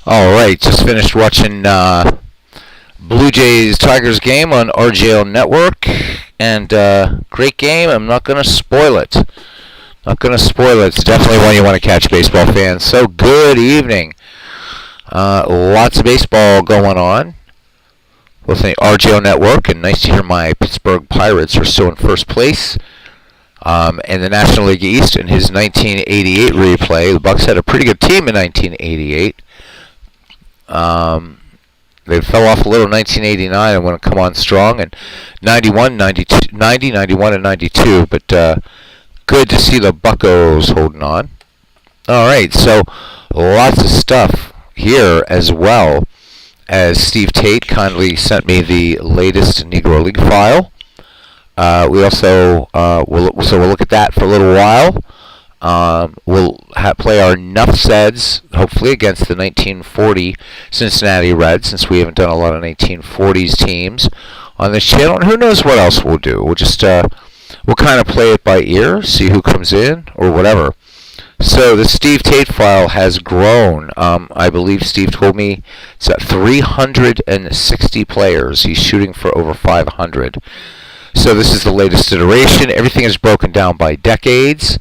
All right, just finished watching Blue Jays Tigers game on RJO Network, and great game. I'm not gonna spoil it. Not gonna spoil it. It's definitely one you want to catch, baseball fans. So good evening. Lots of baseball going on with the RJO Network, and nice to hear my Pittsburgh Pirates are still in first place. In the National League East in his 1988 replay, the Bucks had a pretty good team in 1988. They fell off a little in 1989 and want to come on strong, and 91, 92, 90, 91, and 92. But good to see the Buccos holding on. All right, so lots of stuff here as well, as Steve Tate kindly sent me the latest Negro League file. We also we'll look at that for a little while. We'll play our Nuff Ceds, hopefully against the 1940 Cincinnati Reds, since we haven't done a lot of 1940s teams on this channel. And who knows what else we'll do. We'll just we'll kind of play it by ear, see who comes in or whatever. So the Steve Tate file has grown. I believe Steve told me it's at 360 players. He's shooting for over 500. So this is the latest iteration. Everything is broken down by decades.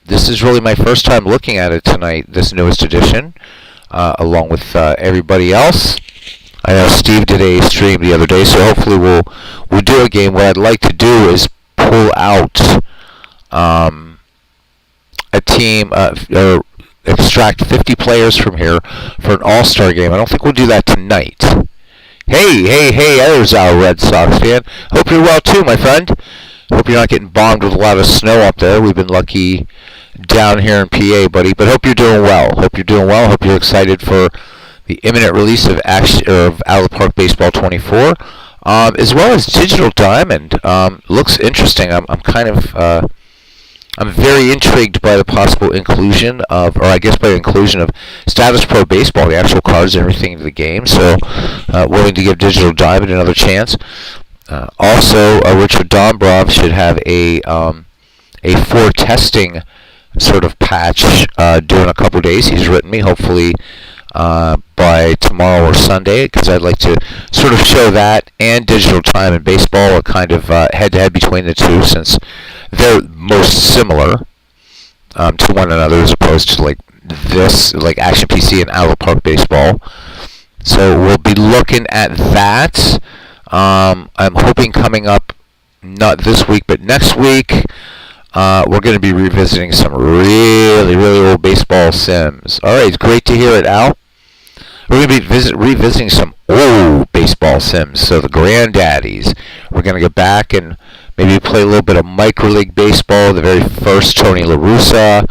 This is really my first time looking at it tonight, this newest edition, along with everybody else. I know Steve did a stream the other day, so hopefully we'll do a game. What I'd like to do is pull out a team, or extract 50 players from here for an all-star game. I don't think we'll do that tonight. Hey, there's our Red Sox fan. Hope you're well too, my friend. Hope you're not getting bombed with a lot of snow up there. We've been lucky down here in PA, buddy. But hope you're doing well. Hope you're excited for the imminent release of Out of the Park Baseball 24, as well as Digital Diamond. Looks interesting. I'm very intrigued by the possible inclusion of, or I guess by the inclusion of Status Pro Baseball, the actual cards and everything into the game. So, willing to give Digital Diamond another chance. Also, Richard Dombrov should have a for testing sort of patch due in a couple days. He's written me, hopefully by tomorrow or Sunday, because I'd like to sort of show that and Digital Time and Baseball, a kind of head-to-head between the two, since they're most similar to one another, as opposed to like this, like Action PC and Out of the Park Baseball. So we'll be looking at that. I'm hoping coming up, not this week, but next week, we're going to be revisiting some really old baseball sims. All right, it's great to hear it, Al. We're going to be revisiting some old baseball sims, so the granddaddies. We're going to go back and maybe play a little bit of Micro League Baseball, the very first Tony La Russa,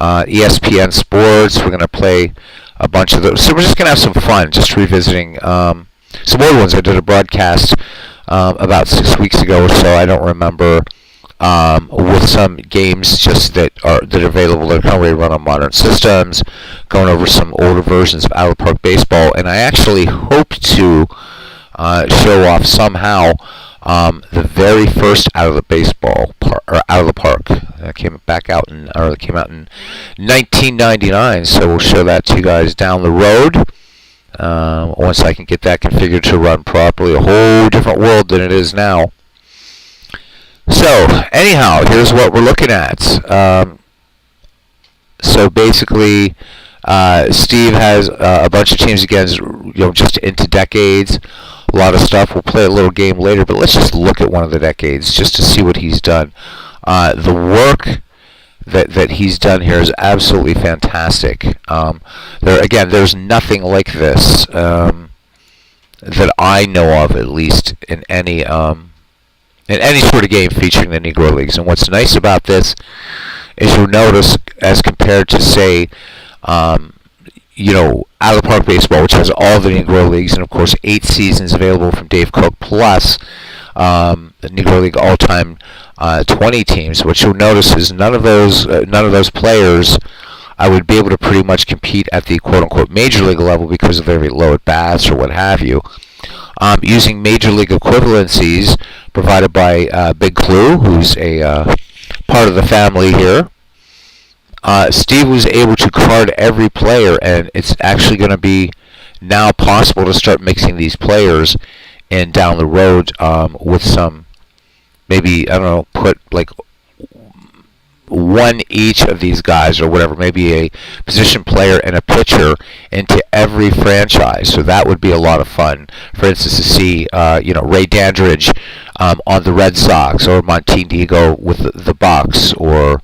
ESPN Sports. We're going to play a bunch of those. So we're just going to have some fun, just revisiting some old ones. I did a broadcast about 6 weeks ago or so, I don't remember, with some games just that are available that are currently run on modern systems, going over some older versions of Out of the Park Baseball, and I actually hope to show off somehow the very first Out of the Baseball or Out of the Park that came out in 1999. So we'll show that to you guys down the road. Once I can get that configured to run properly, a whole different world than it is now. So, anyhow, here's what we're looking at. So basically, Steve has a bunch of teams again, just into decades. A lot of stuff. We'll play a little game later, but let's just look at one of the decades just to see what he's done. The work that he's done here is absolutely fantastic. There's nothing like this that I know of, at least in any sort of game featuring the Negro Leagues. And what's nice about this is you'll notice, as compared to, say, Out of the Park Baseball, which has all the Negro Leagues, and of course 8 seasons available from Dave Cook, plus the Negro League all-time 20 teams. What you'll notice is none of those players I would be able to pretty much compete at the quote-unquote major league level because of very low at bats or what have you. Using major league equivalencies provided by Big Clue, who's a part of the family here. Steve was able to card every player, and it's actually going to be now possible to start mixing these players in down the road with some, maybe, I don't know, put like one each of these guys or whatever, maybe a position player and a pitcher into every franchise. So that would be a lot of fun. For instance, to see Ray Dandridge on the Red Sox, or Montenegro with the Bucks, or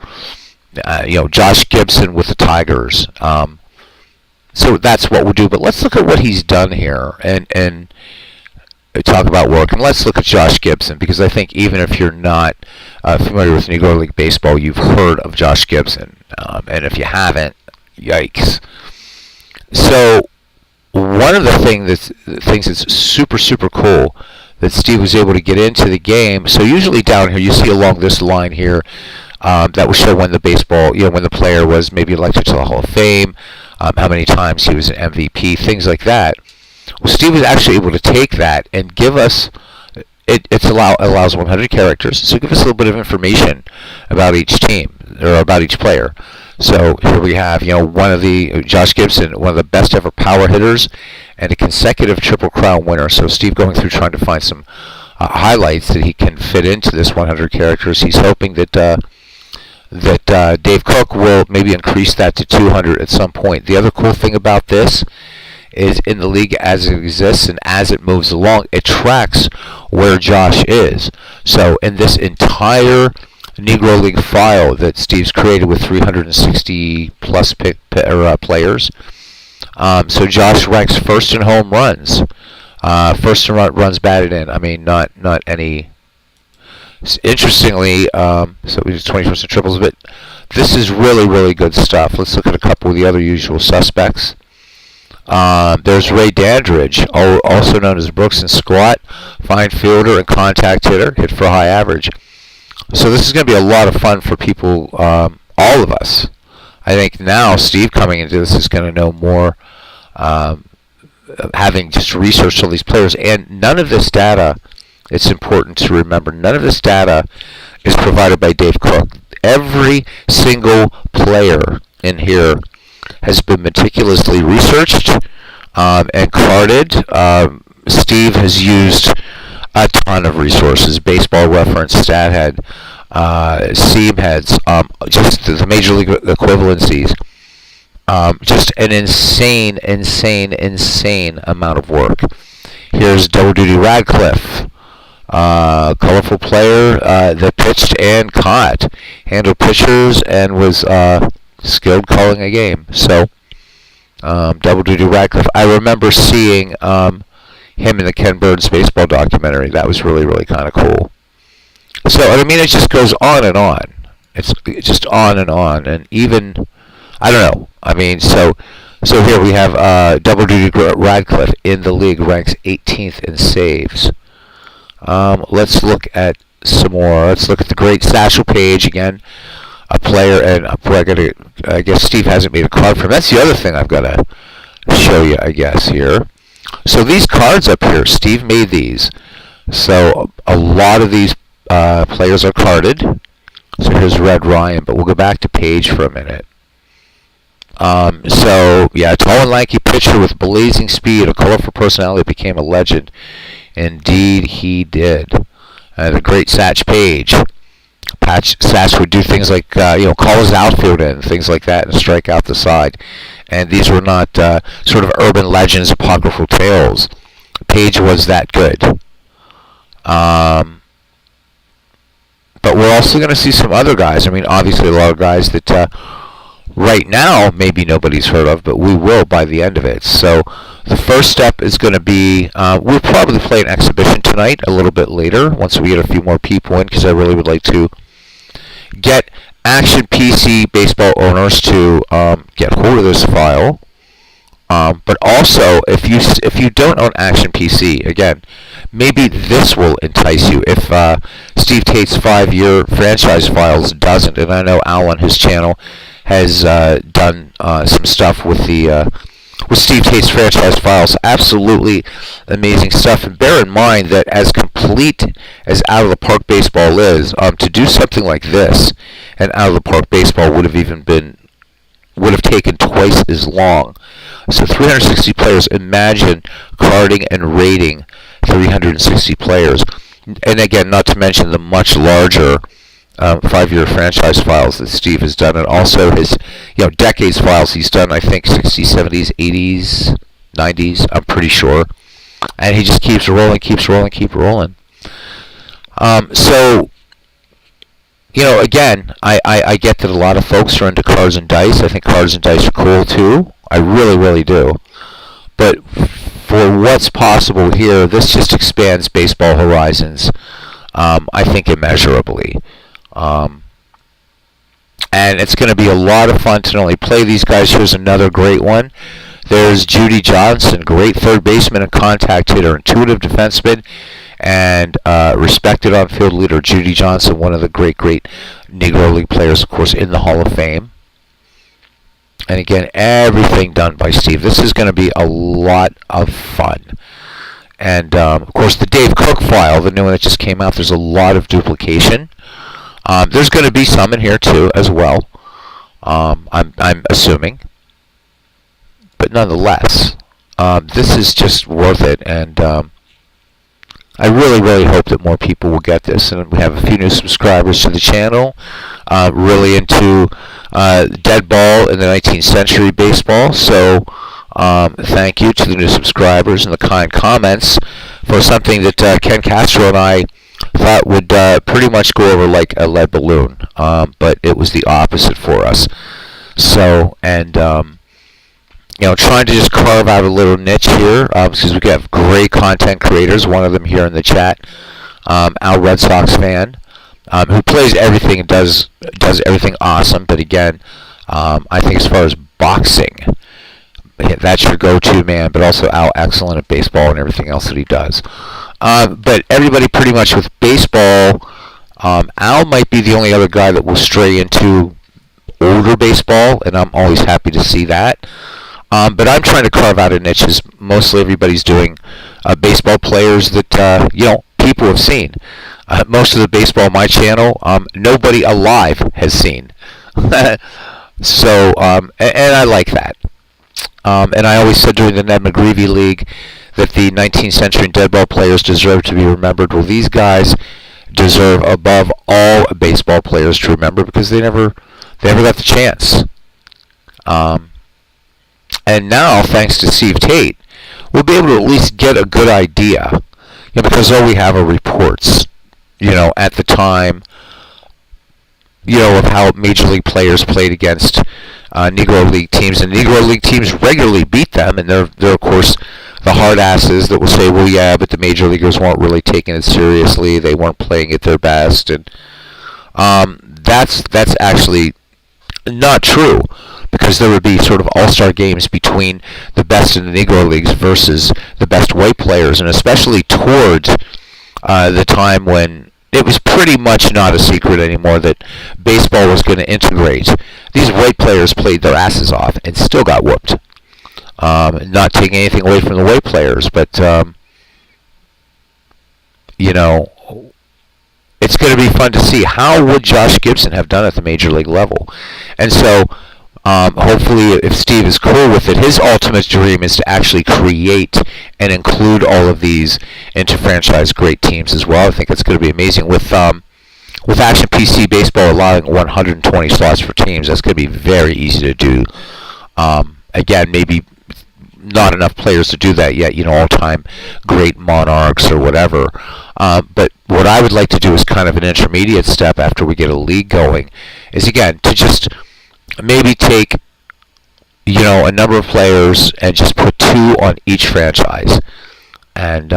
Josh Gibson with the Tigers. So that's what we'll do. But let's look at what he's done here and talk about work. And let's look at Josh Gibson, because I think even if you're not familiar with Negro League Baseball, you've heard of Josh Gibson. And if you haven't, yikes. So one of the things that's super, super cool that Steve was able to get into the game. So usually down here, you see along this line here, that will show when the baseball, when the player was maybe elected to the Hall of Fame, how many times he was an MVP, things like that. Well, Steve was actually able to take that and give us, it allows 100 characters, so give us a little bit of information about each team, or about each player. So here we have, Josh Gibson, one of the best ever power hitters, and a consecutive Triple Crown winner. So Steve going through trying to find some highlights that he can fit into this 100 characters. He's hoping that Dave Cook will maybe increase that to 200 at some point. The other cool thing about this is, in the league as it exists and as it moves along, it tracks where Josh is. So in this entire Negro League file that Steve's created with 360 plus players, so Josh ranks first in home runs, first in runs batted in. I mean, not any. Interestingly, so we did 20% triples, but this is really, really good stuff. Let's look at a couple of the other usual suspects. There's Ray Dandridge, also known as Brooks and Squat, fine fielder and contact hitter, hit for a high average. So this is going to be a lot of fun for people, all of us. I think now Steve coming into this is going to know more, having just researched all these players. And none of this data, it's important to remember, none of this data is provided by Dave Cook. Every single player in here has been meticulously researched and carded. Steve has used a ton of resources: Baseball Reference, StatHead, Seamheads, just the Major League equivalencies. Just an insane amount of work. Here's Double Duty Radcliffe, colorful player that pitched and caught, handled pitchers, and was skilled calling a game. So, Double Duty Radcliffe. I remember seeing him in the Ken Burns baseball documentary. That was really, really kind of cool. So, I mean, it just goes on and on. It's just on, and even, I don't know. I mean, so here we have Double Duty Radcliffe in the league, ranks 18th in saves. Let's look at some more. Let's look at the great Satchel Paige again. A player, and I guess Steve hasn't made a card for him. That's the other thing I've got to show you, I guess, here. So these cards up here, Steve made these. So a lot of these players are carded. So here's Red Ryan, but we'll go back to Paige for a minute. So, yeah, a tall and lanky pitcher with blazing speed, a colorful personality, became a legend. Indeed, he did. The great Satch Paige. Satch would do things like, call his outfield in, things like that, and strike out the side. And these were not sort of urban legends, apocryphal tales. Paige was that good. But we're also going to see some other guys. I mean, obviously a lot of guys that right now maybe nobody's heard of, but we will by the end of it. So the first step is going to be, we'll probably play an exhibition tonight a little bit later once we get a few more people in, because I really would like to get Action PC baseball owners to get hold of this file. But also, if you don't own Action PC, again, maybe this will entice you. If Steve Tate's 5-year franchise files doesn't, and I know Al on his channel has done some stuff with Steve Tate's franchise files. Absolutely amazing stuff. And bear in mind that as complete as Out of the Park baseball is, to do something like this, and Out of the Park baseball would have even been would have taken twice as long. So 360 players. Imagine carding and rating 360 players. And again, not to mention the much larger 5-year franchise files that Steve has done, and also his decades files he's done. I think 60s, 70s, 80s, 90s. I'm pretty sure. And he just keeps rolling. So, again, I get that a lot of folks are into cards and dice. I think cards and dice are cool too. I really, really do. But for what's possible here, this just expands baseball horizons, I think, immeasurably. And it's going to be a lot of fun to not only play these guys. Here's another great one. There's Judy Johnson, great third baseman and contact hitter, intuitive defenseman, and respected on-field leader. Judy Johnson, one of the great Negro League players, of course, in the Hall of Fame. And again, everything done by Steve. This is going to be a lot of fun. And, of course, the Dave Cook file, the new one that just came out, there's a lot of duplication. There's going to be some in here, too, as well. I'm assuming. But nonetheless, this is just worth it. And I really, really hope that more people will get this. And we have a few new subscribers to the channel, really into dead ball in the 19th century baseball. So thank you to the new subscribers and the kind comments for something that Ken Castro and I thought would pretty much go over like a lead balloon. But it was the opposite for us. So, and trying to just carve out a little niche here, because we have great content creators. One of them here in the chat, Al Red Sox fan, who plays everything and does everything awesome. But again, I think as far as boxing, that's your go-to man. But also Al, excellent at baseball and everything else that he does. But everybody pretty much with baseball, Al might be the only other guy that will stray into older baseball, and I'm always happy to see that. But I'm trying to carve out a niche, as mostly everybody's doing baseball players that people have seen. Most of the baseball on my channel, nobody alive has seen. So, and I like that. And I always said during the Ned McGreevy League that the 19th century dead ball players deserve to be remembered. Well, these guys deserve above all baseball players to remember, because they never got the chance. And now, thanks to Steve Tate, we'll be able to at least get a good idea, because all we have are reports, at the time, of how Major League players played against Negro League teams, and Negro League teams regularly beat them, and they're of course the hard asses that will say, well, yeah, but the Major Leaguers weren't really taking it seriously, they weren't playing at their best, and that's actually not true. Because there would be sort of all-star games between the best in the Negro Leagues versus the best white players, and especially towards the time when it was pretty much not a secret anymore that baseball was going to integrate. These white players played their asses off and still got whooped. Not taking anything away from the white players, but, it's going to be fun to see how would Josh Gibson have done at the Major League level. And so, hopefully, if Steve is cool with it, his ultimate dream is to actually create and include all of these into franchise great teams as well. I think it's going to be amazing. With Action PC Baseball allowing 120 slots for teams, that's going to be very easy to do. Again, maybe not enough players to do that yet, all-time great monarchs or whatever. But what I would like to do is kind of an intermediate step after we get a league going, is, again, to just maybe take, a number of players and just put 2 on each franchise, and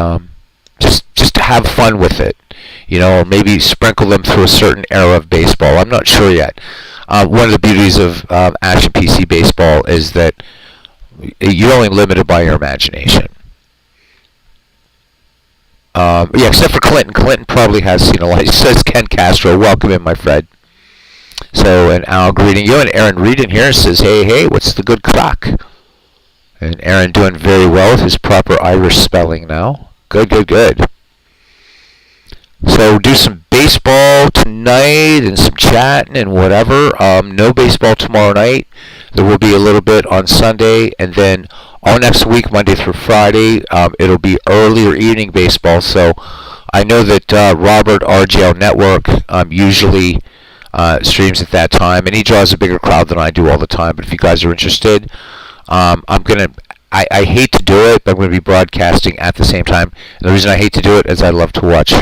just to have fun with it, or maybe sprinkle them through a certain era of baseball. I'm not sure yet. One of the beauties of Action PC Baseball is that you're only limited by your imagination. Except for Clinton. Clinton probably has seen a lot. He says Ken Castro. Welcome in, my friend. So, and Al greeting you, and Aaron Reed in here says, hey, what's the good crack? And Aaron doing very well with his proper Irish spelling now. Good. So do some baseball tonight and some chatting and whatever. No baseball tomorrow night. There will be a little bit on Sunday, and then all next week, Monday through Friday, it'll be early or evening baseball. So I know that Robert RGL Network usually streams at that time, and he draws a bigger crowd than I do all the time. But if you guys are interested, I'm gonna. I hate to do it, but I'm going to be broadcasting at the same time. And the reason I hate to do it is I love to watch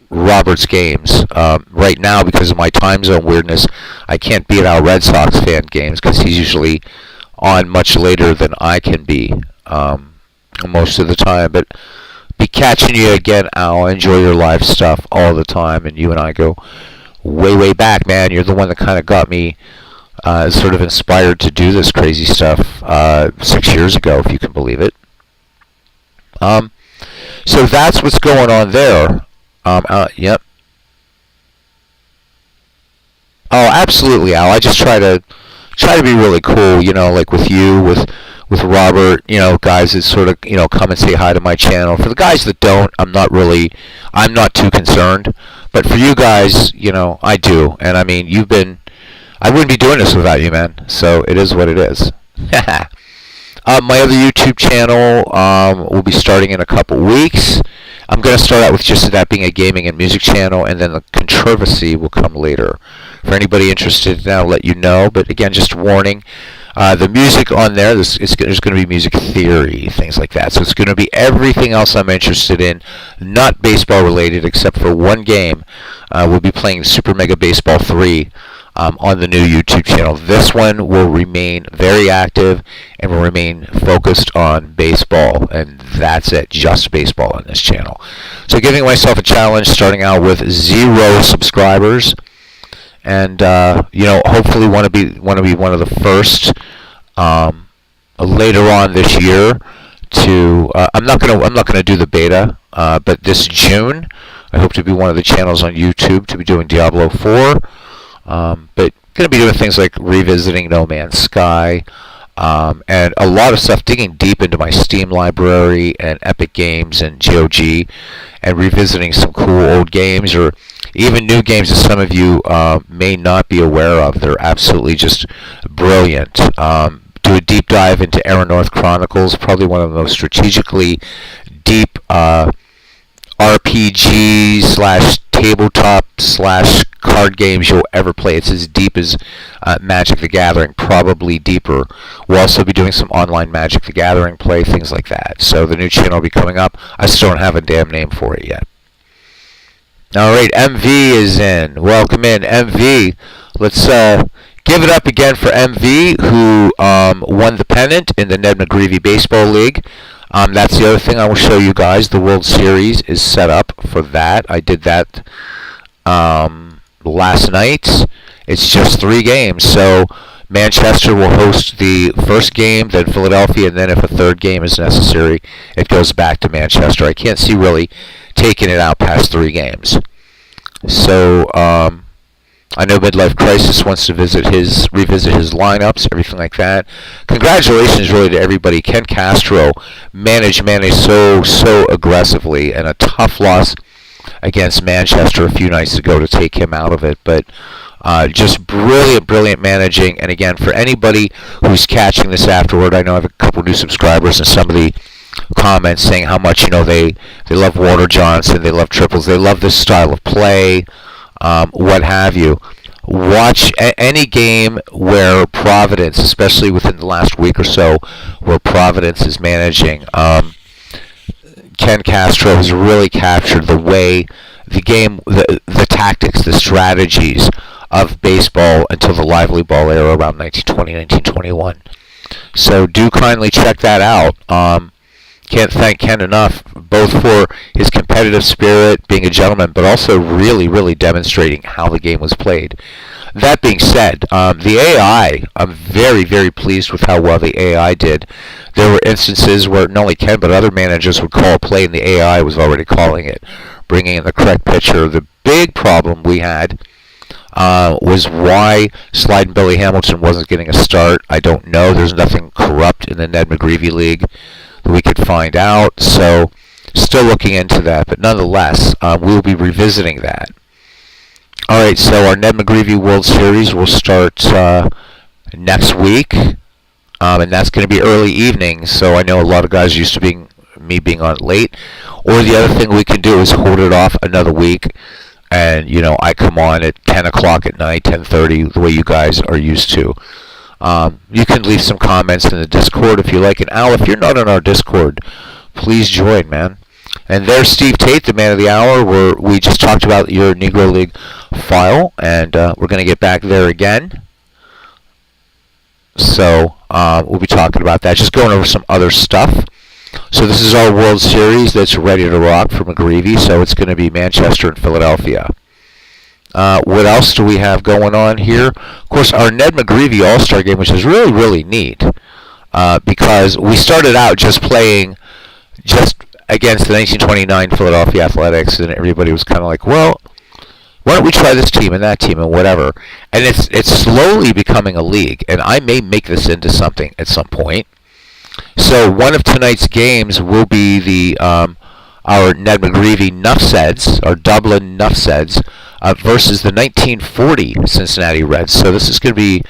Robert's games. Right now, because of my time zone weirdness, I can't be at our Red Sox fan games because he's usually on much later than I can be most of the time. But be catching you again, Al. Enjoy your live stuff all the time, and you and I go way, way back, man. You're the one that kind of got me sort of inspired to do this crazy stuff 6 years ago, if you can believe it. So that's what's going on there. Yep. Oh, absolutely, Al. I just try to be really cool, like with you, with Robert, guys that sort of, come and say hi to my channel. For the guys that don't, I'm not too concerned. But for you guys, I do. And I mean, I wouldn't be doing this without you, man. So it is what it is. My other YouTube channel will be starting in a couple weeks. I'm going to start out with just that being a gaming and music channel, and then the controversy will come later. For anybody interested, I'll let you know. But again, just a warning. The music on there, there's going to be music theory, things like that. So it's going to be everything else I'm interested in, not baseball related, except for one game. We'll be playing Super Mega Baseball 3 on the new YouTube channel. This one will remain very active and will remain focused on baseball, and that's it, just baseball on this channel. So giving myself a challenge, starting out with 0 subscribers, and hopefully want to be one of the first later on this year to. I'm not gonna do the beta, but this June I hope to be one of the channels on YouTube to be doing Diablo 4. But going to be doing things like revisiting No Man's Sky, and a lot of stuff, digging deep into my Steam library and Epic Games and GOG, and revisiting some cool old games, or even new games that some of you may not be aware of. They're absolutely just brilliant. Do a deep dive into Aaron North Chronicles, probably one of the most strategically deep RPG / tabletop / card games you'll ever play. It's as deep as Magic the Gathering, probably deeper. We'll also be doing some online Magic the Gathering play, things like that. So the new channel will be coming up. I still don't have a damn name for it yet. Alright, MV is in. Welcome in, MV. Let's give it up again for MV, who won the pennant in the Ned McGreevy Baseball League. That's the other thing I will show you guys. The World Series is set up for that. I did that last night. It's just 3 games. So Manchester will host the first game, then Philadelphia, and then if a third game is necessary, it goes back to Manchester. I can't see really taking it out past 3 games. So I know Midlife Crisis wants to revisit his lineups, everything like that. Congratulations, really, to everybody. Ken Castro managed so aggressively, and a tough loss against Manchester a few nights ago to take him out of it. But just brilliant managing. And again, for anybody who's catching this afterward, I know I have a couple new subscribers, and some of the comments saying how much they love Walter Johnson, they love triples, they love this style of play. What have you. Watch any game where Providence, especially within the last week or so, where Providence is managing. Ken Castro has really captured the way the game, the tactics, the strategies of baseball until the lively ball era around 1920, 1921. So do kindly check that out. Can't thank Ken enough, both for his competitive spirit, being a gentleman, but also really demonstrating how the game was played. That being said, the AI, I'm very pleased with how well the AI did. There were instances where not only Ken, but other managers would call a play, and the AI was already calling it, bringing in the correct pitcher. The big problem we had was why Sliding Billy Hamilton wasn't getting a start. I don't know. There's nothing corrupt in the Ned McGreevy League that we could find out. So Still looking into that, but nonetheless, we'll be revisiting that. All right, so our Ned McGreevy World Series will start next week, and that's going to be early evening. So I know a lot of guys used to being on late. Or the other thing we can do is hold it off another week, and I come on at 10 o'clock at night, 10:30, the way you guys are used to. You can leave some comments in the Discord if you like. And Al, if you're not on our Discord, please join, man. And there's Steve Tate, the man of the hour, where we just talked about your Negro League file, and we're going to get back there again. So we'll be talking about that, just going over some other stuff. So this is our World Series that's ready to rock for McGreevy, so it's going to be Manchester and Philadelphia. What else do we have going on here? Of course, our Ned McGreevy All-Star Game, which is really, really neat, because we started out just playing against the 1929 Philadelphia Athletics, and everybody was kind of like, well, why don't we try this team and that team and whatever. And it's slowly becoming a league, and I may make this into something at some point. So one of tonight's games will be our Ned McGreevy Nuff Ceds, our Dublin Nuff Ceds, versus the 1940 Cincinnati Reds. So this is going to be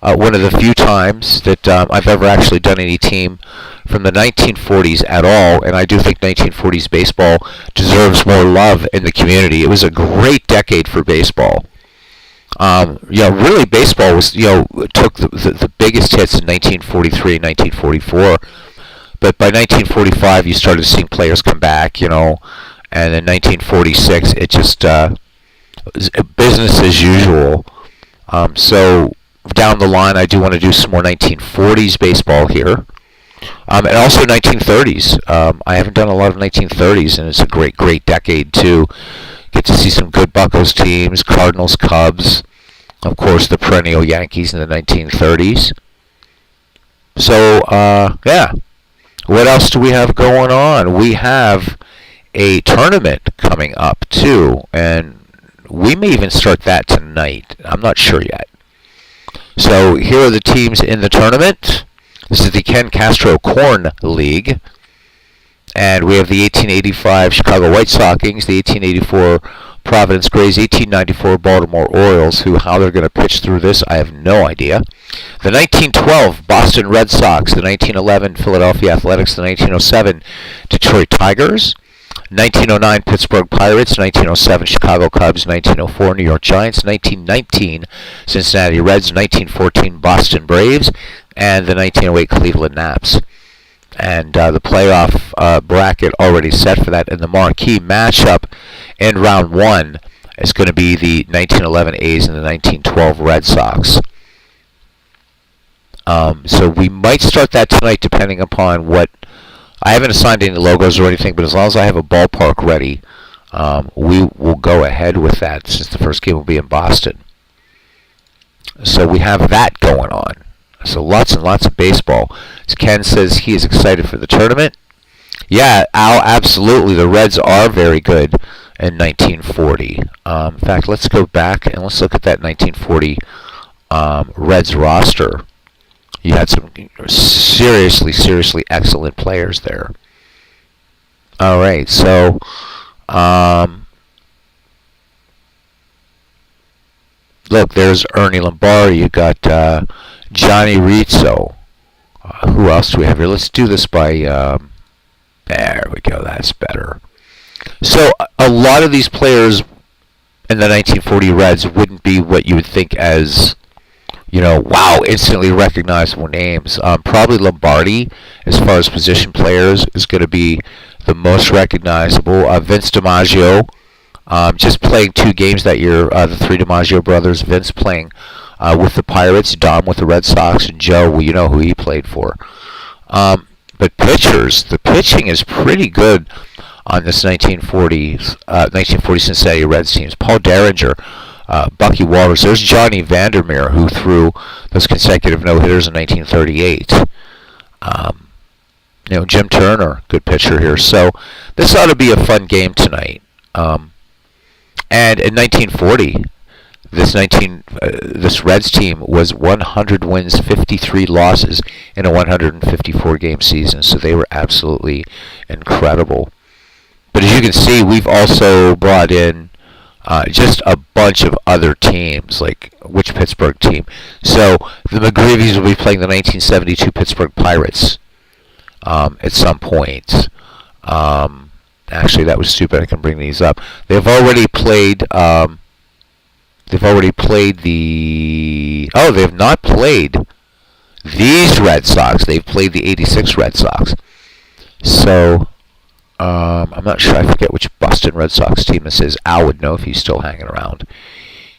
one of the few times that I've ever actually done any team from the 1940s at all, and I do think 1940s baseball deserves more love in the community. It was a great decade for baseball. Really baseball was, took the biggest hits in 1943 and 1944, but by 1945 you started seeing players come back, and in 1946 it just was business as usual. So down the line, I do want to do some more 1940s baseball here. And also 1930s. I haven't done a lot of 1930s, and it's a great, great decade too. Get to see some good Buccos teams, Cardinals, Cubs, of course the perennial Yankees in the 1930s. So, yeah. What else do we have going on? We have a tournament coming up too, and we may even start that tonight. I'm not sure yet. So here are the teams in the tournament. This is the Ken Castro Corn League. And we have the 1885 Chicago White Sox, the 1884 Providence Grays, 1894 Baltimore Orioles, how they're going to pitch through this, I have no idea. The 1912 Boston Red Sox, the 1911 Philadelphia Athletics, the 1907 Detroit Tigers, 1909 Pittsburgh Pirates, 1907 Chicago Cubs, 1904 New York Giants, 1919 Cincinnati Reds, 1914 Boston Braves, and the 1908 Cleveland Naps. And the playoff bracket already set for that. And the marquee matchup in round one is going to be the 1911 A's and the 1912 Red Sox. So we might start that tonight depending upon what... I haven't assigned any logos or anything, but as long as I have a ballpark ready, we will go ahead with that since the first game will be in Boston. So we have that going on. So lots and lots of baseball. As Ken says, he is excited for the tournament. Yeah, Al, absolutely. The Reds are very good in 1940. In fact, let's go back and let's look at that 1940 Reds roster. You had some seriously, seriously excellent players there. All right, so look, there's Ernie Lombardi. You got Johnny Rizzo. Who else do we have here? Let's do this by... there we go. That's better. So a lot of these players in the 1940 Reds wouldn't be what you would think as... wow, instantly recognizable names. Probably Lombardi, as far as position players, is going to be the most recognizable. Vince DiMaggio, just playing 2 games that year. The 3 DiMaggio brothers. Vince playing with the Pirates, Dom with the Red Sox, and Joe, well, you know who he played for. But pitchers, the pitching is pretty good on this 1940 Cincinnati Reds teams. Paul Derringer, Bucky Walters. There's Johnny Vandermeer, who threw those consecutive no-hitters in 1938. Jim Turner, good pitcher here. So this ought to be a fun game tonight. And in 1940, this Reds team was 100 wins, 53 losses in a 154-game season. So they were absolutely incredible. But as you can see, we've also brought in just a bunch of other teams, like which Pittsburgh team. So the McGreevies will be playing the 1972 Pittsburgh Pirates at some point. Actually, that was stupid. I can bring these up. They've already played. They've already played the. Oh, they have not played these Red Sox. They've played the '86 Red Sox. So I'm not sure. I forget which Boston Red Sox team this is. Al would know if he's still hanging around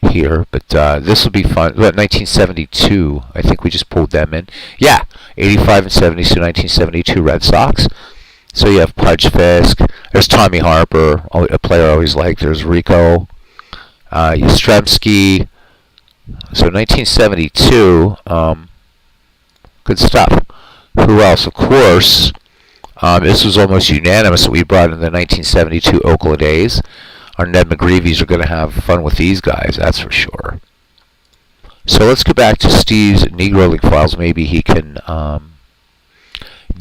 here. But this will be fun. What, 1972? I think we just pulled them in. Yeah, 85 and 70. So 1972 Red Sox. So you have Pudge Fisk. There's Tommy Harper, a player I always liked. There's Rico Yastrzemski. So 1972. Good stuff. Who else? Of course, this was almost unanimous that we brought in the 1972 Oakland A's. Our Ned McGreevies are going to have fun with these guys, that's for sure. So let's go back to Steve's Negro League files. Maybe he can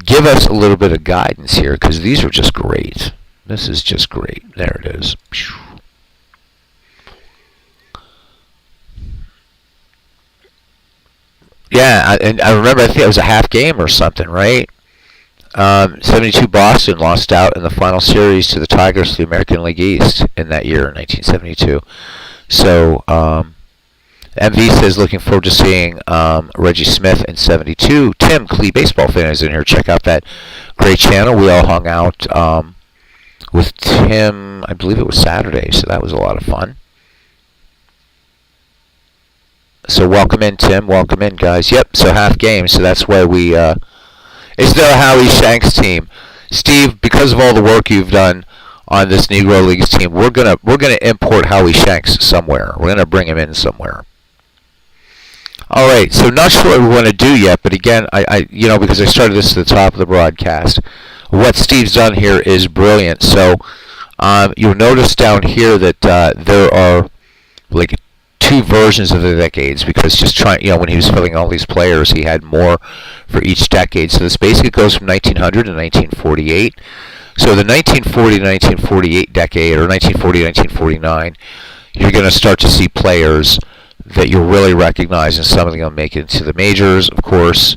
give us a little bit of guidance here, because these are just great. This is just great. There it is. Yeah, and I remember, I think it was a half game or something, right? 72 Boston lost out in the final series to the Tigers of the American League East in that year, 1972. So MV says, looking forward to seeing Reggie Smith in 72. Tim, Clee baseball fan, is in here. Check out that great channel. We all hung out with Tim, I believe it was Saturday, so that was a lot of fun. So welcome in, Tim. Welcome in, guys. Yep, so half game, so that's why we... Is there a Howie Shanks team? Steve, because of all the work you've done on this Negro Leagues team, we're gonna import Howie Shanks somewhere. We're gonna bring him in somewhere. All right, so not sure what we want to do yet, but again, I because I started this at the top of the broadcast, what Steve's done here is brilliant. So you'll notice down here that there are like two versions of the decades, because just trying, when he was filling all these players, he had more for each decade. So this basically goes from 1900 to 1948. So the 1940 to 1948 decade, or 1940 to 1949, you're going to start to see players that you'll really recognize, and some of them will make it into the majors. Of course,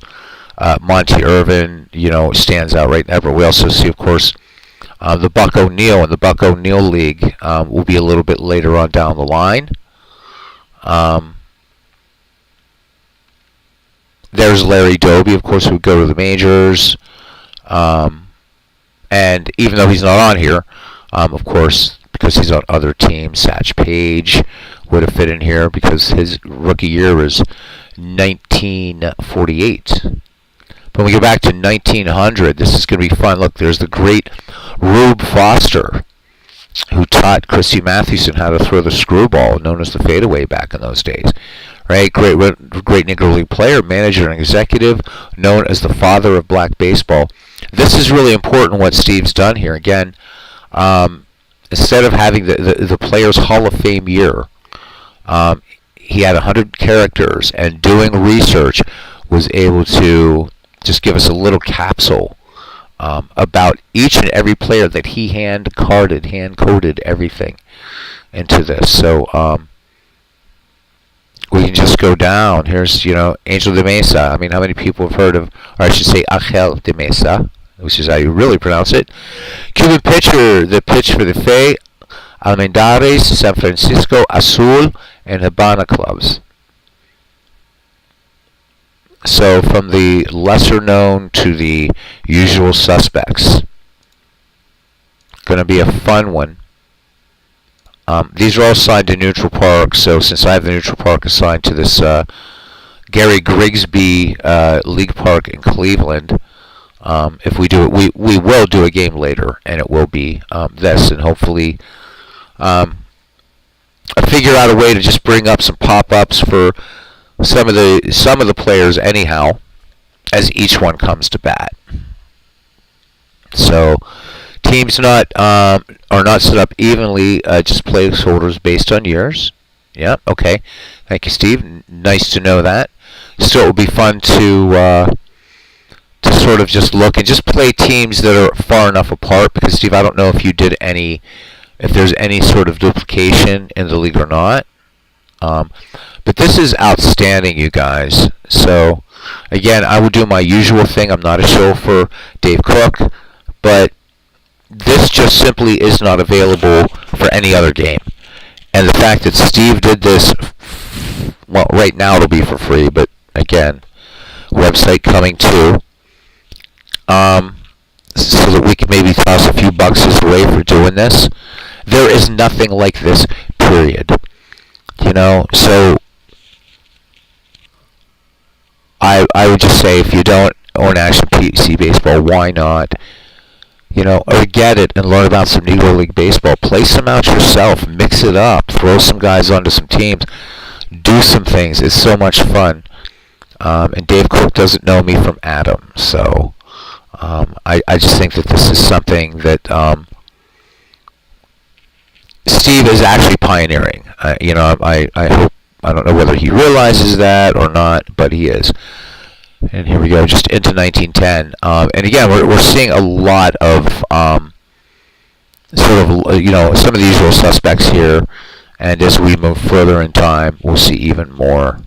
Monty Irvin, stands out right now. But we also see, of course, the Buck O'Neill, and the Buck O'Neill League will be a little bit later on down the line. There's Larry Doby, of course, who would go to the majors. And even though he's not on here, of course, because he's on other teams, Satch Paige would have fit in here because his rookie year was 1948. But when we go back to 1900, this is going to be fun. Look, there's the great Rube Foster, who taught Christy Mathewson how to throw the screwball, known as the fadeaway back in those days. Right? Great Negro League player, manager, and executive, known as the father of black baseball. This is really important what Steve's done here. Again, instead of having the Players Hall of Fame year, he had 100 characters, and doing research was able to just give us a little capsule about each and every player that he hand-coded everything into this. So we can just go down. Here's, Angel de Mesa. I mean, how many people have heard of, or I should say, Angel de Mesa, which is how you really pronounce it. Cuban pitcher that pitched for the Fe, Almendares, San Francisco, Azul, and Habana clubs. So from the lesser known to the usual suspects. Going to be a fun one. These are all signed to Neutral Park, so since I have the Neutral Park assigned to this Gary Grigsby League Park in Cleveland, if we do it, we will do a game later, and it will be this, and hopefully figure out a way to just bring up some pop-ups for some of the players anyhow, as each one comes to bat. So teams are not set up evenly, just placeholders based on years. Yeah, okay. Thank you, Steve. Nice to know that. So it will be fun to sort of just look and just play teams that are far enough apart, because Steve, I don't know if you did if there's any sort of duplication in the league or not. But this is outstanding, you guys. So, again, I would do my usual thing. I'm not a shill for Dave Cook, but this just simply is not available for any other game. And the fact that Steve did this, well, right now it'll be for free, but again, website coming too, so that we can maybe toss a few bucks his way for doing this. There is nothing like this, period. So I would just say, if you don't own Action PC Baseball, why not? Or get it and learn about some Negro League Baseball. Play some out yourself. Mix it up. Throw some guys onto some teams. Do some things. It's so much fun. And Dave Cook doesn't know me from Adam. So I just think that this is something that Steve is actually pioneering. I hope, I don't know whether he realizes that or not, but he is. And here we go, just into 1910. And again, we're seeing a lot of sort of, some of the usual suspects here. And as we move further in time, we'll see even more.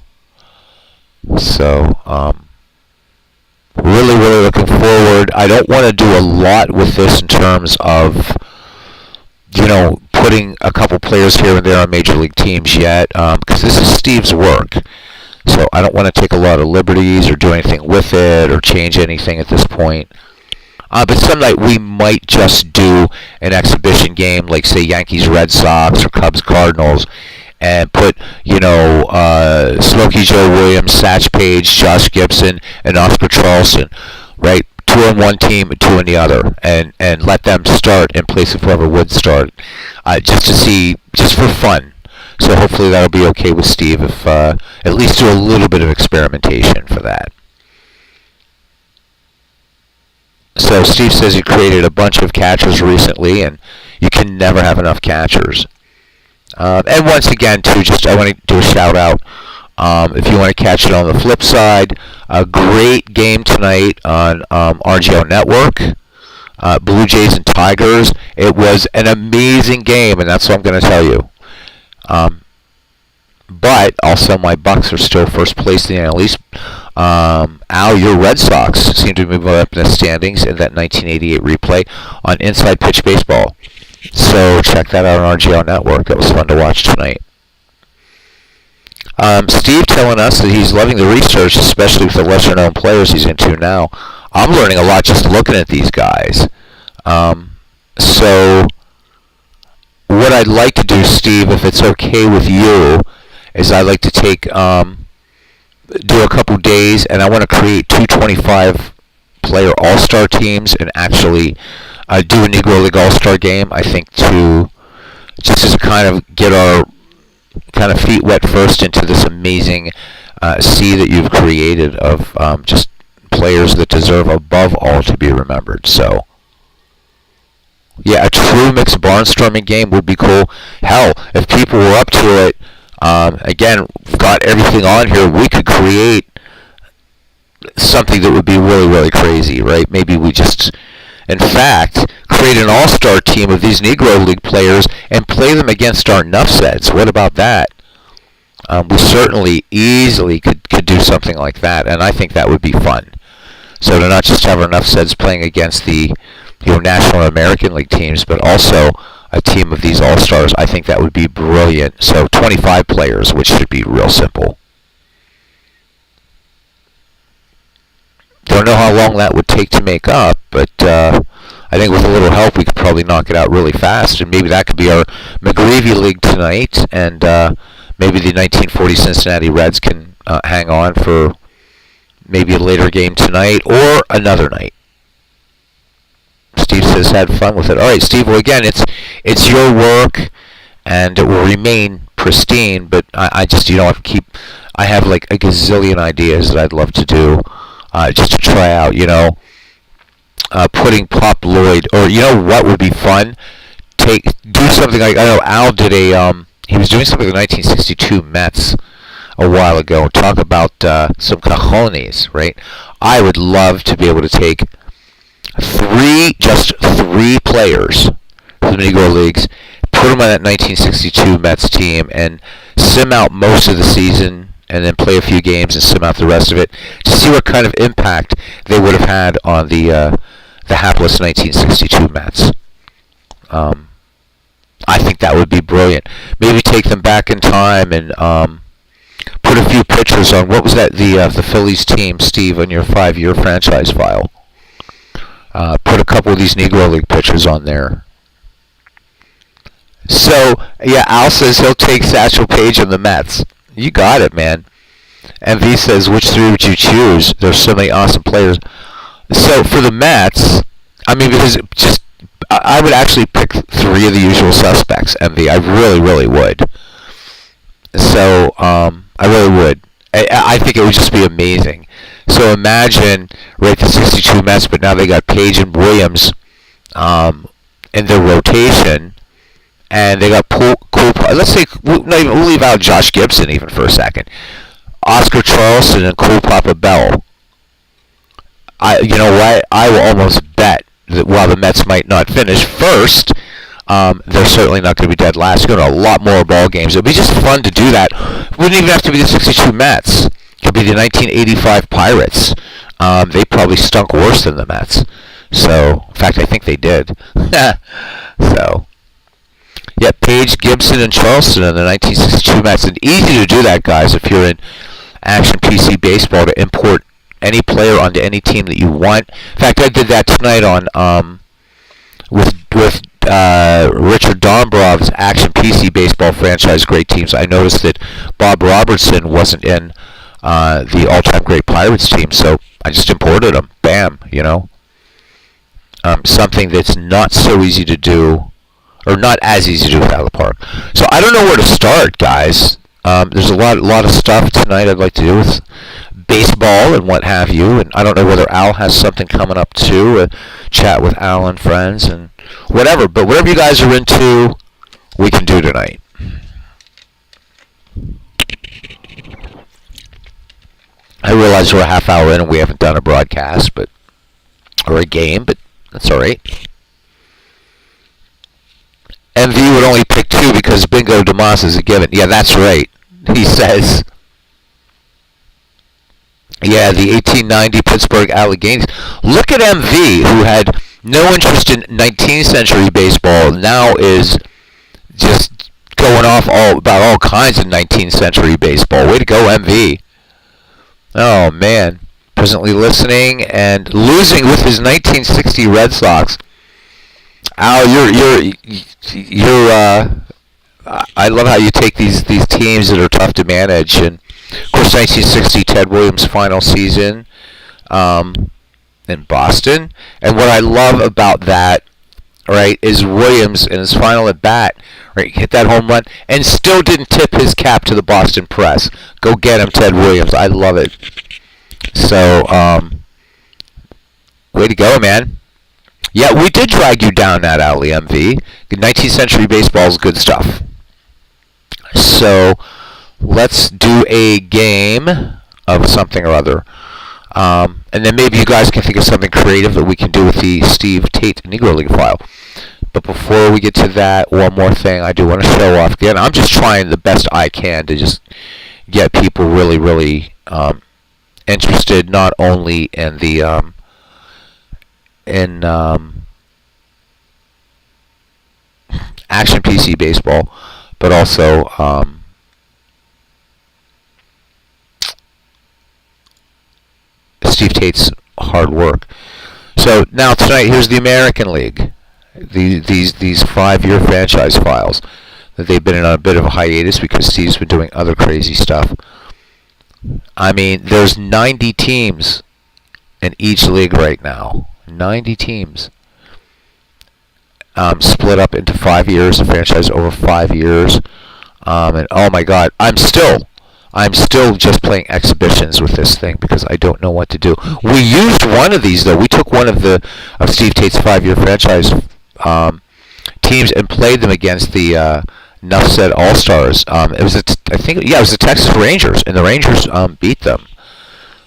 So, really, really looking forward. I don't want to do a lot with this in terms of, putting a couple players here and there on major league teams yet, because this is Steve's work. So I don't want to take a lot of liberties or do anything with it or change anything at this point. But some night we might just do an exhibition game, like say Yankees Red Sox or Cubs Cardinals, and put Smokey Joe Williams, Satch Page, Josh Gibson, and Oscar Charleston, right? 2 on one team and 2 on the other, and let them start in place of whoever would start, just to see, just for fun. So hopefully that'll be okay with Steve, if at least do a little bit of experimentation for that. So Steve says he created a bunch of catchers recently, and you can never have enough catchers. And once again, too, I want to do a shout out. If you want to catch it on the flip side, a great game tonight on RGO Network. Blue Jays and Tigers. It was an amazing game, and that's what I'm going to tell you. But also my Bucks are still first place in the NL East. Al, your Red Sox seem to move up in the standings in that 1988 replay on Inside Pitch Baseball. So check that out on RGO Network. That was fun to watch tonight. Steve telling us that he's loving the research, especially with the lesser-known players he's into now. I'm learning a lot just looking at these guys. So what I'd like to do, Steve, if it's okay with you, is I'd like to do a couple days, and I want to create 225-player all-star teams and actually do a Negro League all-star game, I think, just to kind of get our kind of feet wet first into this amazing sea that you've created of just players that deserve above all to be remembered. So, yeah, a true mixed barnstorming game would be cool. Hell, if people were up to it, again, got everything on here, we could create something that would be really, really crazy, right? Maybe we just, in fact, create an all-star team of these Negro League players and play them against our Nuff Ceds. What about that? We certainly easily could do something like that, and I think that would be fun. So to not just have our Nuff Ceds playing against the National and American League teams, but also a team of these all-stars, I think that would be brilliant. So 25 players, which should be real simple. Don't know how long that would take to make up, but I think with a little help we could probably knock it out really fast, and maybe that could be our McGreevy League tonight, and maybe the 1940 Cincinnati Reds can hang on for maybe a later game tonight or another night. Steve says had fun with it. All right, Steve. Well, again, it's your work, and it will remain pristine. But I just I have like a gazillion ideas that I'd love to do, just to try out. Putting Pop Lloyd, or what would be fun? Do something like, I know Al did he was doing something with the 1962 Mets. a while ago. Talk about some cajones, right? I would love to be able to take just three players from the Negro Leagues, put them on that 1962 Mets team, and sim out most of the season, and then play a few games and sim out the rest of it to see what kind of impact they would have had on the hapless 1962 Mets. I think that would be brilliant. Maybe take them back in time and put a few pictures on, what was that, the Phillies team, Steve, on your 5-year franchise file. Put a couple of these Negro League pictures on there. So, yeah, Al says he'll take Satchel Paige on the Mets. You got it, man. MV says, which three would you choose? There's so many awesome players. So, for the Mets, I mean, because I would actually pick three of the usual suspects, MV. I really, really would. So, I really would. I think it would just be amazing. So imagine, right, the 62 Mets, but now they got Page and Williams in their rotation, and they got cool. Let's say we'll leave out Josh Gibson even for a second. Oscar Charleston and Cool Papa Bell. You know what? I will almost bet that while the Mets might not finish first, they're certainly not going to be dead last. You're going to a lot more ball games. It'll be just fun to do that. It wouldn't even have to be the 62 Mets. It could be the 1985 Pirates. They probably stunk worse than the Mets. So, in fact, I think they did. So, yeah, Page, Gibson, and Charleston in the 1962 Mets. And easy to do that, guys, if you're in Action PC Baseball, to import any player onto any team that you want. In fact, I did that tonight on with Richard Dombrov's Action PC Baseball franchise great teams. I noticed that Bob Robertson wasn't in the all-time great Pirates team, so I just imported him. Bam, you know. Something that's not so easy to do, or not as easy to do without the park. So I don't know where to start, guys. There's a lot of stuff tonight I'd like to do with baseball and what have you, and I don't know whether Al has something coming up too, a chat with Al and friends and whatever, but whatever you guys are into, we can do tonight. I realize we're a half hour in and we haven't done a broadcast, or a game, but that's alright. MV would only pick two because Bingo DeMoss is a given. Yeah, that's right, he says. Yeah, the 1890 Pittsburgh Alleghenies. Look at MV, who had no interest in 19th century baseball, now is just going off about all kinds of 19th century baseball. Way to go, MV. Oh, man. Presently listening and losing with his 1960 Red Sox. Al, I love how you take these teams that are tough to manage. And, of course, 1960 Ted Williams' final season in Boston. And what I love about that, right, is Williams in his final at bat, right, hit that home run and still didn't tip his cap to the Boston press. Go get him, Ted Williams. I love it. So, way to go, man. Yeah, we did drag you down that alley, MV. 19th century baseball is good stuff. So, let's do a game of something or other. And then maybe you guys can think of something creative that we can do with the Steve Tate Negro League file. But before we get to that, one more thing I do want to show off. Again, I'm just trying the best I can to just get people really, really interested, not only in the Action PC Baseball, but also Steve Tate's hard work. So now tonight, here's the American League. These 5-year franchise files that they've been in on a bit of a hiatus because Steve's been doing other crazy stuff. I mean, there's 90 teams in each league right now. 90 teams. Split up into 5 years, a franchise over 5 years. And oh my God, I'm still just playing exhibitions with this thing because I don't know what to do. We used one of these though. We took one of Steve Tate's 5-year franchise teams and played them against the Nuff said All-Stars. It was I think it was the Texas Rangers, and the Rangers beat them.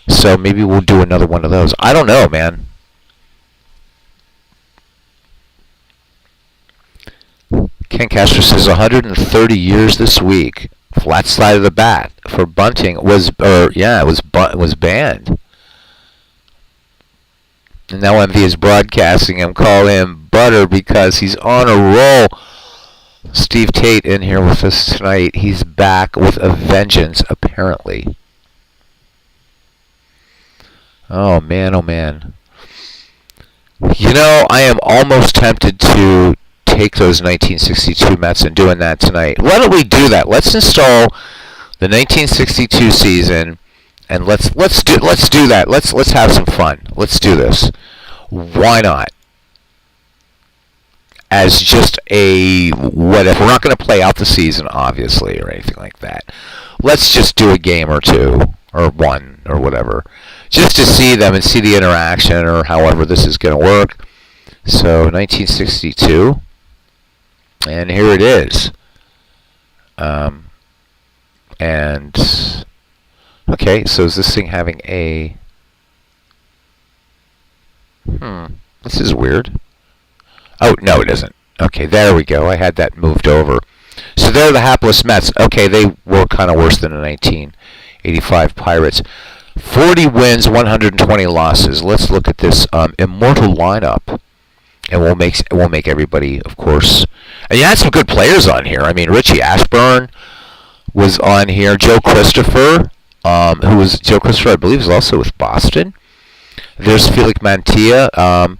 So maybe we'll do another one of those. I don't know, man. Ken Castro says 130 years this week. Flat side of the bat for bunting was banned. And now MV is broadcasting him. Call him Butter because he's on a roll. Steve Tate in here with us tonight. He's back with a vengeance, apparently. Oh, man, oh, man. You know, I am almost tempted to take those 1962 Mets and doing that tonight. Why don't we do that? Let's install the 1962 season, and let's do that. Let's have some fun. Let's do this. Why not? As just a whatever. We're not going to play out the season, obviously, or anything like that. Let's just do a game or two, or one, or whatever, just to see them and see the interaction, or however this is going to work. So 1962, and here it is. And okay, so is this thing having a? This is weird. Oh, no, it isn't. Okay, there we go. I had that moved over. So they're the hapless Mets. Okay, they were kind of worse than the 1985 Pirates. 40 wins, 120 losses. Let's look at this immortal lineup, and we'll make everybody, of course. And you had some good players on here. I mean, Richie Ashburn was on here. Joe Christopher, I believe, is also with Boston. There's Felix Mantilla.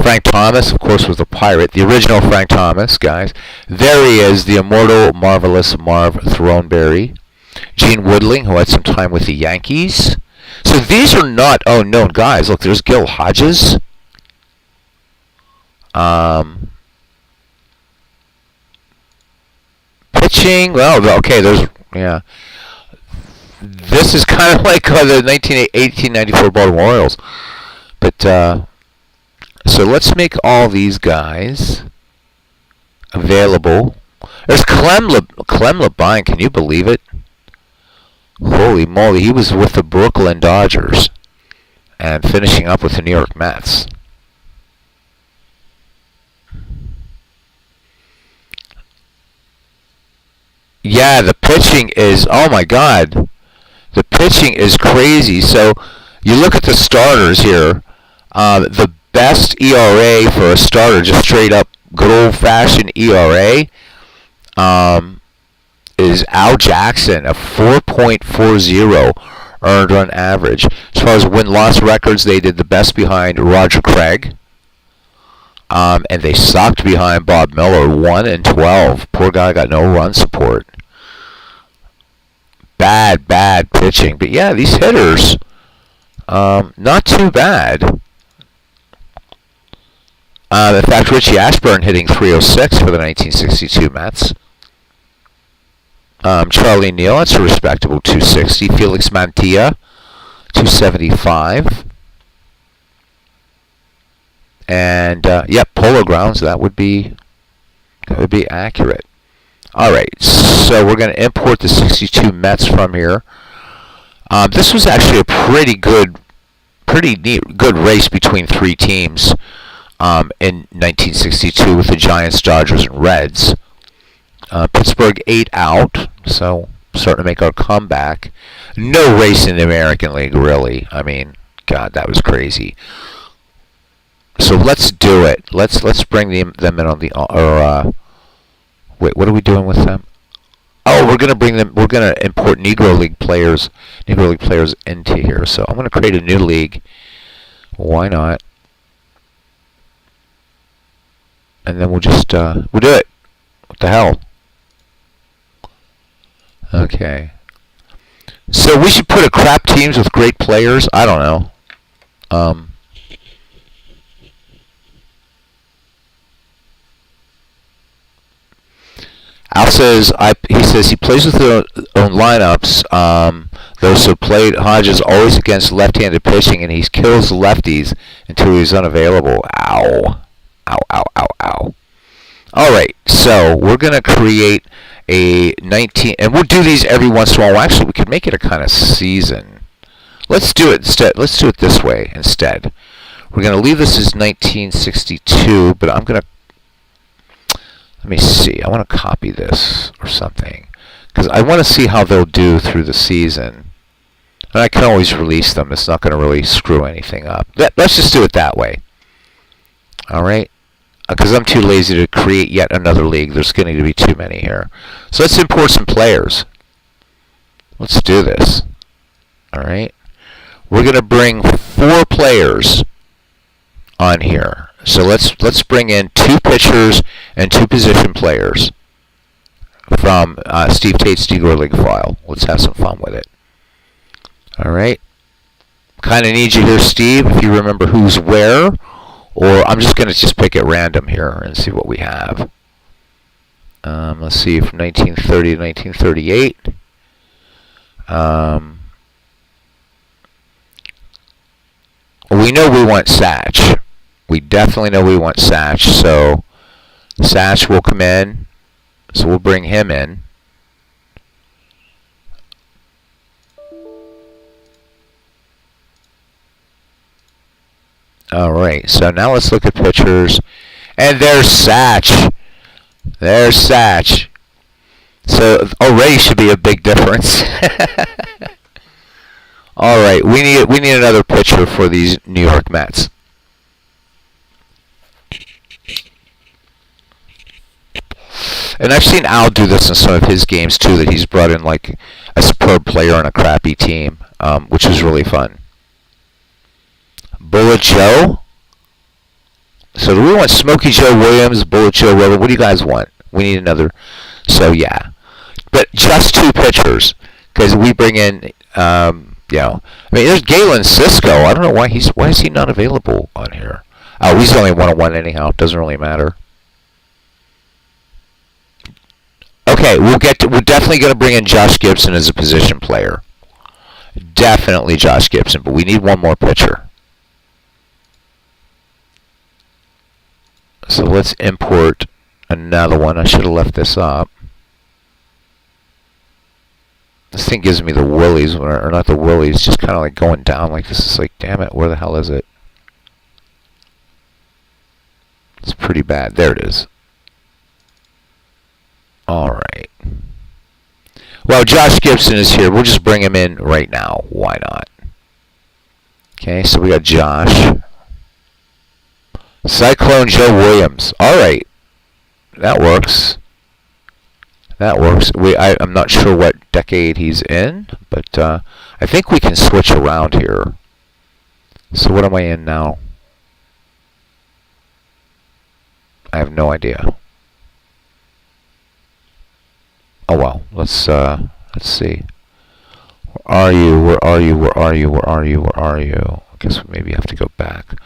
Frank Thomas, of course, was the Pirate. The original Frank Thomas, guys. There he is, the immortal, marvelous Marv Throneberry. Gene Woodling, who had some time with the Yankees. So these are not unknown guys. Look, there's Gil Hodges. Pitching, well, okay, yeah. This is kind of like the 1894 Baltimore Orioles. But, so let's make all these guys available. There's Clem Labine. Can you believe it? Holy moly, he was with the Brooklyn Dodgers and finishing up with the New York Mets. Yeah, the pitching is, oh my God. The pitching is crazy. So you look at the starters here. The best ERA for a starter, just straight up good old-fashioned ERA, is Al Jackson, a 4.40 earned run average. As far as win-loss records, they did the best behind Roger Craig, and they sucked behind Bob Miller, 1-12. Poor guy got no run support. Bad pitching. But yeah, these hitters, not too bad. In fact, Richie Ashburn hitting 306 for the 1962 Mets. Charlie Neal, that's a respectable 260. Felix Mantilla, 275. And yep, Polo Grounds. That would be accurate. All right, so we're going to import the 62 Mets from here. This was actually a pretty neat, good race between three teams. In 1962 with the Giants, Dodgers, and Reds. Pittsburgh 8 out, so starting to make our comeback. No race in the American League, really. I mean, God, that was crazy. So let's do it. Let's bring them in on the wait, what are we doing with them? Oh, we're gonna import Negro League players into here. So I'm gonna create a new league. Why not? And then we'll just, we'll do it. What the hell? Okay. So we should put a crap teams with great players? I don't know. Al says, he plays with their own lineups. Those who played Hodges always against left-handed pitching, and he kills lefties until he's unavailable. Ow. Ow, ow, ow, ow. All right, so we're going to create a 19, and we'll do these every once in a while. Actually, we could make it a kind of season. Let's do it instead. Let's do it this way instead. We're going to leave this as 1962, but I'm going to, let me see. I want to copy this or something because I want to see how they'll do through the season. And I can always release them. It's not going to really screw anything up. Let's just do it that way. All right? Because I'm too lazy to create yet another league. There's going to be too many here. So let's import some players. Let's do this. All right? We're going to bring 4 players on here. So let's bring in 2 pitchers and 2 position players from Steve Tate's Negro League file. Let's have some fun with it. All right. Kind of need you here, Steve, if you remember who's where, or I'm just going to just pick at random here and see what we have. Let's see, from 1930 to 1938. We know we want Satch. We definitely know we want Satch, so Satch will come in. So we'll bring him in. Alright, so now let's look at pitchers. And there's Satch. There's Satch. So already should be a big difference. Alright, we need another pitcher for these New York Mets. And I've seen Al do this in some of his games too, that he's brought in like a superb player on a crappy team, which is really fun. Bullet Joe. So do we want Smokey Joe Williams, Bullet Joe Weber? What do you guys want? We need another. So yeah, but just 2 pitchers because we bring in, you know, I mean, there's Galen Cisco. I don't know why is he not available on here? Oh, he's only 1-on-1 anyhow. It doesn't really matter. Okay, we're definitely going to bring in Josh Gibson as a position player. Definitely Josh Gibson, but we need one more pitcher. So let's import another one. I should have left this up. This thing gives me the willies, or not the willies, just kind of like going down like this. Is like, damn it, where the hell is it? It's pretty bad. There it is. Alright. Well, Josh Gibson is here. We'll just bring him in right now. Why not? Okay, so we got Josh. Cyclone Joe Williams. Alright. That works. That works. I'm not sure what decade he's in, but I think we can switch around here. So what am I in now? I have no idea. Oh well, let's see. Where are you? Where are you? Where are you? Where are you? Where are you? I guess we maybe have to go back. I'm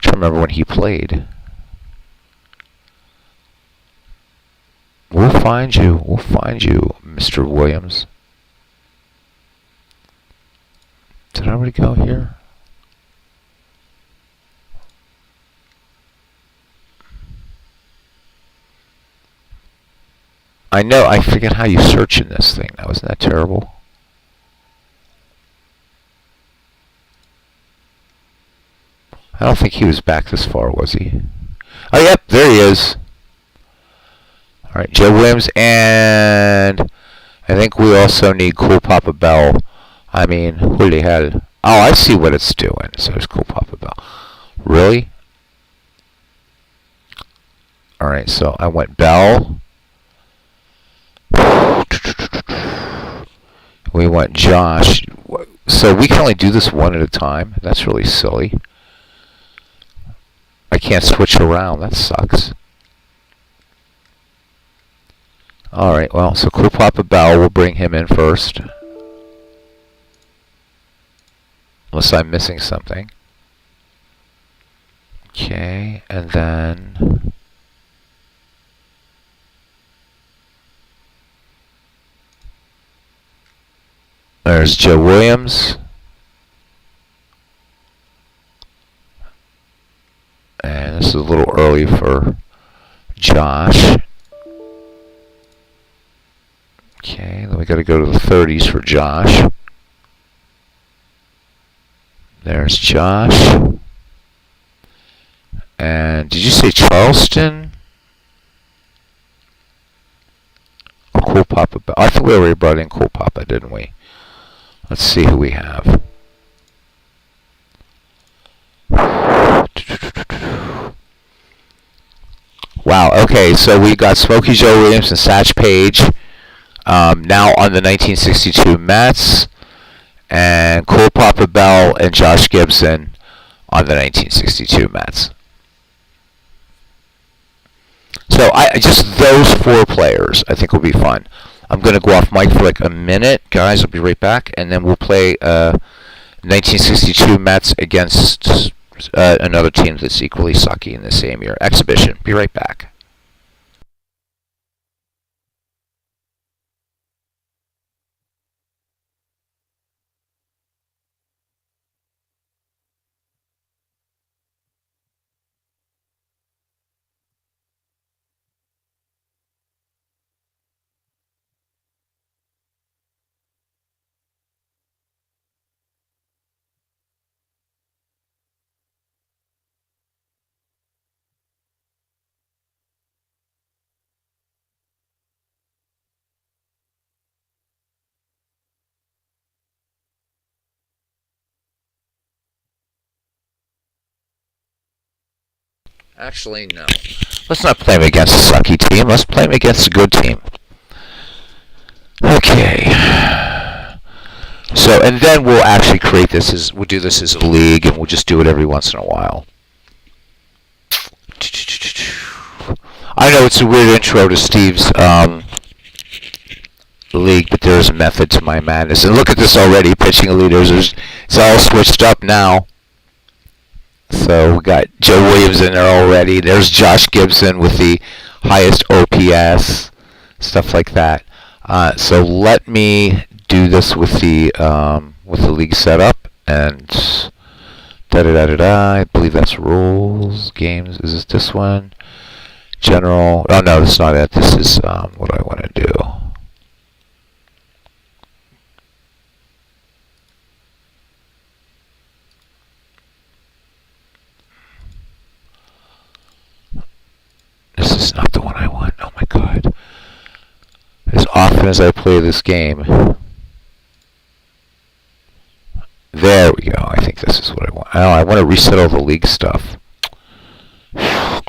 trying to remember when he played. We'll find you. We'll find you, Mr. Williams. Did I already go here? I know, I forget how you search in this thing now. Isn't that terrible? I don't think he was back this far, was he? Oh, yep, there he is. Alright, Joe Williams, and I think we also need Cool Papa Bell. I mean, holy hell. Oh, I see what it's doing. So it's Cool Papa Bell. Really? Alright, so I went Bell. We want Josh. So we can only do this one at a time. That's really silly. I can't switch around. That sucks. Alright, well, so Cool Papa Bell, we'll bring him in first. Unless I'm missing something. Okay, and then... there's Joe Williams. And this is a little early for Josh. Okay, then we got to go to the 30s for Josh. There's Josh. And did you say Charleston? Cool Papa. I thought we already brought in Cool Papa, didn't we? Let's see who we have. Wow, okay, so we got Smokey Joe Williams and Satch Page now on the 1962 Mets, and Cool Papa Bell and Josh Gibson on the 1962 Mets. So just those 4 players I think will be fun. I'm going to go off mic for like a minute, guys. I'll be right back, and then we'll play 1962 Mets against another team that's equally sucky in the same year. Exhibition. Be right back. Actually, no. Let's not play him against a sucky team. Let's play him against a good team. Okay. So, and then we'll actually create this as, we'll do this as a league, and we'll just do it every once in a while. I know it's a weird intro to Steve's league, but there is a method to my madness. And look at this already, pitching leaders. It's all switched up now. So we got Joe Williams in there already. There's Josh Gibson with the highest OPS, stuff like that. So let me do this with the league setup, and I believe that's rules, games. Is this one? General. Oh no, that's not it. This is what I want to do. This is not the one I want. Oh my god. As often as I play this game. There we go. I think this is what I want. Oh, I want to reset all the league stuff. Why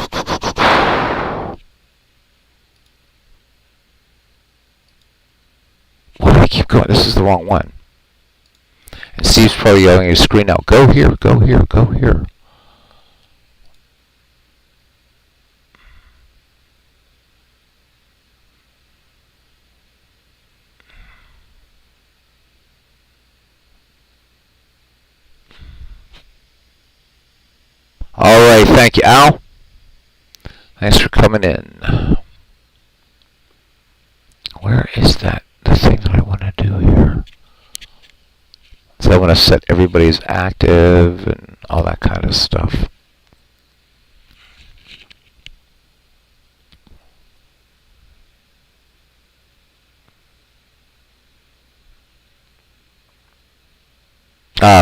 do I keep going? This is the wrong one. And Steve's probably yelling at his screen now. Go here, go here, go here. Alright, thank you, Al. Thanks for coming in. Where is that? The thing that I want to do here. So I want to set everybody's active and all that kind of stuff.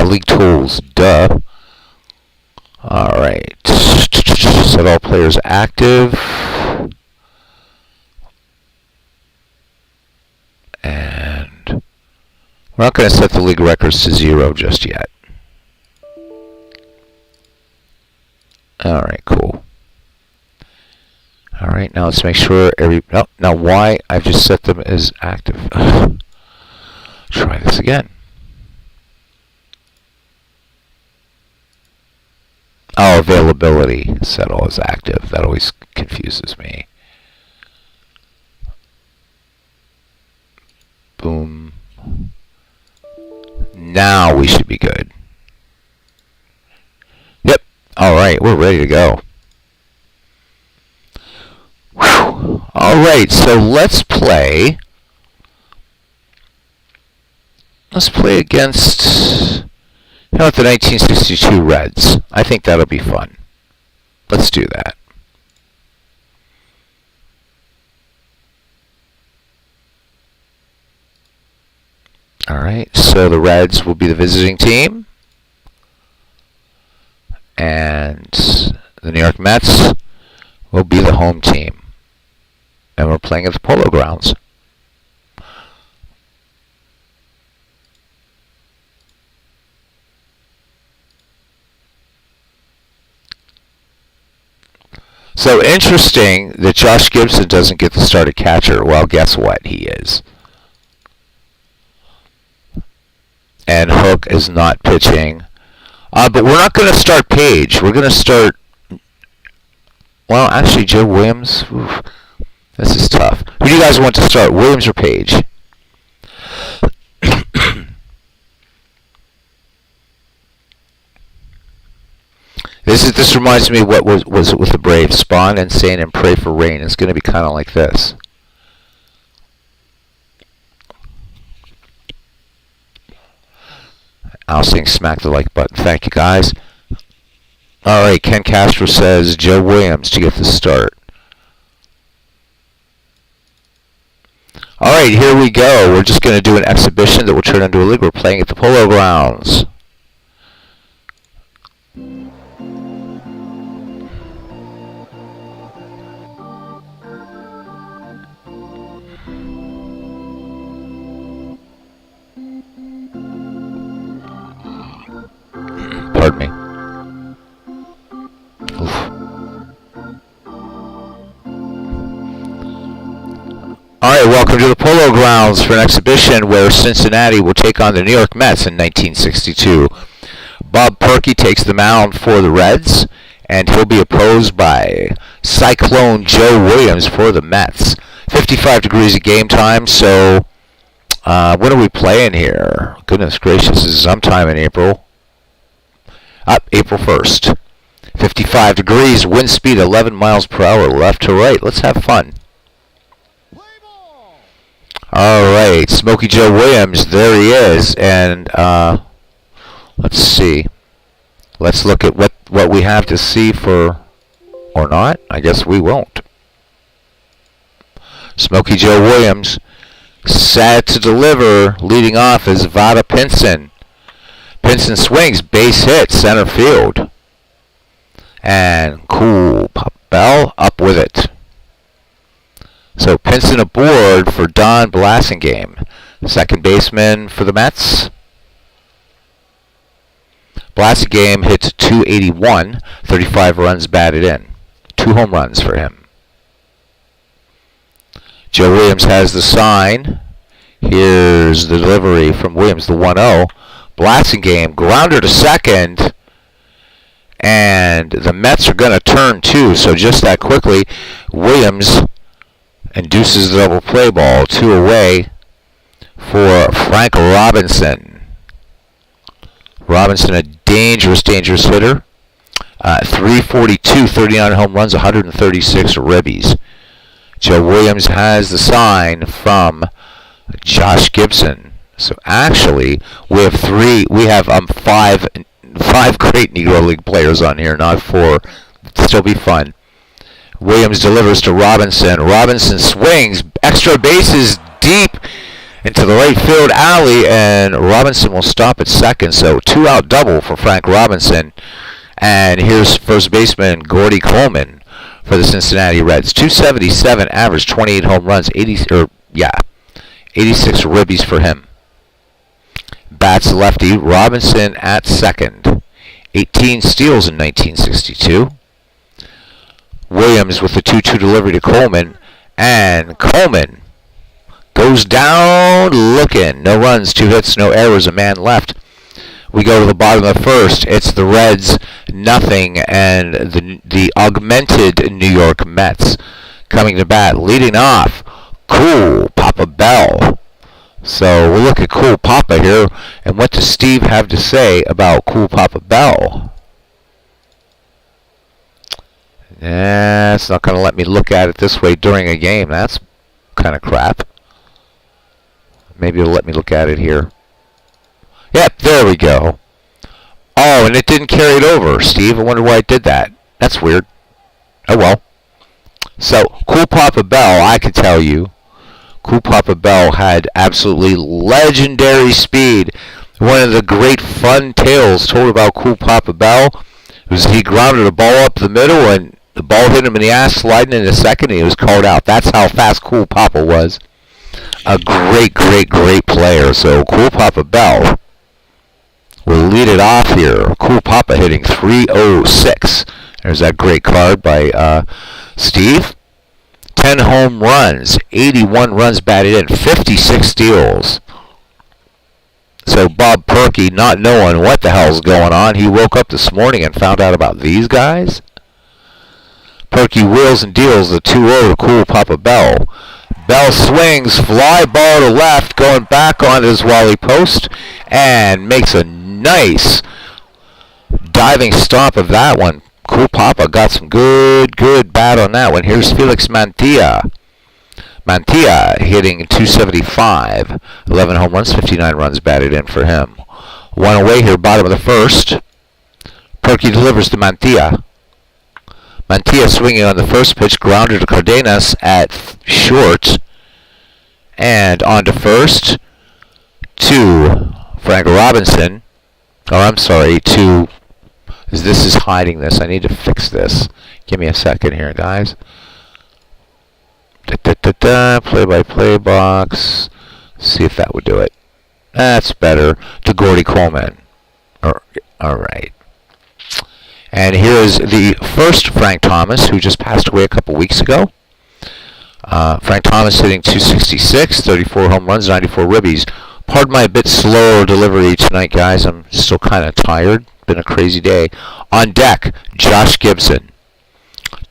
League tools, duh. Alright, set all players active, and we're not going to set the league records to 0 just yet. Alright, cool. Alright, now let's make sure now why I've just set them as active. Try this again. Oh, availability set all as active. That always confuses me. Boom. Now we should be good. Yep. Alright, we're ready to go. Whew. Alright, so let's play. Let's play against... How about the 1962 Reds? I think that'll be fun. Let's do that. All right, so the Reds will be the visiting team, and the New York Mets will be the home team. And we're playing at the Polo Grounds. So interesting that Josh Gibson doesn't get to start at catcher. Well, guess what? He is. And Hook is not pitching. But we're not going to start Page. We're going to start... Well, actually, Joe Williams. Oof, this is tough. Who do you guys want to start, Williams or Page? This reminds me of what was it with the Braves. Spawn, Insane, and Pray for Rain. It's going to be kind of like this. I'll sing smack the like button. Thank you, guys. All right, Ken Castro says Joe Williams to get the start. All right, here we go. We're just going to do an exhibition that will turn into a league. We're playing at the Polo Grounds. Pardon me. Oof. Alright, welcome to the Polo Grounds for an exhibition where Cincinnati will take on the New York Mets in 1962. Bob Perky takes the mound for the Reds, and he'll be opposed by Cyclone Joe Williams for the Mets. 55 degrees of game time, so when are we playing here? Goodness gracious, this is sometime in April. April 1st. 55 degrees, wind speed 11 miles per hour, left to right. Let's have fun. All right, Smokey Joe Williams, there he is. And let's see. Let's look at what we have to see for, or not. I guess we won't. Smokey Joe Williams, set to deliver. Leading off is Vada Pinson. Pinson swings, base hit, center field. And cool, Pop Bell up with it. So Pinson aboard for Don Blasingame, second baseman for the Mets. Blasingame hits .281, 35 runs batted in. 2 home runs for him. Joe Williams has the sign. Here's the delivery from Williams, the 1-0. Blasingame, grounder to second, and the Mets are going to turn too, so just that quickly, Williams induces the double play ball, 2 away for Frank Robinson. Robinson, a dangerous hitter. 342, 39 home runs, 136 ribbies. Joe Williams has the sign from Josh Gibson. So actually, we have five great Negro League players on here, not 4. It'll still be fun. Williams delivers to Robinson. Robinson swings, extra bases deep into the right field alley, and Robinson will stop at second. So 2-out double for Frank Robinson. And here's first baseman Gordy Coleman for the Cincinnati Reds. .277 average, 28 home runs, 86 ribbies for him. Bats lefty, Robinson at second. 18 steals in 1962. Williams with the 2-2 delivery to Coleman. And Coleman goes down looking. No runs, 2 hits, no errors, a man left. We go to the bottom of the first. It's the Reds, nothing, and the augmented New York Mets coming to bat. Leading off, Cool Papa Bell. So we'll look at Cool Papa here, and what does Steve have to say about Cool Papa Bell? It's not going to let me look at it this way during a game. That's kind of crap. Maybe it'll let me look at it here. Yep, there we go. Oh, and it didn't carry it over, Steve. I wonder why it did that. That's weird. Oh well. So, Cool Papa Bell, I can tell you, Cool Papa Bell had absolutely legendary speed. One of the great fun tales told about Cool Papa Bell was he grounded a ball up the middle and the ball hit him in the ass sliding in a second and he was called out. That's how fast Cool Papa was. A great, great, great player. So Cool Papa Bell will lead it off here. Cool Papa hitting 306. There's that great card by Steve. 10 home runs, 81 runs batted in, 56 steals. So Bob Perky, not knowing what the hell's going on, he woke up this morning and found out about these guys. Perky wheels and deals the 2-0 to Cool Papa Bell. Bell swings, fly ball to left, going back on his Wally post, and makes a nice diving stop of that one. Cool Papa got some good bat on that one. Here's Felix Mantilla. Mantilla hitting 275. 11 home runs, 59 runs batted in for him. One away here, bottom of the first. Perky delivers to Mantilla. Mantilla swinging on the first pitch, grounder to Cardenas at short. And on to first to Frank Robinson. Oh, I'm sorry, to... This is hiding this. I need to fix this. Give me a second here, guys. Play-by-play box. See if that would do it. That's better. To Gordy Coleman. All right. And here's the first Frank Thomas, who just passed away a couple weeks ago. Frank Thomas hitting 266, 34 home runs, 94 ribbies. Pardon my bit slower delivery tonight, guys. I'm still kind of tired. Been a crazy day. On deck, Josh Gibson.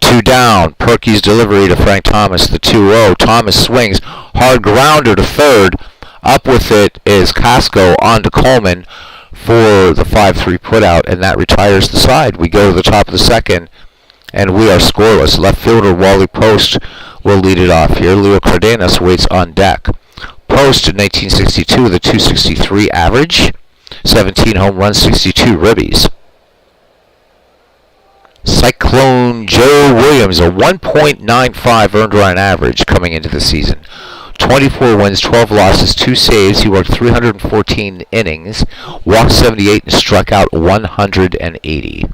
2 down. Perky's delivery to Frank Thomas, the 2-0. Thomas swings. Hard grounder to third. Up with it is Casco on to Coleman for the 5-3 putout, and that retires the side. We go to the top of the second, and we are scoreless. Left fielder Wally Post will lead it off here. Leo Cardenas waits on deck. Post in 1962 with a 263 average. 17 home runs, 62 ribbies. Cyclone Joe Williams, a 1.95 earned run average coming into the season. 24 wins, 12 losses, 2 saves. He worked 314 innings, walked 78, and struck out 180.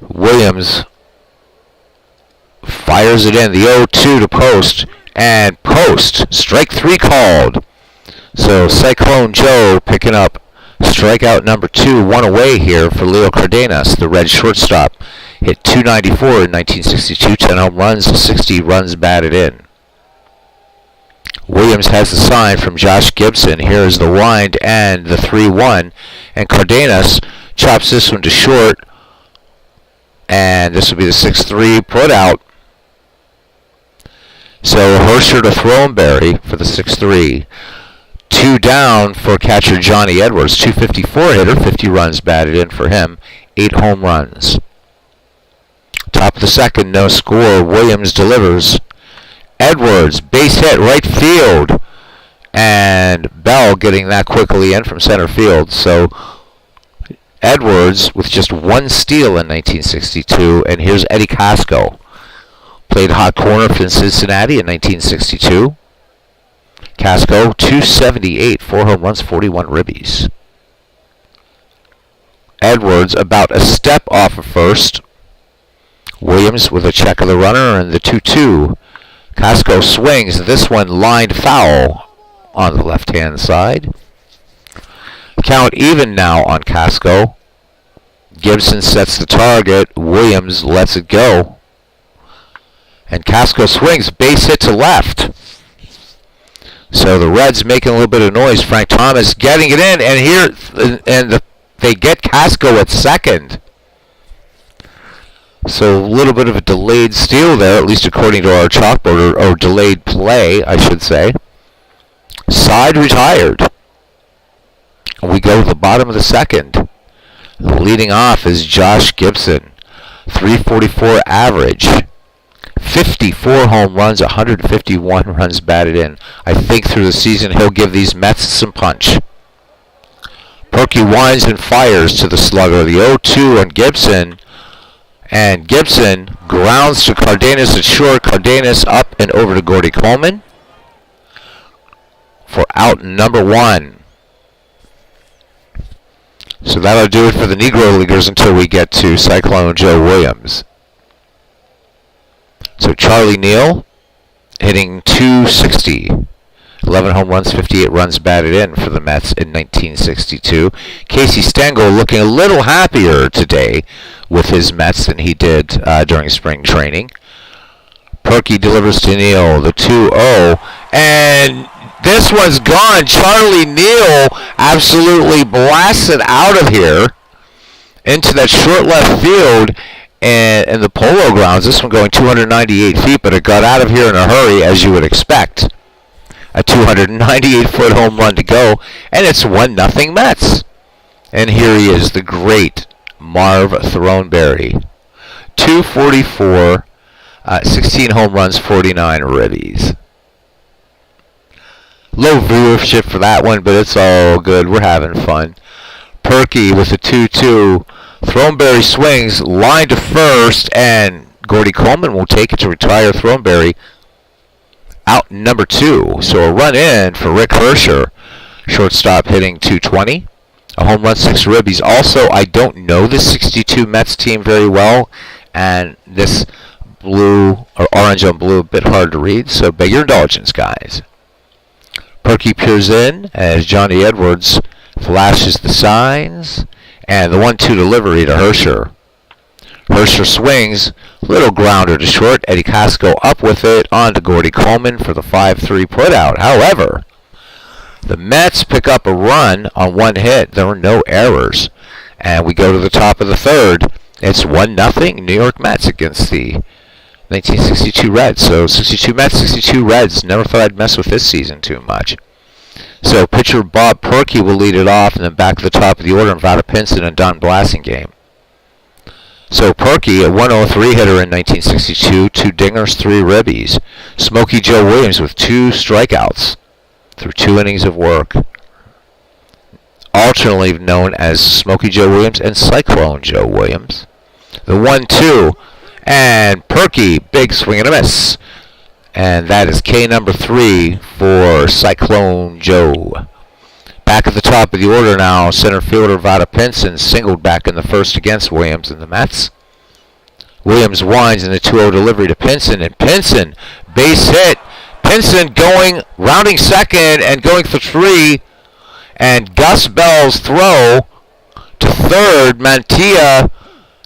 Williams fires it in, the 0-2 to Post, and Post, strike 3 called. So Cyclone Joe picking up strikeout number 2, one away here for Leo Cardenas, the Red shortstop. Hit 294 in 1962, 10 home runs, 60 runs batted in. Williams has the sign from Josh Gibson. Here's the wind and the 3-1. And Cardenas chops this one to short. And this will be the 6-3 put out. So Hersher to Throneberry for the 6-3. 2 down for catcher Johnny Edwards. 254 hitter, 50 runs batted in for him. 8 home runs. Top of the second, no score. Williams delivers. Edwards, base hit, right field. And Bell getting that quickly in from center field. So Edwards with just 1 steal in 1962. And here's Eddie Casco. Played hot corner for Cincinnati in 1962. Casco, 278, 4 home runs, 41 ribbies. Edwards about a step off of first. Williams with a check of the runner and the 2-2. Casco swings. This one lined foul on the left-hand side. Count even now on Casco. Gibson sets the target. Williams lets it go. And Casco swings. Base hit to left. So the Reds making a little bit of noise. Frank Thomas getting it in. And here, they get Casco at second. So a little bit of a delayed steal there, at least according to our chalkboard, or delayed play, I should say. Side retired. We go to the bottom of the second. Leading off is Josh Gibson. 344 average. 54 home runs, 151 runs batted in. I think through the season he'll give these Mets some punch. Perky winds and fires to the slugger. The 0-2 on Gibson. And Gibson grounds to Cardenas at short. Cardenas up and over to Gordy Coleman for out number 1. So that'll do it for the Negro Leaguers until we get to Cyclone Joe Williams. So Charlie Neal hitting .260. 11 home runs, 58 runs batted in for the Mets in 1962. Casey Stengel looking a little happier today with his Mets than he did during spring training. Perky delivers to Neal, the 2-0, and this one's gone. Charlie Neal absolutely blasted out of here into that short left field and in the Polo Grounds. This one going 298 feet, but it got out of here in a hurry, as you would expect. A 298-foot home run to go, and it's 1-0 Mets. And here he is, the great Marv Throneberry. 244, 16 home runs, 49 ribbies. Low viewership for that one, but it's all good. We're having fun. Perky with a 2-2. Throneberry swings, line to first, and Gordy Coleman will take it to retire Throneberry. Out number 2. So a run in for Rick Hersher. Shortstop hitting .220. A home run, 6 ribbies. Also, I don't know the 62 Mets team very well, and this blue, or orange on blue, a bit hard to read, so beg your indulgence, guys. Perky peers in as Johnny Edwards flashes the signs, and the 1-2 delivery to Hersher. Hersher swings, little grounder to short. Eddie Casco up with it on to Gordy Coleman for the 5-3 putout. However, the Mets pick up a run on 1 hit. There were no errors. And we go to the top of the 3rd. It's 1-0 New York Mets against the 1962 Reds. So 62 Mets, 62 Reds. Never thought I'd mess with this season too much. So pitcher Bob Perky will lead it off, and then back to the top of the order, Vada Pinson and Don Blasingame. So Perky, a 103 hitter in 1962, 2 dingers, 3 ribbies. Smokey Joe Williams with 2 strikeouts through 2 innings of work. Alternately known as Smokey Joe Williams and Cyclone Joe Williams. The 1-2, and Perky, big swing and a miss. And that is K number 3 for Cyclone Joe. Back at the top of the order now, center fielder Vada Pinson singled back in the first against Williams and the Mets. Williams winds in the 2-0 delivery to Pinson, and Pinson, base hit. Pinson going, rounding second and going for 3, and Gus Bell's throw to 3rd. Mantilla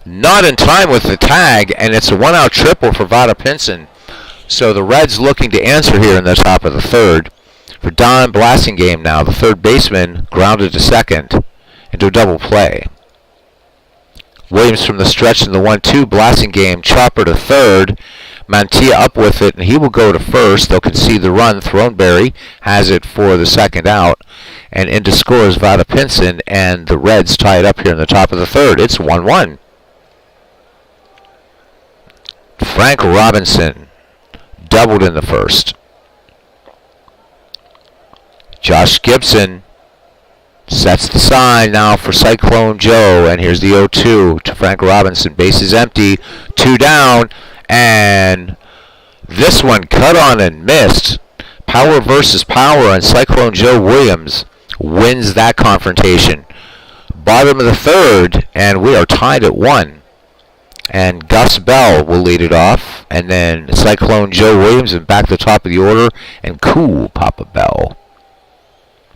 not in time with the tag, and it's a 1-out triple for Vada Pinson. So the Reds looking to answer here in the top of the 3rd. For Don Blasingame now, the 3rd baseman grounded to 2nd into a double play. Williams from the stretch in the 1-2, Blasingame chopper to 3rd. Mantilla up with it, and he will go to 1st. They'll concede the run. Throneberry has it for the 2nd out. And into scores Vada Pinson, and the Reds tie it up here in the top of the 3rd. It's 1-1. Frank Robinson doubled in the 1st. Josh Gibson sets the sign now for Cyclone Joe, and here's the 0-2 to Frank Robinson. Bases empty, 2 down, and this one cut on and missed. Power versus power, and Cyclone Joe Williams wins that confrontation. Bottom of the 3rd, and we are tied at 1. And Gus Bell will lead it off, and then Cyclone Joe Williams, and back to the top of the order, and cool Papa Bell.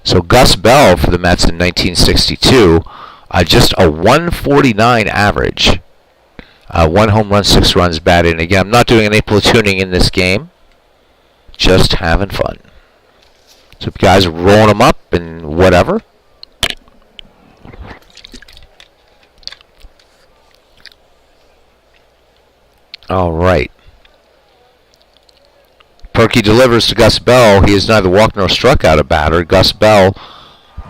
So Gus Bell for the Mets in 1962, just a 149 average. 1 home run, 6 runs batted. And again, I'm not doing any platooning in this game. Just having fun. So if you guys are rolling them up and whatever. All right. Perky delivers to Gus Bell. He has neither walked nor struck out a batter. Gus Bell,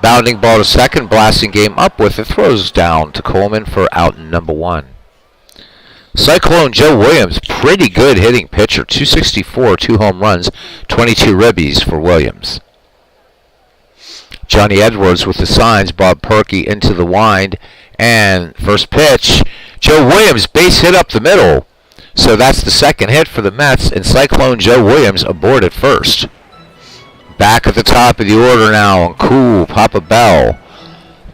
bounding ball to 2nd, Blasingame up with it, throws down to Coleman for out number 1. Cyclone Joe Williams, pretty good hitting pitcher, 264, 2 home runs, 22 ribbies for Williams. Johnny Edwards with the signs, Bob Perky into the wind, and first pitch, Joe Williams, base hit up the middle. So that's the second hit for the Mets, and Cyclone Joe Williams aboard at first. Back at the top of the order now, and cool, Papa Bell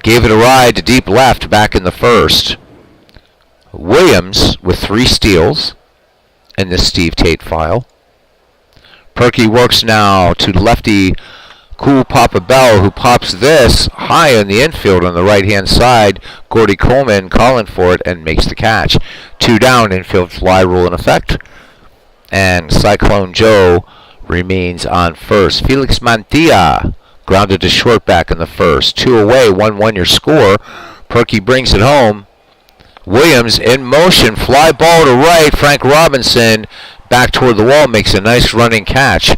gave it a ride to deep left back in the first. Williams with 3 steals in this Steve Tate file. Perky works now to lefty cool Papa Bell, who pops this high in the infield on the right-hand side. Gordy Coleman calling for it and makes the catch. 2 down, infield fly rule in effect. And Cyclone Joe remains on first. Felix Mantilla grounded to short back in the first. 2 away, 1-1 your score. Perky brings it home. Williams in motion, fly ball to right. Frank Robinson back toward the wall, makes a nice running catch.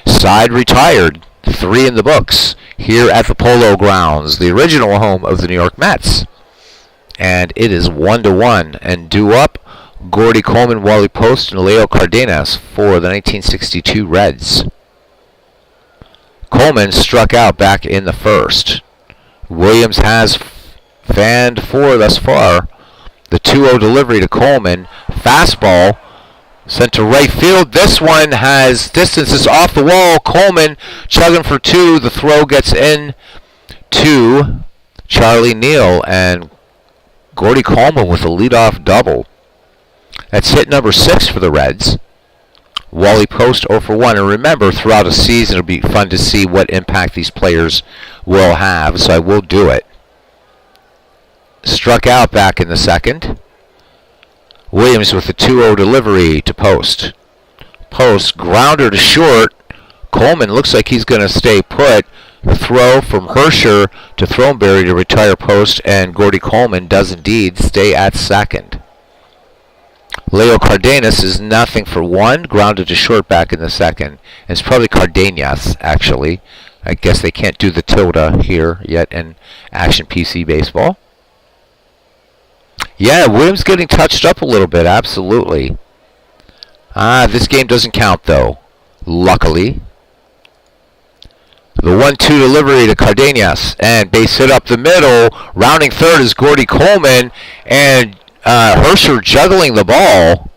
Side retired. 3 in the books here at the Polo Grounds, the original home of the New York Mets. And it is 1-1. And due up, Gordy Coleman, Wally Post, and Leo Cardenas for the 1962 Reds. Coleman struck out back in the first. Williams has fanned 4 thus far. The 2-0 delivery to Coleman. Fastball sent to right field. This one has distances off the wall. Coleman chugging for 2. The throw gets in to Charlie Neal, and Gordy Coleman with a leadoff double. That's hit number 6 for the Reds. Wally Post 0 for 1. And remember, throughout a season, it'll be fun to see what impact these players will have, so I will do it. Struck out back in the second. Williams with a 2-0 delivery to Post. Post, grounder to short. Coleman looks like he's going to stay put. The throw from Hersher to Throneberry to retire Post, and Gordy Coleman does indeed stay at second. Leo Cardenas is nothing for 1, grounded to short back in the second. And it's probably Cardenas, actually. I guess they can't do the tilde here yet in Action PC Baseball. Yeah, Williams getting touched up a little bit, absolutely. This game doesn't count, though, luckily. The 1-2 delivery to Cardenas, and base hit up the middle. Rounding third is Gordy Coleman, and Hersher juggling the ball,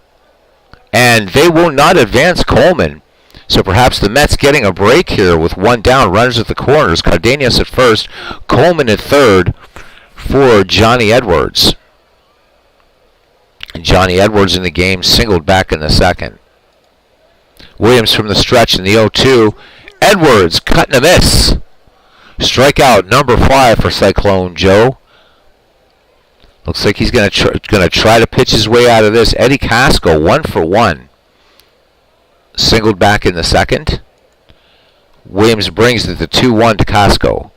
and they will not advance Coleman. So perhaps the Mets getting a break here with 1 down, runners at the corners. Cardenas at first, Coleman at third for Johnny Edwards. And Johnny Edwards in the game, singled back in the second. Williams from the stretch in the 0-2. Edwards cutting a miss. Strikeout number 5 for Cyclone Joe. Looks like he's going to try to pitch his way out of this. Eddie Casco, 1 for 1. Singled back in the second. Williams brings it to 2-1 to Casco.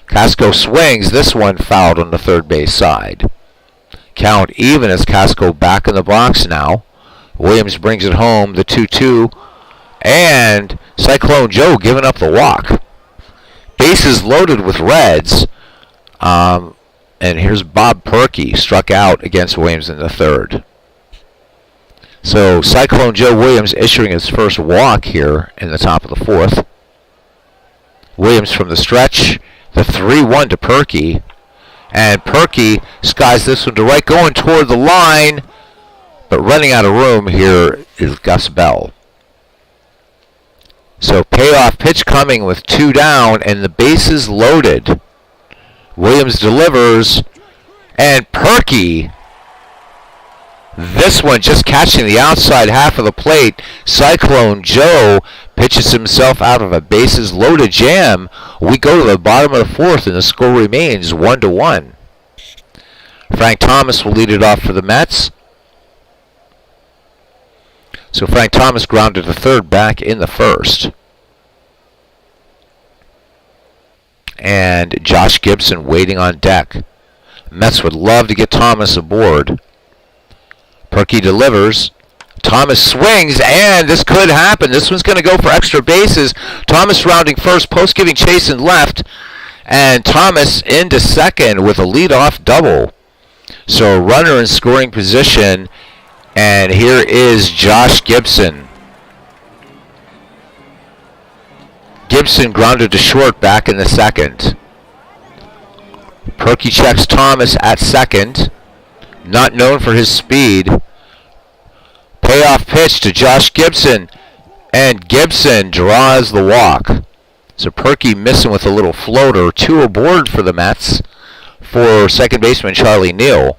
Casco swings. This one fouled on the third base side. Count even as Casco back in the box now. Williams brings it home, the 2-2. And Cyclone Joe giving up the walk. Bases loaded with Reds. And here's Bob Perky, struck out against Williams in the third. So Cyclone Joe Williams issuing his first walk here in the top of the fourth. Williams from the stretch, the 3-1 to Perky. And Perky skies this one to right, going toward the line. But running out of room here is Gus Bell. So payoff pitch coming with 2 down and the bases loaded. Williams delivers, and Perky, this one just catching the outside half of the plate. Cyclone Joe pitches himself out of a bases loaded jam. We go to the bottom of the fourth, and the score remains 1-1. Frank Thomas will lead it off for the Mets. So Frank Thomas grounded to third back in the first. And Josh Gibson waiting on deck. Mets would love to get Thomas aboard. Perky delivers. Thomas swings, and this could happen. This one's going to go for extra bases. Thomas rounding first, Post giving chase in left, and Thomas into second with a leadoff double. So a runner in scoring position, and here is Josh Gibson. Gibson grounded to short back in the second. Perky checks Thomas at second. not known for his speed. Payoff pitch to Josh Gibson, and Gibson draws the walk. So Perky missing with a little floater. 2 aboard for the Mets for second baseman Charlie Neal,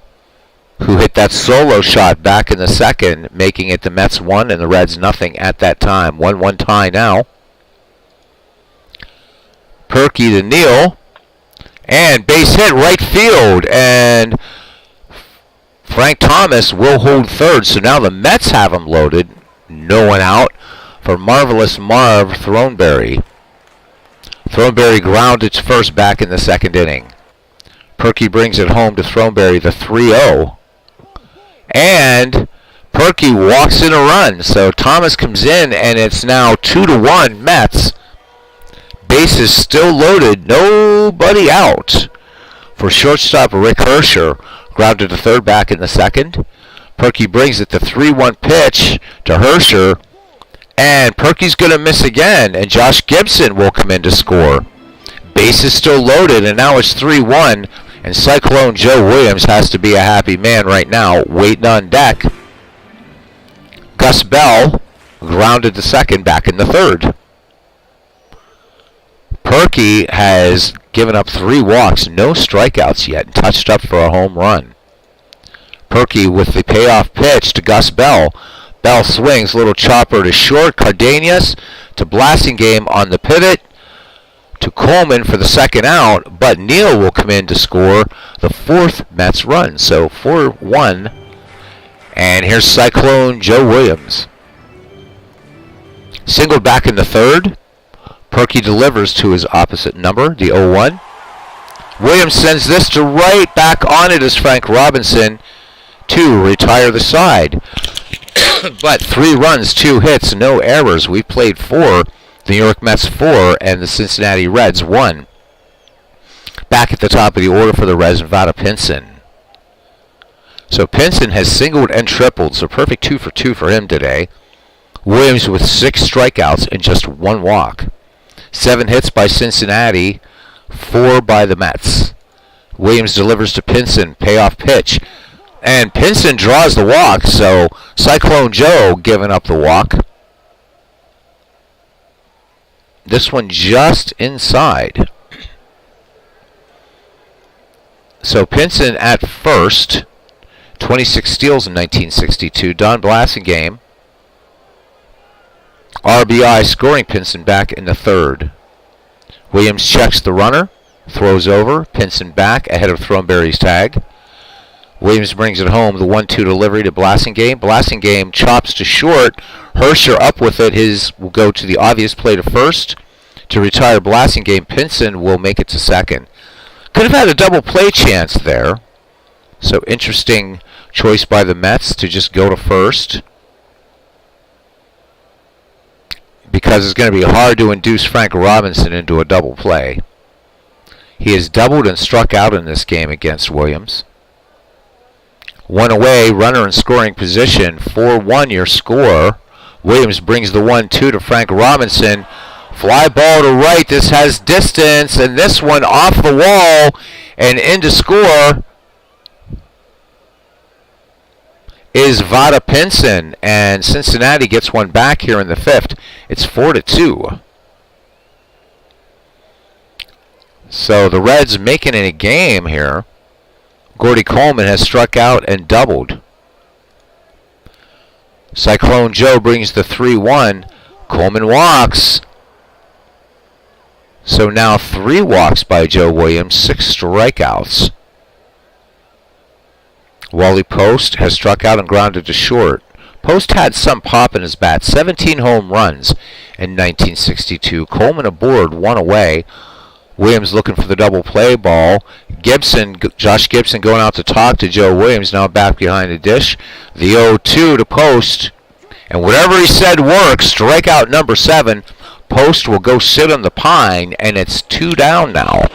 who hit that solo shot back in the second, making it the Mets 1 and the Reds nothing at that time. 1-1 tie now. Perky to Neal, and base hit right field, and Frank Thomas will hold third, so now the Mets have him loaded. No one out for Marvelous Marv Throneberry. Throneberry grounded to first back in the second inning. Perky brings it home to Throneberry, the 3-0. And Perky walks in a run, so Thomas comes in, and it's now 2-1 Mets. Bases still loaded, nobody out. For shortstop Rick Hersher, grounded to third back in the second. Perky brings it the 3-1 pitch to Hersher, and Perky's going to miss again, and Josh Gibson will come in to score. Bases still loaded, and now it's 3-1, and Cyclone Joe Williams has to be a happy man right now, waiting on deck. Gus Bell grounded to second back in the third. Perky has given up 3 walks, no strikeouts yet, and touched up for a home run. Perky with the payoff pitch to Gus Bell. Bell swings, little chopper to short. Cardenas to Blasingame on the pivot to Coleman for the second out, but Neal will come in to score the 4th Mets run. So 4-1, and here's Cyclone Joe Williams. Singled back in the third. Perky delivers to his opposite number, the 0-1. Williams sends this to right. Back on it is Frank Robinson to retire the side. But 3 runs, 2 hits, no errors. We've played 4. The New York Mets 4 and the Cincinnati Reds 1. Back at the top of the order for the Reds, Vada Pinson. So Pinson has singled and tripled, so perfect 2 for 2 for him today. Williams with 6 strikeouts and just 1 walk. 7 hits by Cincinnati, 4 by the Mets. Williams delivers to Pinson, payoff pitch. And Pinson draws the walk, so Cyclone Joe giving up the walk. This one just inside. So Pinson at first, 26 steals in 1962. Don Blasingame, RBI, scoring Pinson back in the third. Williams checks the runner, throws over, Pinson back ahead of Throneberry's tag. Williams brings it home, the 1-2 delivery to Blasingame. Blasingame chops to short. Hersher up with it. His will go to the obvious play to first to retire Blasingame. Pinson will make it to second. Could have had a double play chance there. So interesting choice by the Mets to just go to first, because it's going to be hard to induce Frank Robinson into a double play. He has doubled and struck out in this game against Williams. 1 away, runner in scoring position, 4-1 your score. Williams brings the 1-2 to Frank Robinson. Fly ball to right, this has distance, and this one off the wall and in to score is Vada Pinson, and Cincinnati gets one back here in the 5th. It's 4-2. So the Reds making it a game here. Gordy Coleman has struck out and doubled. Cyclone Joe brings the 3-1. Coleman walks. So now 3 walks by Joe Williams, 6 strikeouts. Wally Post has struck out and grounded to short. Post had some pop in his bat, 17 home runs in 1962. Coleman aboard, 1 away. Williams looking for the double play ball. Josh Gibson going out to talk to Joe Williams, now back behind the dish. The 0-2 to Post. And whatever he said works. Strikeout number 7. Post will go sit on the pine, and it's 2 down now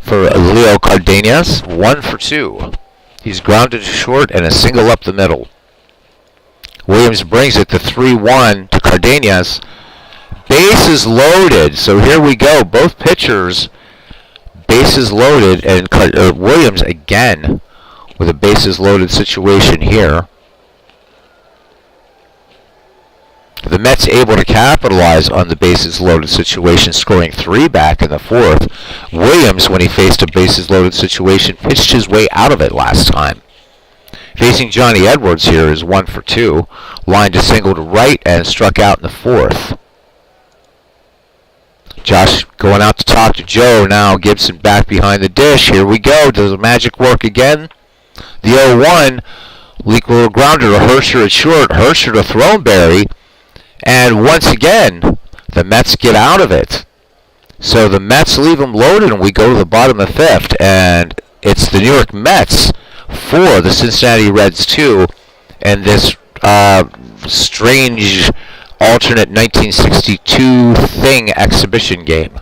for Leo Cardenas. 1 for 2. He's grounded to short and a single up the middle. Williams brings it to 3-1 to Cardenas. Bases loaded, so here we go. Both pitchers, bases loaded, and Williams again with a bases loaded situation here. The Mets able to capitalize on the bases loaded situation, scoring 3 back in the 4th. Williams, when he faced a bases loaded situation, pitched his way out of it last time. Facing Johnny Edwards here is 1 for 2. Lined a single to right and struck out in the 4th. Josh going out to talk to Joe. Now Gibson back behind the dish. Here we go. Does the magic work again? The 0-1. Leak little grounder to Hersher at short. Hersher to Throneberry. And once again, the Mets get out of it. So the Mets leave them loaded, and we go to the bottom of the 5th. And it's the New York Mets 4, the Cincinnati Reds 2, and this strange alternate 1962 thing exhibition game.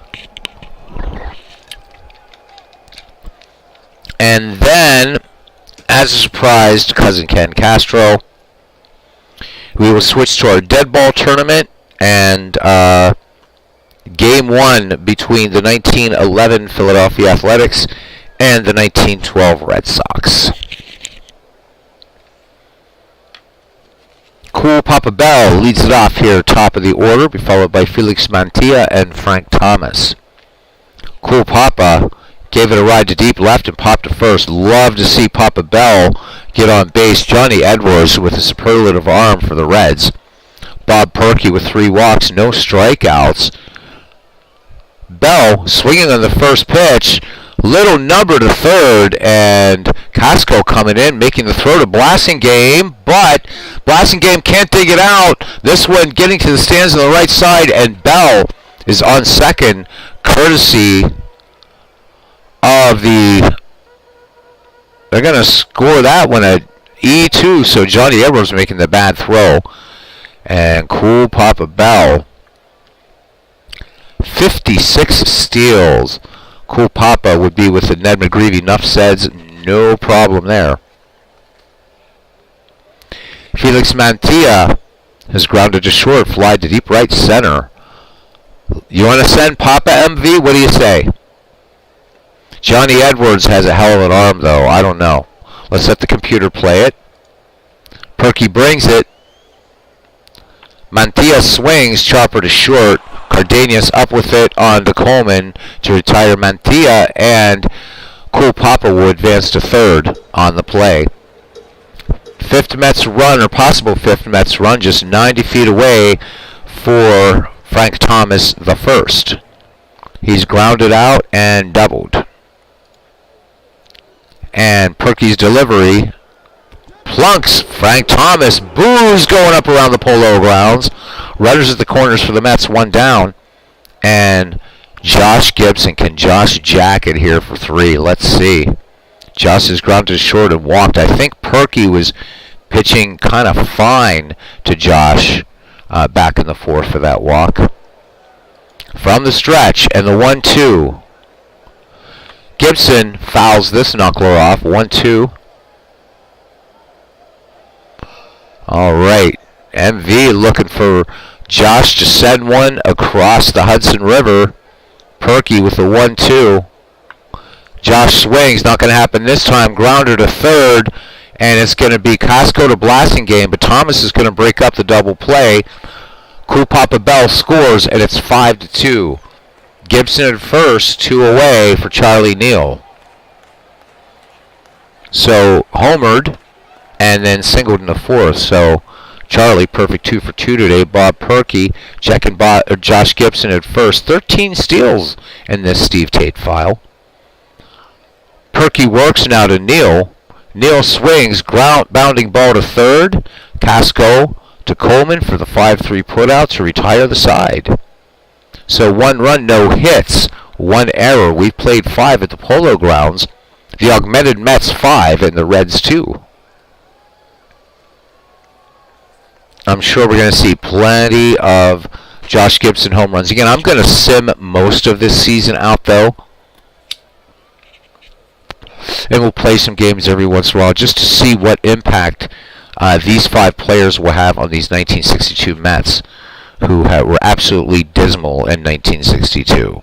And then, as a surprise to cousin Ken Castro, we will switch to our dead ball tournament and game 1 between the 1911 Philadelphia Athletics and the 1912 Red Sox. Cool Papa Bell leads it off here, top of the order, followed by Felix Mantilla and Frank Thomas. Cool Papa gave it a ride to deep left and popped to first. Love to see Papa Bell get on base. Johnny Edwards with a superlative arm for the Reds. Bob Perky with 3 walks, no strikeouts. Bell swinging on the first pitch. Little number to third, and Casco coming in, making the throw to Blasingame, but Blasingame can't dig it out. This one getting to the stands on the right side, and Bell is on second, courtesy of the... They're going to score that one at E2, so Johnny Edwards making the bad throw. And Cool Papa Bell, 56 steals. Cool Papa would be with the Ned McGreevy Nuff Ceds, no problem there. Felix Mantilla has grounded to short, fly to deep right center. You want to send Papa MV? What do you say? Johnny Edwards has a hell of an arm, though. I don't know. Let's let the computer play it. Perky brings it. Mantilla swings, chopper to short. Cardenas up with it on to Coleman to retire Mantilla, and Cool Papa will advance to third on the play. 5th Mets run, or possible 5th Mets run, just 90 feet away for Frank Thomas the first. He's grounded out and doubled. And Perky's delivery plunks Frank Thomas. Boos going up around the Polo Grounds. Runners at the corners for the Mets, 1 down. And Josh Gibson. Can Josh jack it here for 3? Let's see. Josh is grounded short and walked. I think Perky was pitching kind of fine to Josh back in the 4th for that walk. From the stretch, and the 1-2. Gibson fouls this knuckler off. 1-2. All right. MV looking for Josh to send one across the Hudson River. Perky with the 1-2. Josh swings. Not going to happen this time. Grounder to third. And it's going to be Casco to Blasingame. But Thomas is going to break up the double play. Cool Papa Bell scores, and it's 5-2. Gibson at first, 2 away for Charlie Neal. So homered, and then singled in the 4th. So Charlie, perfect 2 for 2 today. Bob Perky checking Josh Gibson at first. 13 steals in this Steve Tate file. Perky works now to Neal. Neal swings, bounding ball to third. Casco to Coleman for the 5-3 putout to retire the side. So 1 run, no hits, 1 error. We've played 5 at the Polo Grounds. The augmented Mets 5 and the Reds 2. I'm sure we're going to see plenty of Josh Gibson home runs. Again, I'm going to sim most of this season out, though. And we'll play some games every once in a while just to see what impact these 5 players will have on these 1962 Mets, who were absolutely dismal in 1962.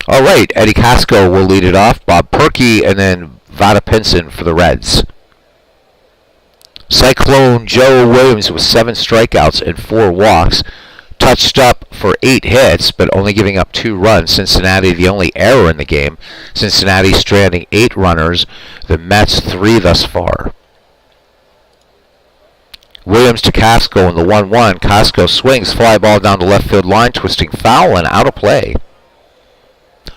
All right, Eddie Casco will lead it off. Bob Perky, and then Pinson for the Reds. Cyclone Joe Williams with 7 strikeouts and 4 walks. Touched up for 8 hits, but only giving up 2 runs. Cincinnati, the only error in the game. Cincinnati stranding 8 runners. The Mets 3 thus far. Williams to Casco in the 1-1. Casco swings, fly ball down the left field line, twisting foul and out of play.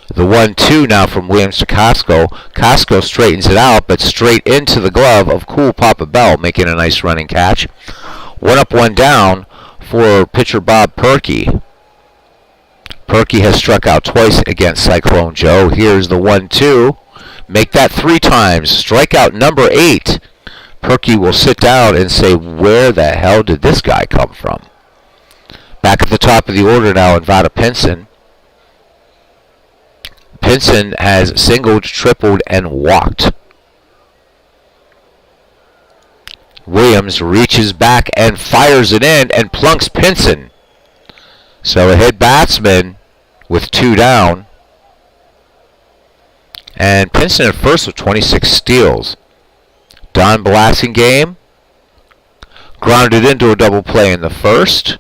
The 1-2 now from Williams to Casco. Casco straightens it out, but straight into the glove of Cool Papa Bell, making a nice running catch. 1 up, 1 down for pitcher Bob Perky. Perky has struck out twice against Cyclone Joe. Here's the 1-2. Make that 3 times. Strikeout number 8. Perky will sit down and say, where the hell did this guy come from? Back at the top of the order now in Pinson. Pinson has singled, tripled, and walked. Williams reaches back and fires it in and plunks Pinson. So a hit batsman with 2 down. And Pinson at first with 26 steals. Don Blasingame grounded into a double play in the first,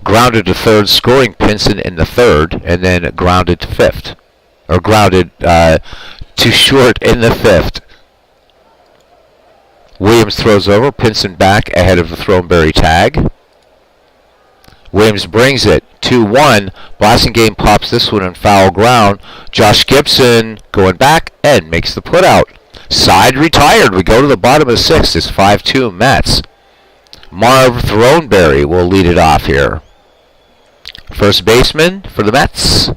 grounded to third, scoring Pinson in the third, and then grounded to fifth, or grounded to short in the 5th. Williams throws over, Pinson back ahead of the Throneberry tag. Williams brings it 2-1. Blasingame pops this one in foul ground. Josh Gibson going back and makes the putout. Side retired. We go to the bottom of the 6th. It's 5-2 Mets. Marv Throneberry will lead it off here. First baseman for the Mets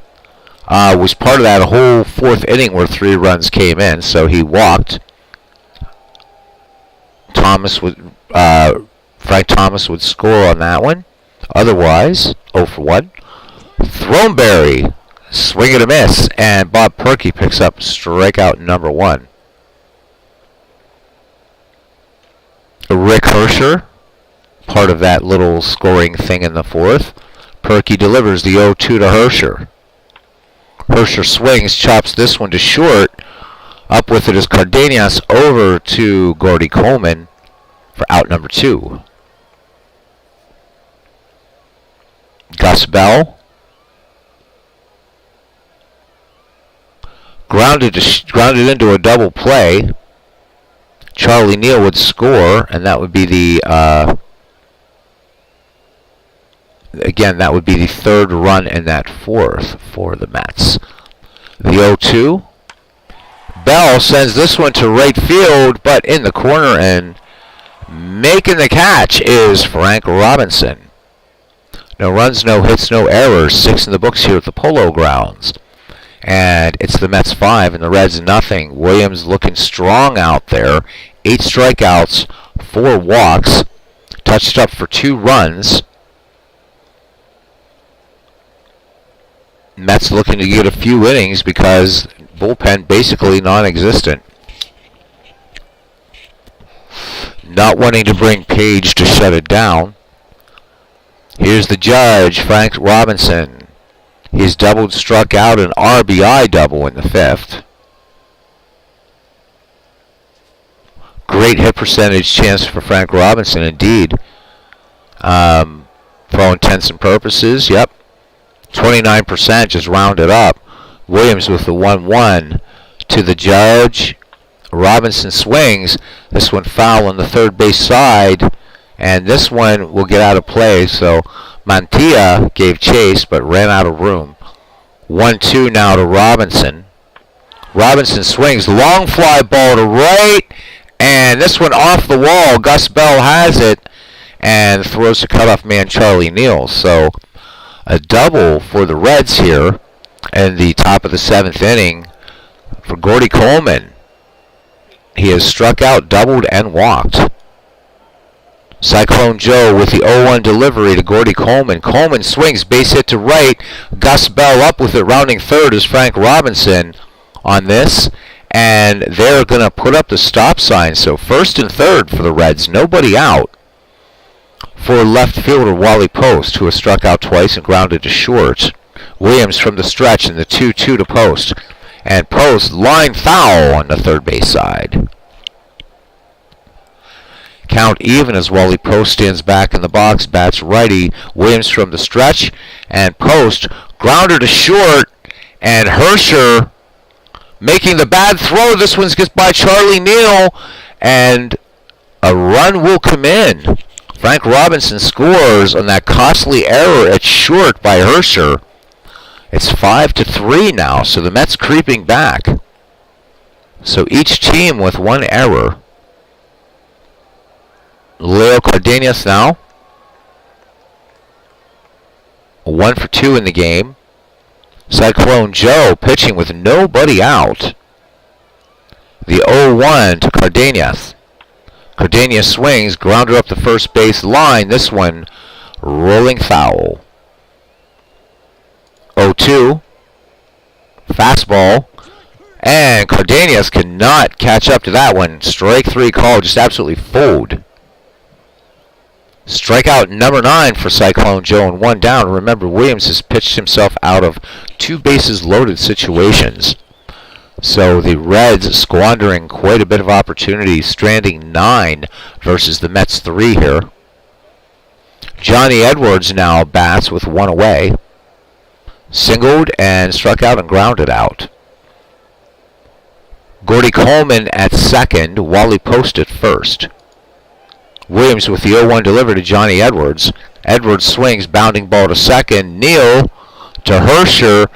was part of that whole 4th inning where 3 runs came in, so he walked. Frank Thomas would score on that one. Otherwise, 0 for 1. Throneberry, swing and a miss, and Bob Perky picks up strikeout number 1. Rick Hersher, part of that little scoring thing in the 4th. Perky delivers the 0-2 to Hersher. Hersher swings, chops this one to short. Up with it is Cardenas over to Gordy Coleman for out number 2. Gus Bell grounded into a double play. Charlie Neal would score, and that would be the again, that would be the 3rd run in that 4th for the Mets. The 0-2. Bell sends this one to right field, but in the corner, and making the catch is Frank Robinson. No runs, no hits, no errors. 6 in the books here at the Polo Grounds. And it's the Mets 5 and the Reds nothing. Williams looking strong out there. 8 strikeouts, 4 walks. Touched up for 2 runs. Mets looking to get a few innings because bullpen basically non-existent. Not wanting to bring Page to shut it down. Here's the judge, Frank Robinson. He's doubled, struck out, an RBI double in the 5th. Great hit percentage chance for Frank Robinson, indeed. For all intents and purposes, yep. 29%, just rounded up. Williams with the 1-1 to the judge. Robinson swings. This one foul on the third base side. And this one will get out of play. So Mantilla gave chase but ran out of room. 1-2 now to Robinson. Robinson swings. Long fly ball to right. And this one off the wall. Gus Bell has it. And throws to cutoff man Charlie Neal. So a double for the Reds here in the top of the 7th inning for Gordy Coleman. He has struck out, doubled, and walked. Cyclone Joe with the 0-1 delivery to Gordy Coleman. Coleman swings, base hit to right. Gus Bell up with it, rounding third is Frank Robinson on this. And they're going to put up the stop sign. So 1st and 3rd for the Reds, nobody out. For left fielder Wally Post, who has struck out twice and grounded to short. Williams from the stretch in the 2-2 to Post. And Post, line foul on the third base side. Count even as Wally Post stands back in the box, bats righty. Williams from the stretch, and Post, grounder to short, and Hersher making the bad throw. This one gets by Charlie Neal, and a run will come in. Frank Robinson scores on that costly error at short by Hersher. It's 5-3 now, so the Mets creeping back. So each team with one error. Leo Cardenas now. 1 for 2 in the game. Cyclone Joe pitching with nobody out. The 0-1 to Cardenas. Cardenas swings, grounder up the first base line. This one rolling foul. 0-2. Fastball. And Cardenas cannot catch up to that one. Strike 3 call, just absolutely fooled. Strikeout number 9 for Cyclone Joe and 1 down. Remember, Williams has pitched himself out of 2 bases loaded situations. So the Reds squandering quite a bit of opportunity, stranding 9 versus the Mets 3 here. Johnny Edwards now bats with 1 away. Singled and struck out and grounded out. Gordy Coleman at second, Wally Post at first. Williams with the 0-1 delivery to Johnny Edwards. Edwards swings, bounding ball to second. Neal to Hersher,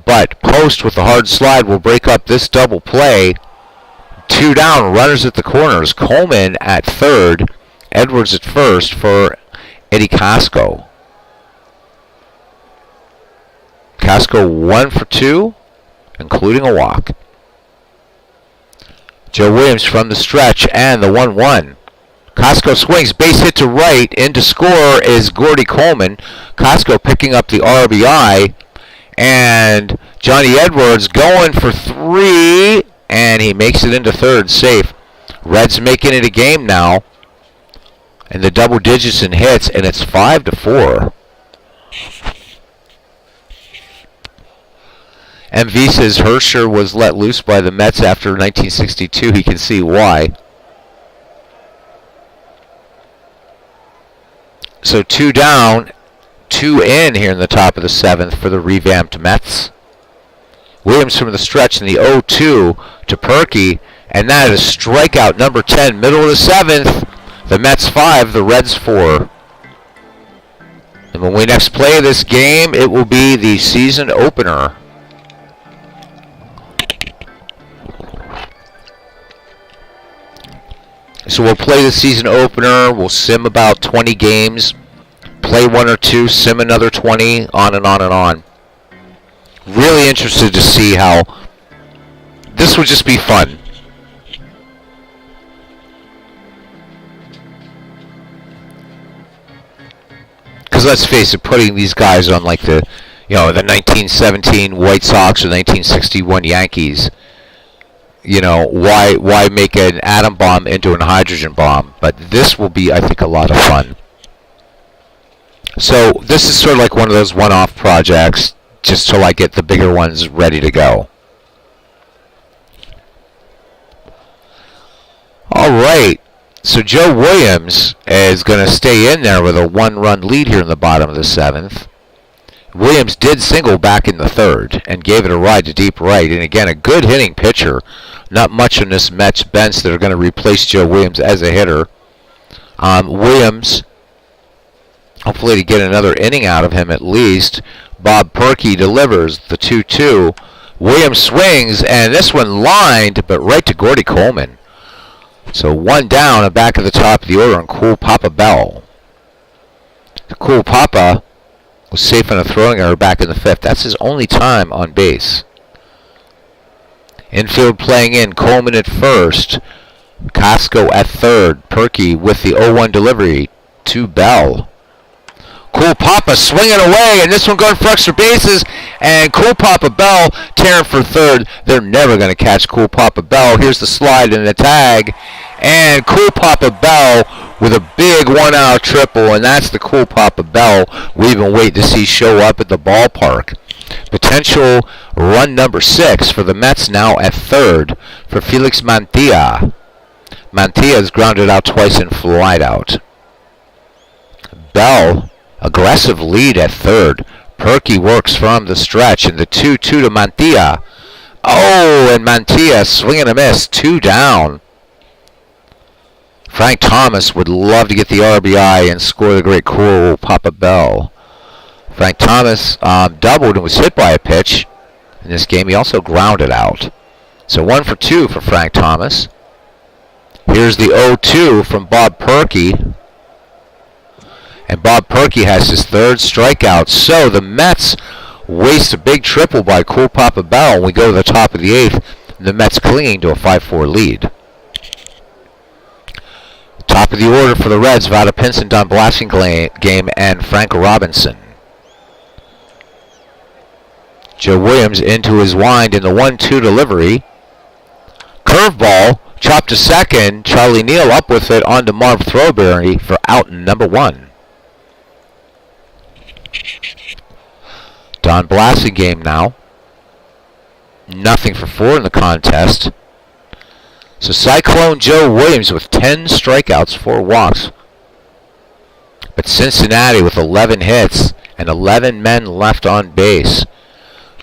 but Post with the hard slide will break up this double play. 2 down, runners at the corners. Coleman at third, Edwards at first for Eddie Casco. Casco 1 for 2, including a walk. Joe Williams from the stretch and the 1-1. Casco swings, base hit to right. In to score is Gordy Coleman. Casco picking up the RBI. And Johnny Edwards going for 3. And he makes it into third, safe. Reds making it a game now. And the double digits in hits, and it's 5-4. MV says Hersher was let loose by the Mets after 1962. He can see why. So 2 down, 2 in here in the top of the 7th for the revamped Mets. Williams from the stretch in the 0-2 to Perky, and that is strikeout number 10, middle of the 7th. The Mets 5, the Reds 4. And when we next play this game, it will be the season opener. So we'll play the season opener. We'll sim about 20 games. Play 1 or 2, sim another 20, on and on and on. Really interested to see how this would just be fun. Because let's face it, putting these guys on like the 1917 White Sox or 1961 Yankees, why make an atom bomb into an hydrogen bomb? But this will be, I think, a lot of fun. So this is sort of like one of those one-off projects, just till I get the bigger ones ready to go. All right. So Joe Williams is going to stay in there with a 1-run lead here in the bottom of the 7th. Williams did single back in the 3rd and gave it a ride to deep right. And again, a good hitting pitcher. Not much on this Mets bench that are going to replace Joe Williams as a hitter. Williams, hopefully to get another inning out of him at least. Bob Perky delivers the 2-2. Williams swings, and this one lined, but right to Gordy Coleman. So 1 down and back at the top of the order on Cool Papa Bell. Cool Papa was safe on a throwing error back in the 5th. That's his only time on base. Infield playing in, Coleman at first. Casco at third. Perky with the 0-1 delivery to Bell. Cool Papa swinging away, and this one going for extra bases. And Cool Papa Bell tearing for third. They're never going to catch Cool Papa Bell. Here's the slide and the tag. And Cool Papa Bell with a big 1-out triple, and that's the Cool Papa Bell we've been waiting to see show up at the ballpark. Potential run number 6 for the Mets now at third for Felix Mantilla. Mantilla is grounded out twice and flied out. Bell, aggressive lead at third. Perky works from the stretch in the 2-2 to Mantilla. Oh, and Mantilla swing and a miss, 2 down. Frank Thomas would love to get the RBI and score the great cool Papa Bell. Frank Thomas doubled and was hit by a pitch in this game. He also grounded out. So 1 for 2 for Frank Thomas. Here's the 0-2 from Bob Perky. And Bob Perky has his third strikeout. So the Mets waste a big triple by cool Papa Bell. We go to the top of the 8th. The Mets clinging to a 5-4 lead. Top of the order for the Reds, Vada Pinson, Don Blasingame, and Frank Robinson. Joe Williams into his wind in the 1-2 delivery. Curveball, chopped to second. Charlie Neal up with it onto Marv Throwberry for out number 1. Don Blasingame now. Nothing for 4 in the contest. So Cyclone Joe Williams with 10 strikeouts, 4 walks. But Cincinnati with 11 hits and 11 men left on base.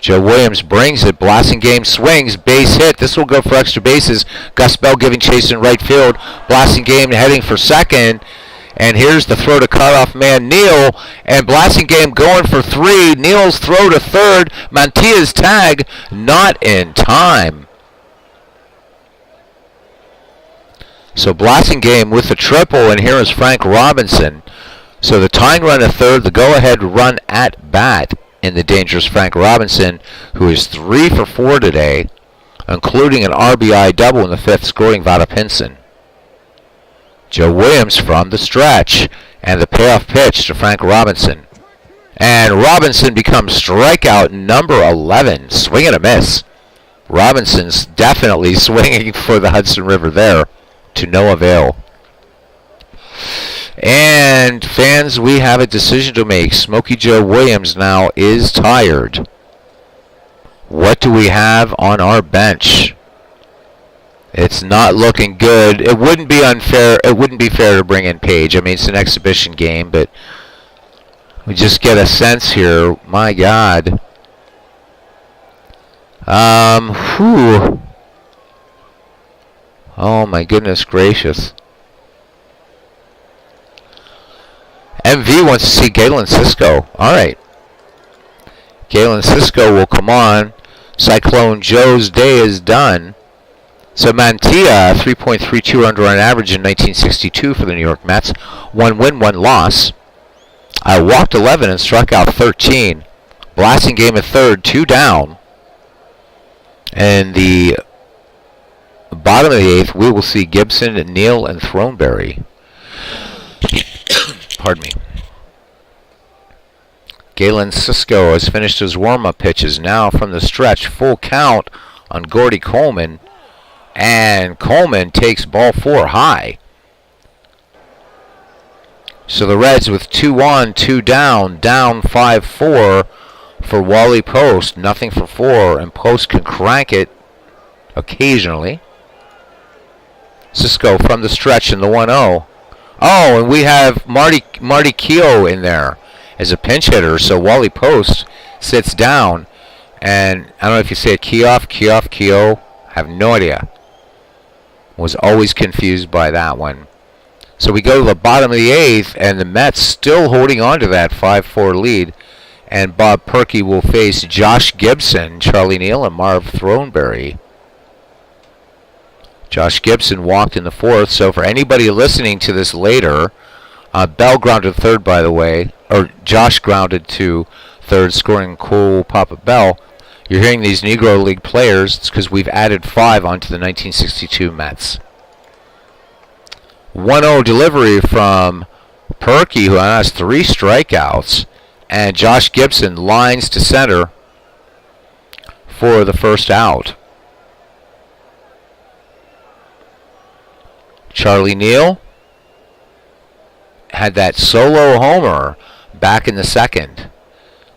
Joe Williams brings it. Blasingame swings. Base hit. This will go for extra bases. Gus Bell giving chase in right field. Blasingame heading for second. And here's the throw to cutoff man Neal. And Blasingame going for 3. Neal's throw to third. Mantilla's tag not in time. So Blasingame with the triple. And here is Frank Robinson. So the tying run at third. The go-ahead run at bat in the dangerous Frank Robinson, who is 3 for 4 today, including an RBI double in the 5th, scoring Vada Pinson. Joe Williams from the stretch, and the payoff pitch to Frank Robinson. And Robinson becomes strikeout number 11, swing and a miss. Robinson's definitely swinging for the Hudson River there, to no avail. And fans, we have a decision to make. Smokey Joe Williams now is tired. What do we have on our bench? It's not looking good. It wouldn't be unfair. It wouldn't be fair to bring in Page. I mean, it's an exhibition game, but we just get a sense here. My God. Oh my goodness gracious. MV wants to see Galen Cisco. Alright. Galen Cisco will come on. Cyclone Joe's day is done. So Mantilla, 3.32 under on average in 1962 for the New York Mets. 1 win, 1 loss. I walked 11 and struck out 13. Blasingame at third, 2 down. And the bottom of the 8th, we will see Gibson, Neal, and Throneberry. Pardon me. Galen Cisco has finished his warm-up pitches. Now from the stretch, full count on Gordy Coleman. And Coleman takes ball 4 high. So the Reds with 2 on, 2 down, down 5-4 for Wally Post. Nothing for 4, and Post can crank it occasionally. Cisco from the stretch in the 1-0. Oh, and we have Marty Keogh in there as a pinch hitter. So Wally Post sits down, and I don't know if you say it Keogh. I have no idea. Was always confused by that one. So we go to the bottom of the 8th, and the Mets still holding on to that 5-4 lead. And Bob Perky will face Josh Gibson, Charlie Neal, and Marv Throneberry. Josh Gibson walked in the 4th, so for anybody listening to this later, Bell grounded third, by the way, or Josh grounded to third, scoring cool Papa Bell. You're hearing these Negro League players. It's because we've added 5 onto the 1962 Mets. 1-0 delivery from Perky, who has 3 strikeouts, and Josh Gibson lines to center for the first out. Charlie Neal had that solo homer back in the 2nd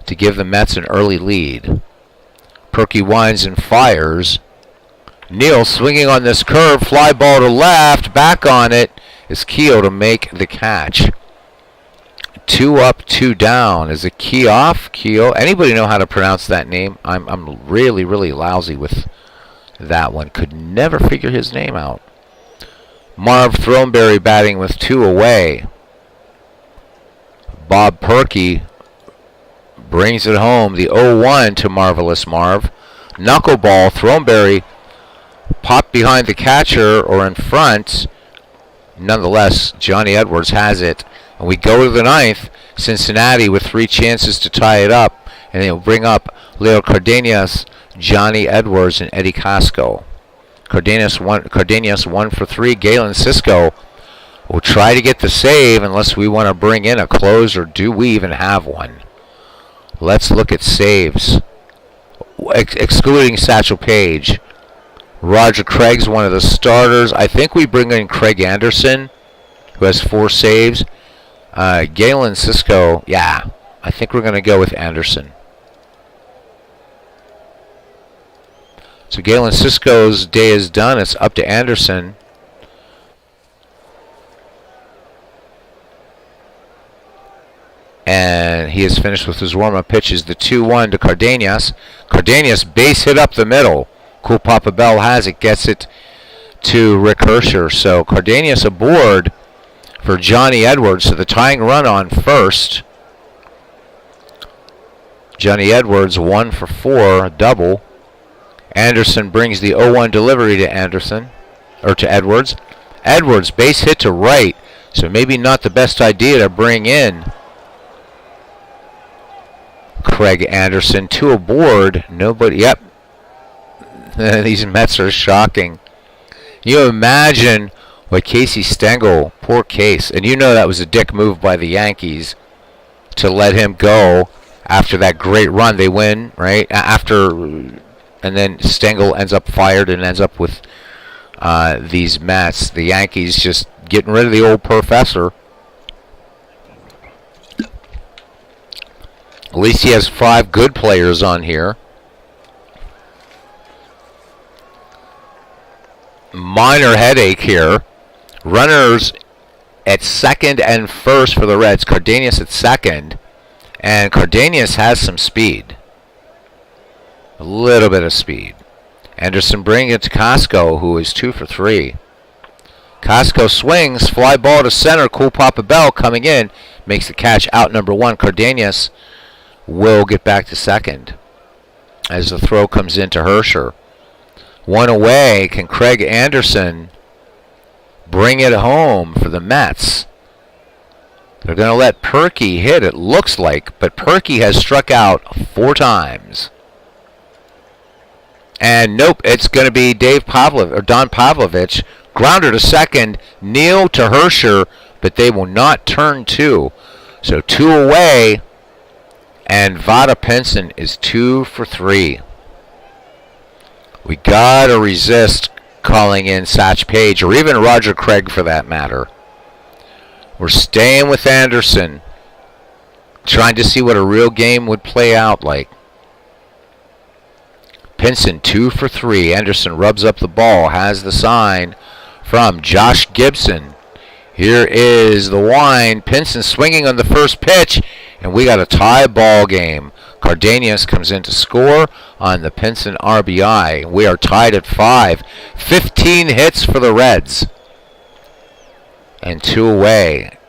to give the Mets an early lead. Perky winds and fires. Neal swinging on this curve, fly ball to left, back on it is Keogh to make the catch. 2 up, 2 down. Is it Keogh? Anybody know how to pronounce that name? I'm really, really lousy with that one. Could never figure his name out. Marv Throneberry batting with 2 away. Bob Perky brings it home. The 0-1 to Marvelous Marv. Knuckleball. Throneberry popped behind the catcher or in front. Nonetheless, Johnny Edwards has it. And we go to the 9th. Cincinnati with 3 chances to tie it up. And they'll bring up Leo Cardenas, Johnny Edwards, and Eddie Casco. Cardenas 1 for 3. Galen Cisco will try to get the save unless we want to bring in a closer. Do we even have one? Let's look at saves. Excluding Satchel Paige. Roger Craig's one of the starters. I think we bring in Craig Anderson, who has 4 saves. Galen Cisco, yeah, I think we're going to go with Anderson. So Galen Cisco's day is done. It's up to Anderson. And he has finished with his warm-up pitches. The 2-1 to Cardenas. Cardenas base hit up the middle. Cool Papa Bell has it, gets it to Rick Hersher. So Cardenas aboard for Johnny Edwards. So the tying run on first. Johnny Edwards 1 for 4, a double. Anderson brings the 0-1 delivery to Edwards. Edwards base hit to right. So maybe not the best idea to bring in Craig Anderson. 2 aboard. Nobody. Yep. These Mets are shocking. You imagine what Casey Stengel, poor Case, and you know that was a dick move by the Yankees to let him go after that great run. They win, right? And then Stengel ends up fired and ends up with these Mets. The Yankees just getting rid of the old professor. At least he has 5 good players on here. Minor headache here. Runners at second and first for the Reds. Cardenas at second. And Cardenas has some speed. A little bit of speed. Anderson bringing it to Casco, who is 2 for 3. Casco swings. Fly ball to center. Cool Papa Bell coming in. Makes the catch out number 1. Cardenas will get back to second as the throw comes into Hersher. 1 away. Can Craig Anderson bring it home for the Mets? They're going to let Perky hit, it looks like, but Perky has struck out 4 times. And nope, it's going to be Don Pavlovich. Grounder to second. Neal to Hersher, but they will not turn 2. So 2 away. And Vada Pinson is 2 for 3. We gotta resist calling in Satch Paige, or even Roger Craig for that matter. We're staying with Anderson, trying to see what a real game would play out like. Pinson 2 for 3. Anderson rubs up the ball, has the sign from Josh Gibson. Here is the wind. Pinson swinging on the first pitch, and we got a tie ball game. Cardenas comes in to score on the Pinson RBI. We are tied at 5. 15 hits for the Reds. And 2 away.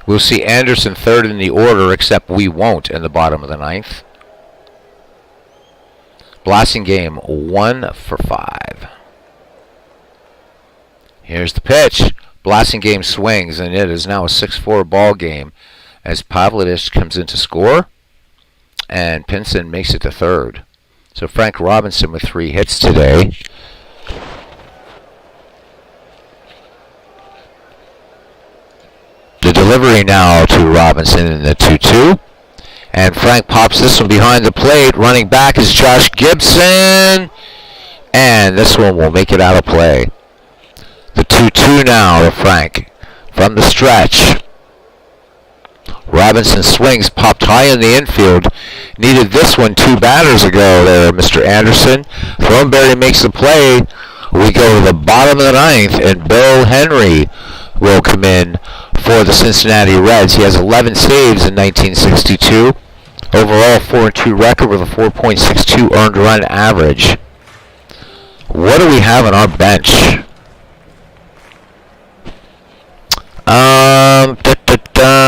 We'll see Anderson third in the order, except we won't in the bottom of the 9th. Blasingame 1 for 5. Here's the pitch. Blasingame swings, and it is now a 6-4 ball game as Pavlovich comes in to score. And Pinson makes it to third. So Frank Robinson with 3 hits today. The delivery now to Robinson in the 2-2. And Frank pops this one behind the plate. Running back is Josh Gibson. And this one will make it out of play. The 2-2 now to Frank from the stretch. Robinson swings, popped high in the infield. Needed this one 2 batters ago there, Mr. Anderson. Thornberry makes the play. We go to the bottom of the 9th, and Bill Henry will come in for the Cincinnati Reds. He has 11 saves in 1962. Overall, 4-2 record with a 4.62 earned run average. What do we have on our bench?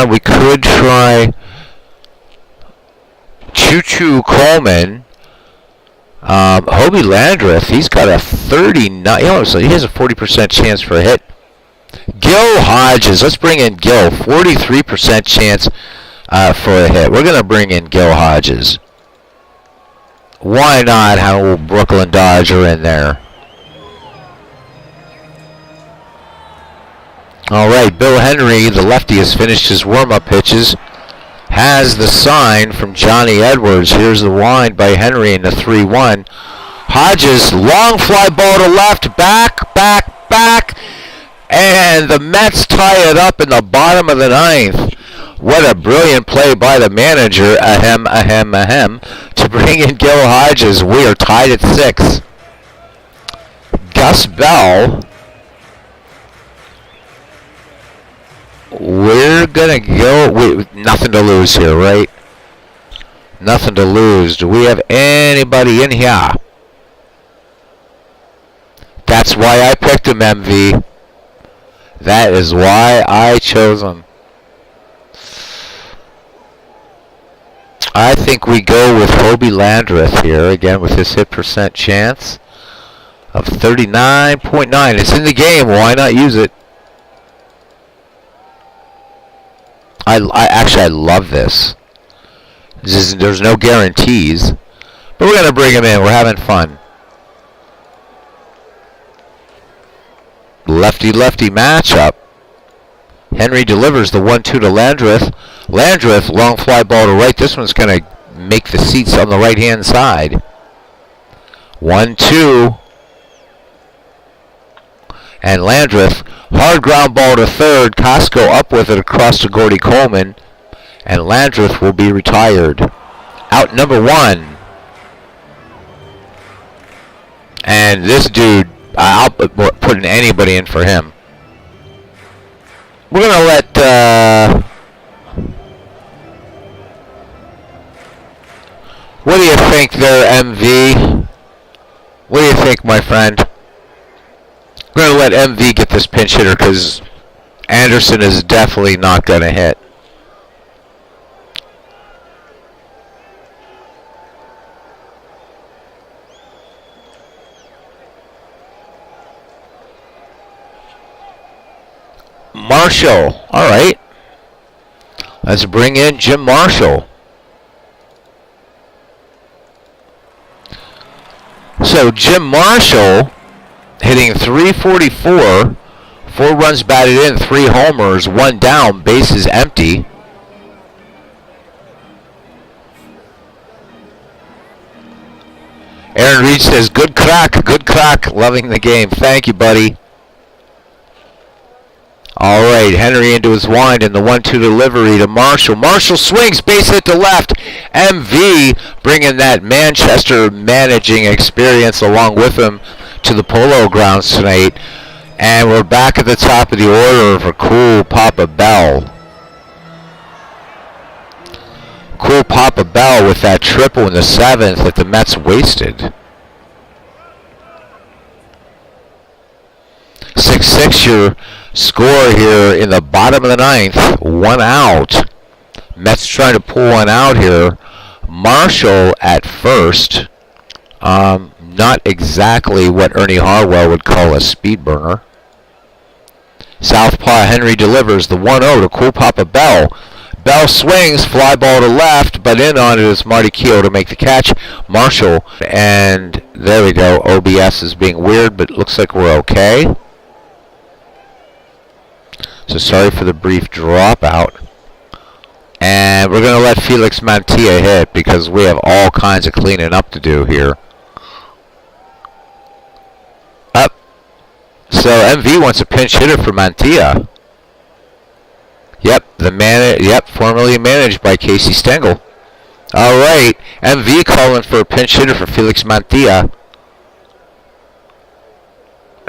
We could try Choo-Choo Coleman. Hobie Landreth, he's got a 39, so he has a 40% chance for a hit. Gil Hodges, let's bring in Gil, 43% chance for a hit. We're going to bring in Gil Hodges. Why not have a little Brooklyn Dodger in there? All right, Bill Henry, the lefty, has finished his warm-up pitches. Has the sign from Johnny Edwards. Here's the wind by Henry in the 3-1. Hodges, long fly ball to left, back. And the Mets tie it up in the bottom of the 9th. What a brilliant play by the manager, to bring in Gil Hodges. We are tied at 6. Gus Bell. We're going to go. Nothing to lose here, right? Nothing to lose. Do we have anybody in here? That's why I picked him, MV. That is why I chose him. I think we go with Hobie Landreth here, again with his hit percent chance of 39.9. It's in the game. Why not use it? I love this. There's no guarantees. But we're going to bring him in. We're having fun. Lefty-lefty matchup. Henry delivers the 1-2 to Landreth. Landreth, long fly ball to right. This one's going to make the seats on the right-hand side. 1-2. And Landreth, hard ground ball to third. Costco up with it across to Gordy Coleman. And Landreth will be retired. Out number 1. And this dude, I'll put anybody in for him. We're going to let... what do you think there, MV? What do you think, my friend? We're going to let MV get this pinch hitter because Anderson is definitely not going to hit. Marshall. All right. Let's bring in Jim Marshall. So Jim Marshall hitting .344, 4 runs batted in, 3 homers, 1 down, bases empty. Aaron Reed says, good crack, loving the game. Thank you, buddy. All right, Henry into his wind and the 1-2 delivery to Marshall. Marshall swings, base hit to left. MV bringing that Manchester managing experience along with him to the Polo Grounds tonight. And we're back at the top of the order for Cool Papa Bell. Cool Papa Bell with that triple in the 7th that the Mets wasted. 6-6 your score here in the bottom of the 9th. 1 out. Mets trying to pull one out here. Marshall at first. Not exactly what Ernie Harwell would call a speed burner. Southpaw Henry delivers the 1-0 to Cool Papa Bell. Bell swings, fly ball to left, but in on it is Marty Keough to make the catch. Marshall, and there we go. OBS is being weird, but it looks like we're okay. So sorry for the brief dropout. And we're going to let Felix Mantilla hit because we have all kinds of cleaning up to do here. Up. So MV wants a pinch hitter for Mantilla. Yep, formerly managed by Casey Stengel. All right, MV calling for a pinch hitter for Felix Mantilla.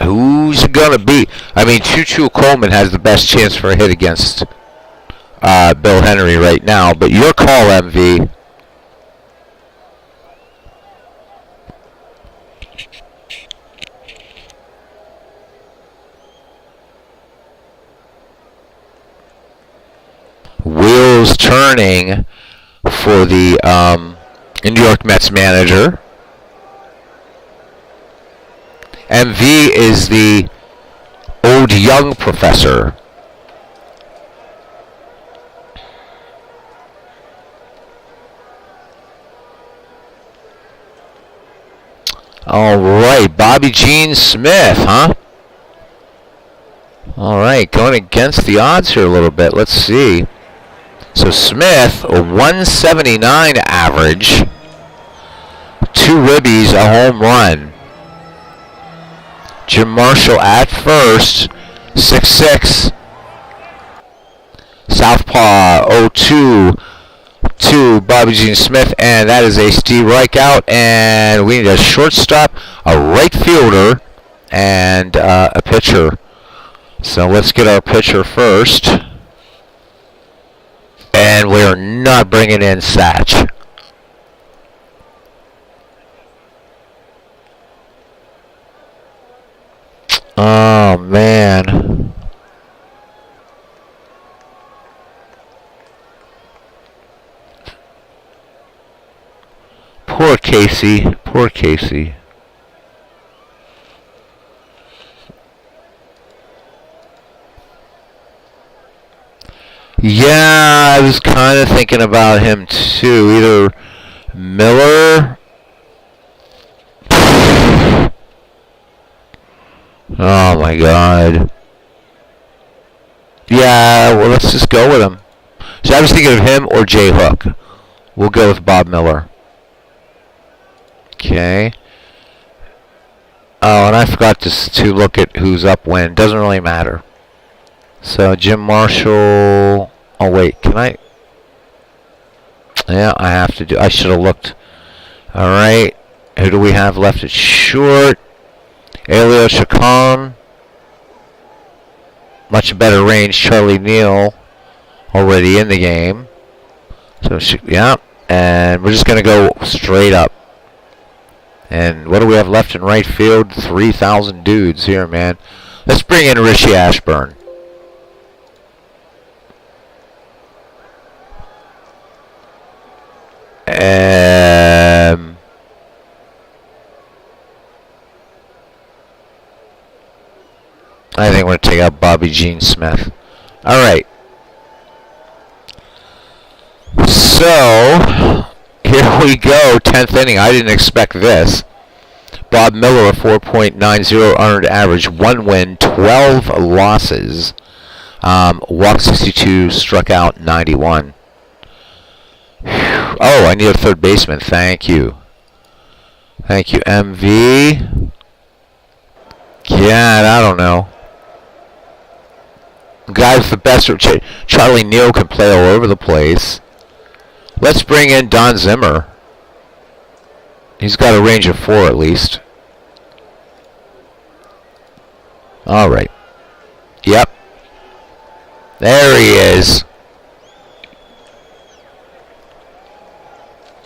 Who's it gonna be? I mean, Choo Coleman has the best chance for a hit against Bill Henry right now, but your call, MV. Wheels turning for the New York Mets manager. MV is the old young professor. All right, Bobby Gene Smith, huh? All right, going against the odds here a little bit. Let's see. So Smith, a 179 average, 2 ribbies, a home run. Jim Marshall at first, 6'6". Southpaw, 0-2 to Bobby Gene Smith, and that is a strikeout. And we need a shortstop, a right fielder, and a pitcher. So let's get our pitcher first. And we're not bringing in Satch. Oh, man. Poor Casey. Poor Casey. Yeah, I was kind of thinking about him too. Either Miller. Oh my God. Yeah, well, let's just go with him. So I was thinking of him or J Hook. We'll go with Bob Miller. Okay. Oh, and I forgot to look at who's up when. Doesn't really matter. So Jim Marshall. Oh wait, can I? Yeah, I have to do. I should have looked. All right. Who do we have left at short? Elio Chacon. Much better range. Charlie Neal already in the game. So yeah, and we're just gonna go straight up. And what do we have left in right field? 3,000 dudes here, man. Let's bring in Richie Ashburn. I think we're going to take out Bobby Gene Smith. All right. So, here we go. 10th inning. I didn't expect this. Bob Miller, a 4.90 earned average. 1 win, 12 losses. Walked 62, struck out 91. Oh, I need a third baseman. Thank you. Thank you, MV. Yeah, I don't know. Guy with the best. Charlie Neal can play all over the place. Let's bring in Don Zimmer. He's got a range of 4 at least. All right. Yep. There he is.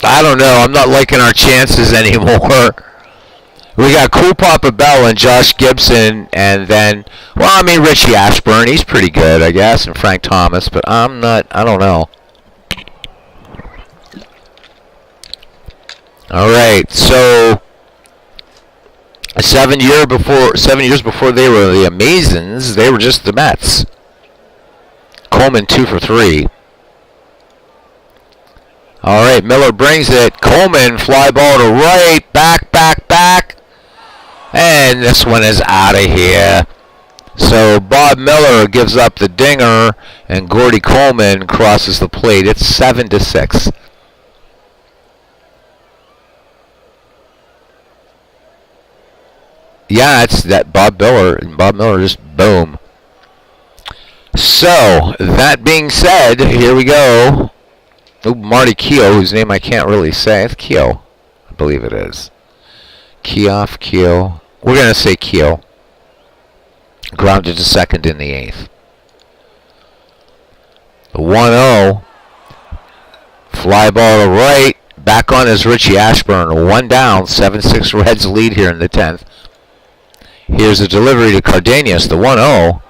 I don't know. I'm not liking our chances anymore. We got Cool Papa Bell and Josh Gibson, and then, well, I mean, Richie Ashburn. He's pretty good, I guess, and Frank Thomas, but I don't know. All right, so 7 years before they were the Amazons, they were just the Mets. Coleman 2 for 3. All right, Miller brings it. Coleman, fly ball to right, back. And this one is out of here. So Bob Miller gives up the dinger, and Gordy Coleman crosses the plate. It's 7-6. Yeah, it's that Bob Miller, and Bob Miller just boom. So, that being said, here we go. Ooh, Marty Keogh, whose name I can't really say. It's Keogh, I believe it is. Keogh. We're going to say Keogh. Grounded to second in the 8th. The 1-0. Fly ball to right. Back on is Richie Ashburn. 1 down. 7-6 Reds lead here in the 10th. Here's a delivery to Cardenas. The 1-0.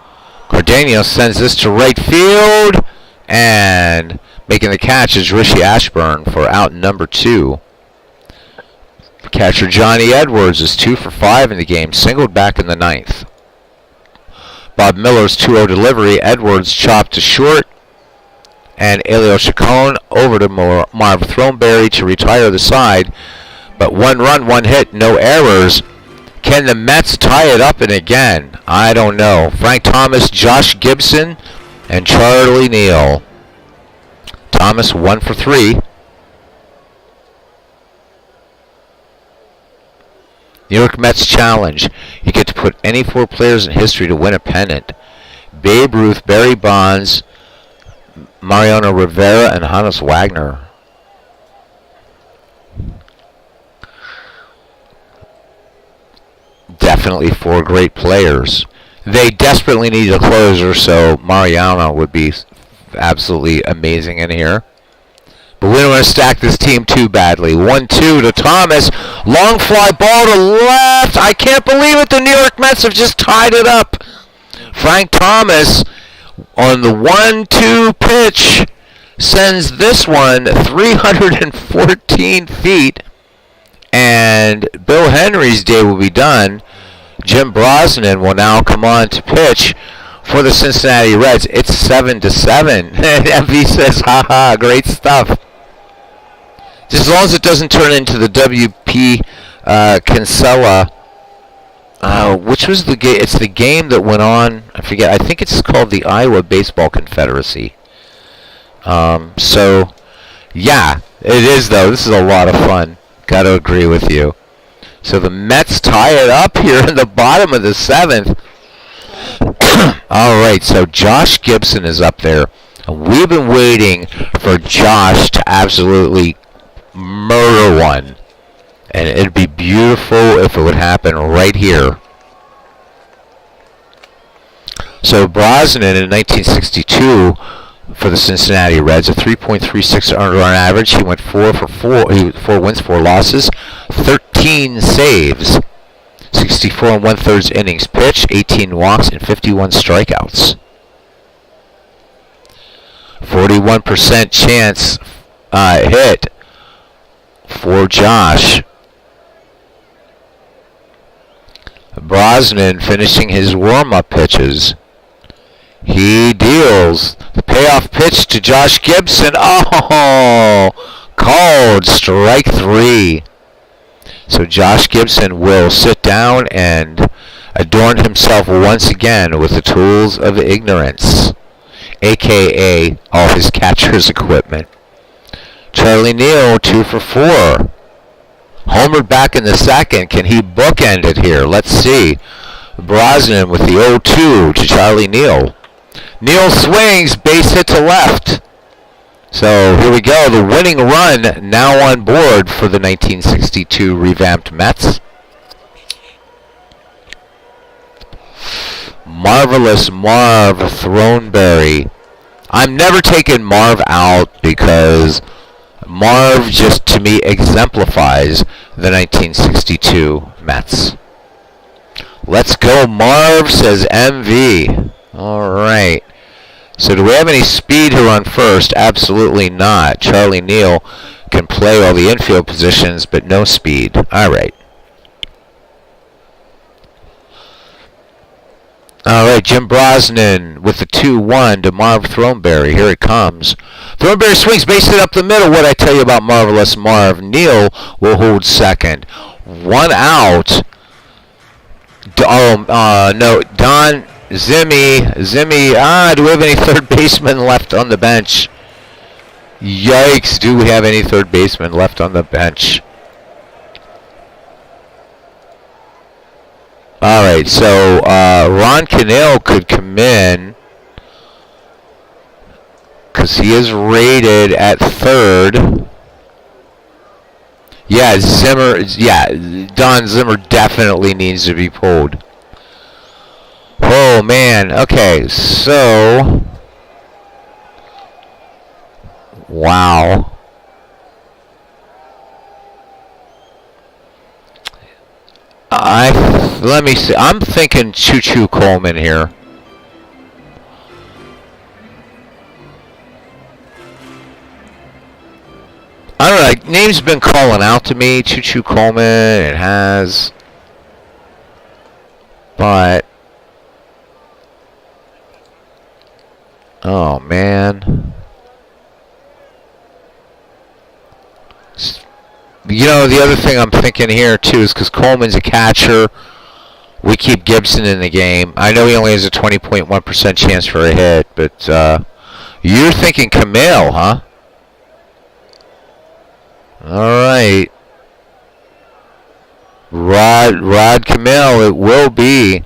Cardenas sends this to right field. And making the catch is Richie Ashburn for out number 2. Catcher Johnny Edwards is 2 for 5 in the game. Singled back in the 9th. Bob Miller's 2-0 delivery. Edwards chopped to short. And Elio Chacon over to Marv Throneberry to retire the side. But 1 run, 1 hit, no errors. Can the Mets tie it up and again? I don't know. Frank Thomas, Josh Gibson, and Charlie Neal. Thomas 1 for 3. New York Mets challenge. You get to put any 4 players in history to win a pennant. Babe Ruth, Barry Bonds, Mariano Rivera, and Hannes Wagner. Definitely 4 great players. They desperately need a closer, so Mariano would be absolutely amazing in here. But we don't want to stack this team too badly. 1-2 to Thomas. Long fly ball to left. I can't believe it. The New York Mets have just tied it up. Frank Thomas on the 1-2 pitch sends this one 314 feet. And Bill Henry's day will be done. Jim Brosnan will now come on to pitch for the Cincinnati Reds. It's 7-7. And MV says, haha, great stuff. Just as long as it doesn't turn into the WP Kinsella, which was the game? It's the game that went on. I forget. I think it's called the Iowa Baseball Confederacy. So, yeah, it is though. This is a lot of fun. Got to agree with you. So the Mets tie it up here in the bottom of the 7th. All right, so Josh Gibson is up there. And we've been waiting for Josh to absolutely murder one. And it'd be beautiful if it would happen right here. So Brosnan in 1962 for the Cincinnati Reds, a 3.36 earned run average. He went 4 for 4. 4 wins, 4 losses, 13 saves, 64 and 1/3 innings pitched, 18 walks, and 51 strikeouts. 41% chance hit for Josh. Brosnan finishing his warm-up pitches. He deals the payoff pitch to Josh Gibson. Oh, called strike 3. So Josh Gibson will sit down and adorn himself once again with the tools of ignorance, a.k.a. all his catcher's equipment. Charlie Neal, 2 for 4. Homered back in the 2nd. Can he bookend it here? Let's see. Brosnan with the 0-2 to Charlie Neal. Neal swings, base hit to left. So here we go. The winning run now on board for the 1962 revamped Mets. Marvelous Marv Throneberry. I'm never taking Marv out because Marv just, to me, exemplifies the 1962 Mets. Let's go, Marv, says MV. All right. So do we have any speed here on first? Absolutely not. Charlie Neal can play all the infield positions, but no speed. All right. All right, Jim Brosnan with the 2-1 to Marv Throneberry. Here it comes. Throneberry swings, base hit up the middle. What I tell you about Marvelous Marv? Neal will hold second. 1 out. No, Don Zimmy. Do we have any third baseman left on the bench? Yikes, do we have any third baseman left on the bench? All right, so Ron Cannell could come in. because he is rated at third. Yeah, Don Zimmer definitely needs to be pulled. Oh, man. Okay, so... Wow. Let me see. I'm thinking Choo-Choo Coleman here. I don't know. Name's been calling out to me. Choo-Choo Coleman. It has. But. Oh, man. You know, the other thing I'm thinking here, too, is because Coleman's a catcher, we keep Gibson in the game. I know he only has a 20.1% chance for a hit, but you're thinking Camille, huh? All right. Rod Camille, it will be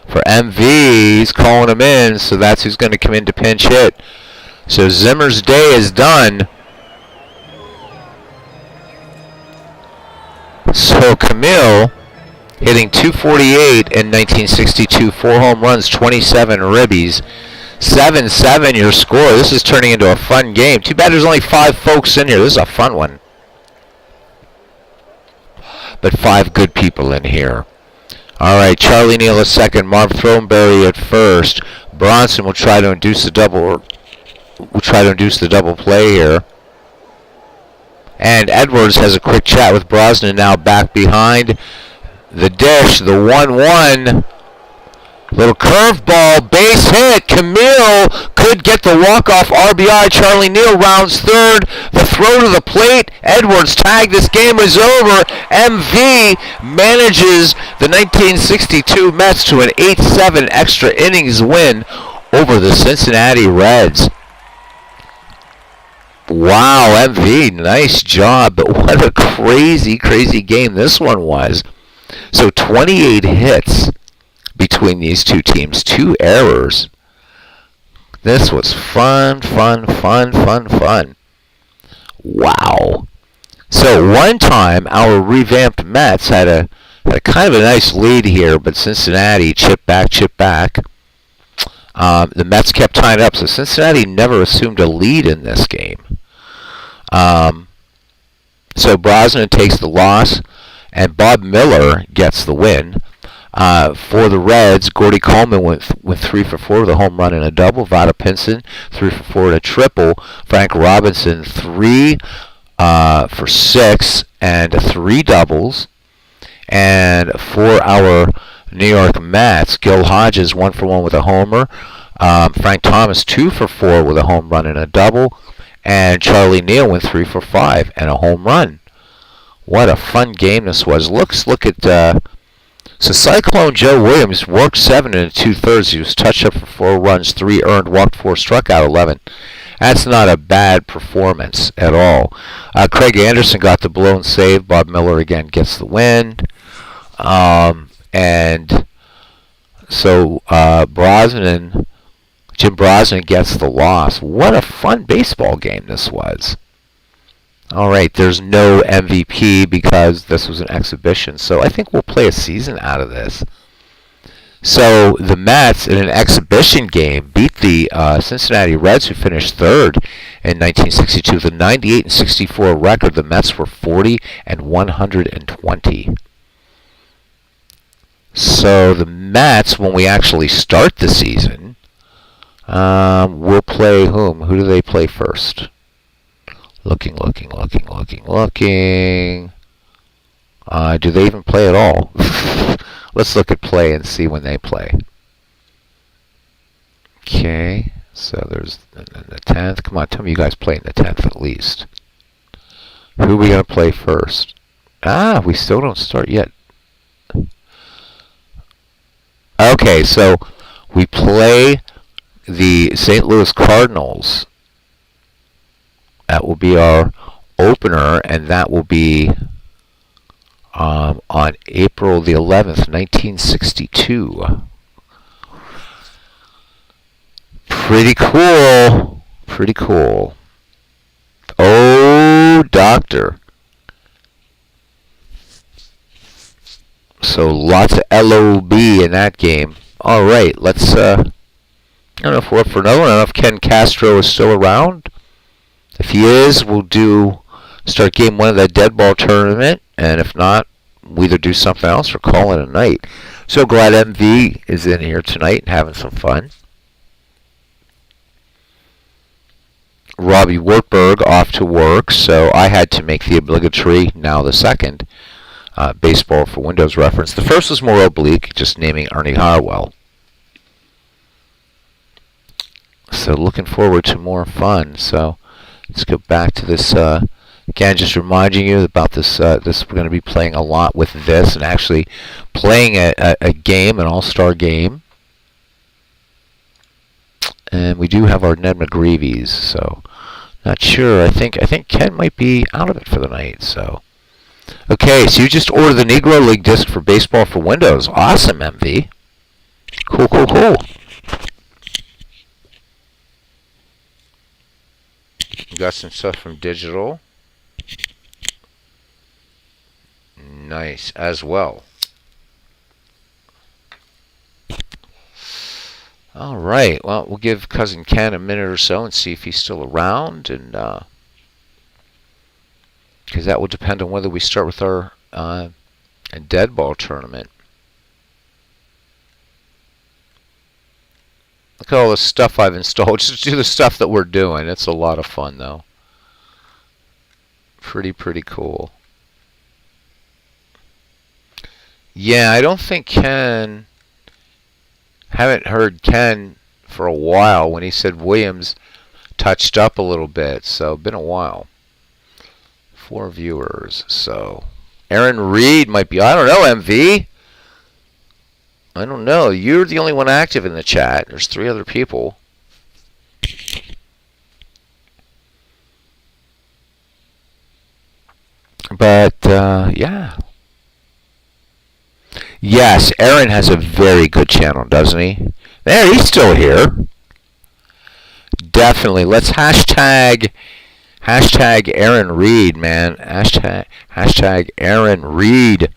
for MV. He's calling him in, so that's who's going to come in to pinch hit. So Zimmer's day is done. So Camille hitting .248 in 1962, 4 home runs, 27 ribbies, 7-7 your score. This is turning into a fun game. Too bad there's only 5 folks in here. This is a fun one. But 5 good people in here. All right, Charlie Neal at second, Marv Throneberry at first. Bronson will try to induce the double. We'll try to induce the double play here. And Edwards has a quick chat with Brosnan now back behind the dish. The 1-1. Little curveball, base hit. Camille could get the walk-off RBI. Charlie Neal rounds third. The throw to the plate. Edwards tagged. This game is over. MV manages the 1962 Mets to an 8-7 extra innings win over the Cincinnati Reds. Wow, MV, nice job. But what a crazy, crazy game this one was. So 28 hits between these two teams, 2 errors. This was fun. Wow. So one time our revamped Mets had a kind of a nice lead here, but Cincinnati chipped back. The Mets kept tying it up, so Cincinnati never assumed a lead in this game. So Brosnan takes the loss, and Bob Miller gets the win. For the Reds, Gordy Coleman went 3 for 4 with a home run and a double. Vada Pinson, 3 for 4 and a triple. Frank Robinson, 3 for 6 and 3 doubles. And for our New York Mets, Gil Hodges, 1 for 1 with a homer. Frank Thomas, 2 for 4 with a home run and a double. And Charlie Neal went 3 for 5 and a home run. What a fun game this was. Look at so Cyclone Joe Williams worked 7 2/3. He was touched up for 4 runs, 3 earned, walked 4, struck out 11. That's not a bad performance at all. Craig Anderson got the blown save. Bob Miller again gets the win. And so Jim Brosnan gets the loss. What a fun baseball game this was. All right, there's no MVP because this was an exhibition, so I think we'll play a season out of this. So the Mets, in an exhibition game, beat the Cincinnati Reds, who finished third in 1962 with a 98-64 record. The Mets were 40-120. So the Mets, when we actually start the season, we'll play whom? Who do they play first? Looking. Do they even play at all? Let's look at play and see when they play. Okay, so there's the 10th. Come on, tell me you guys play in the 10th at least. Who are we going to play first? We still don't start yet. Okay, so we play the St. Louis Cardinals. That will be our opener, and that will be on April the 11th, 1962. Pretty cool. Pretty cool. Oh, doctor. So lots of LOB in that game. All right, let's. I don't know if we're up for another one. I don't know if Ken Castro is still around. If he is, we'll start game 1 of that dead ball tournament, and if not, we'll either do something else or call it a night. So glad MV is in here tonight and having some fun. Robbie Wartburg off to work, so I had to make the obligatory, now the second, baseball for Windows reference. The first was more oblique, just naming Ernie Harwell. So looking forward to more fun. So let's go back to this. Again, just reminding you about this. We're going to be playing a lot with this, and actually playing a game, an all-star game. And we do have our Ned McGreevies, so not sure. I think Ken might be out of it for the night. So okay, so you just ordered the Negro League disc for baseball for Windows. Awesome, MV. Cool, cool, cool. Got some stuff from digital. Nice as well. All right. Well, we'll give Cousin Ken a minute or so and see if he's still around, and because that will depend on whether we start with our dead ball tournament. Look at all the stuff I've installed. Just do the stuff that we're doing. It's a lot of fun, though. Pretty cool. Yeah, I don't think Ken... Haven't heard Ken for a while. When he said Williams touched up a little bit, so been a while. 4 viewers, so... Aaron Reed might be... I don't know, MV. I don't know. You're the only one active in the chat. There's 3 other people. But, yeah. Yes, Aaron has a very good channel, doesn't he? There, he's still here. Definitely. Let's hashtag Aaron Reed, man. Hashtag Aaron Reed.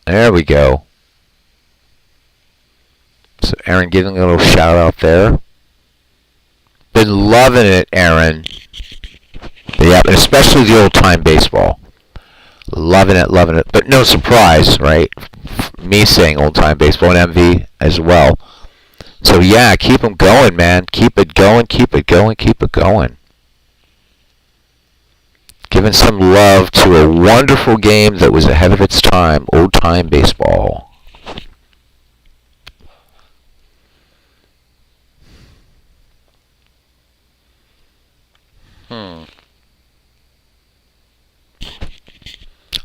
There we go. So Aaron giving a little shout out there. Been loving it, Aaron. Yeah, and especially the old time baseball. Loving it, loving it. But no surprise, right? Me saying old time baseball and MV as well. So yeah, keep them going, man. Keep it going, keep it going, keep it going. Giving some love to a wonderful game that was ahead of its time, old time baseball.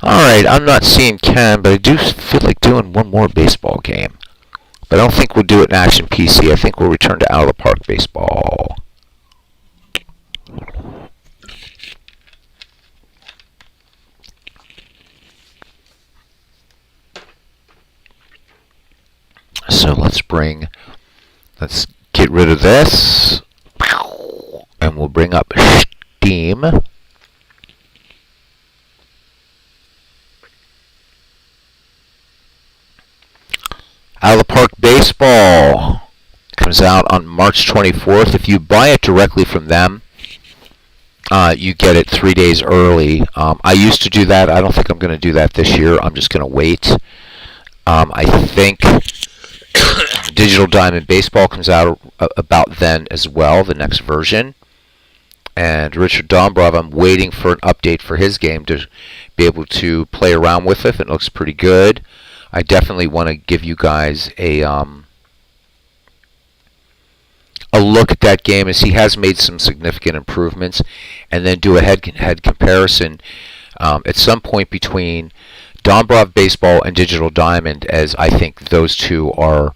Alright, I'm not seeing Ken, but I do feel like doing one more baseball game. But I don't think we'll do it in Action PC. I think we'll return to Out of the Park baseball. So let's get rid of this. And we'll bring up Steam. Out of the Park Baseball comes out on March 24th. If you buy it directly from them, you get it 3 days early. I used to do that. I don't think I'm going to do that this year. I'm just going to wait. I think Digital Diamond Baseball comes out about then as well, the next version. And Richard Dombrov, I'm waiting for an update for his game to be able to play around with it. It looks pretty good. I definitely want to give you guys a look at that game, as he has made some significant improvements, and then do a head-to-head comparison at some point between Dombrov Baseball and Digital Diamond, as I think those two are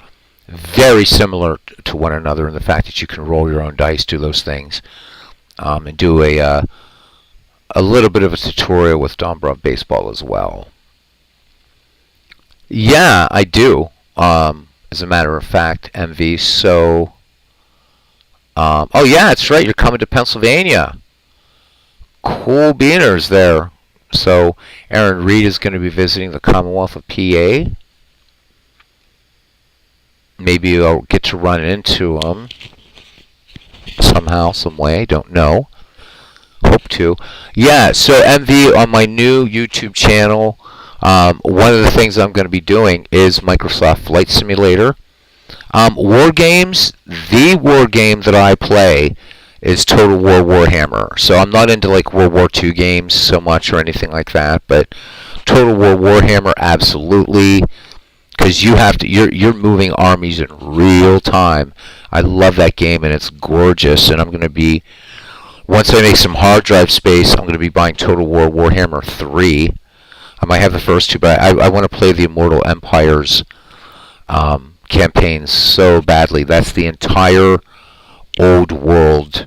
very similar to one another in the fact that you can roll your own dice, do those things, and do a little bit of a tutorial with Dombrov Baseball as well. Yeah, I do. as a matter of fact, MV. So, oh yeah, that's right. You're coming to Pennsylvania. Cool beaners there. So Aaron Reed is going to be visiting the Commonwealth of PA. Maybe I'll get to run into him somehow, some way. Don't know. Hope to. Yeah, so MV, on my new YouTube channel, one of the things I'm going to be doing is Microsoft Flight Simulator. War games, the war game that I play is Total War Warhammer. So I'm not into like World War II games so much or anything like that, but Total War Warhammer, absolutely, because you're moving armies in real time. I love that game, and it's gorgeous. And I'm going to be, once I make some hard drive space, I'm going to be buying Total War Warhammer 3. I might have the first two, but I want to play the Immortal Empires campaign so badly. That's the entire old world,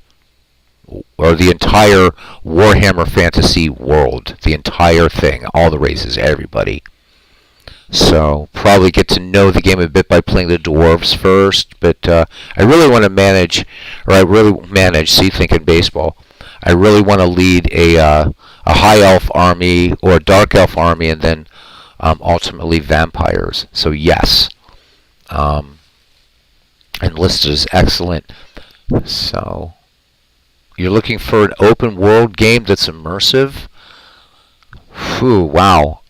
or the entire Warhammer fantasy world, the entire thing, all the races, everybody. So probably get to know the game a bit by playing the dwarves first, but I really want to manage, see, thinking baseball, I really want to lead a high elf army or a dark elf army, and then ultimately vampires. So yes, enlisted is excellent. So you're looking for an open world game that's immersive? Whew, wow.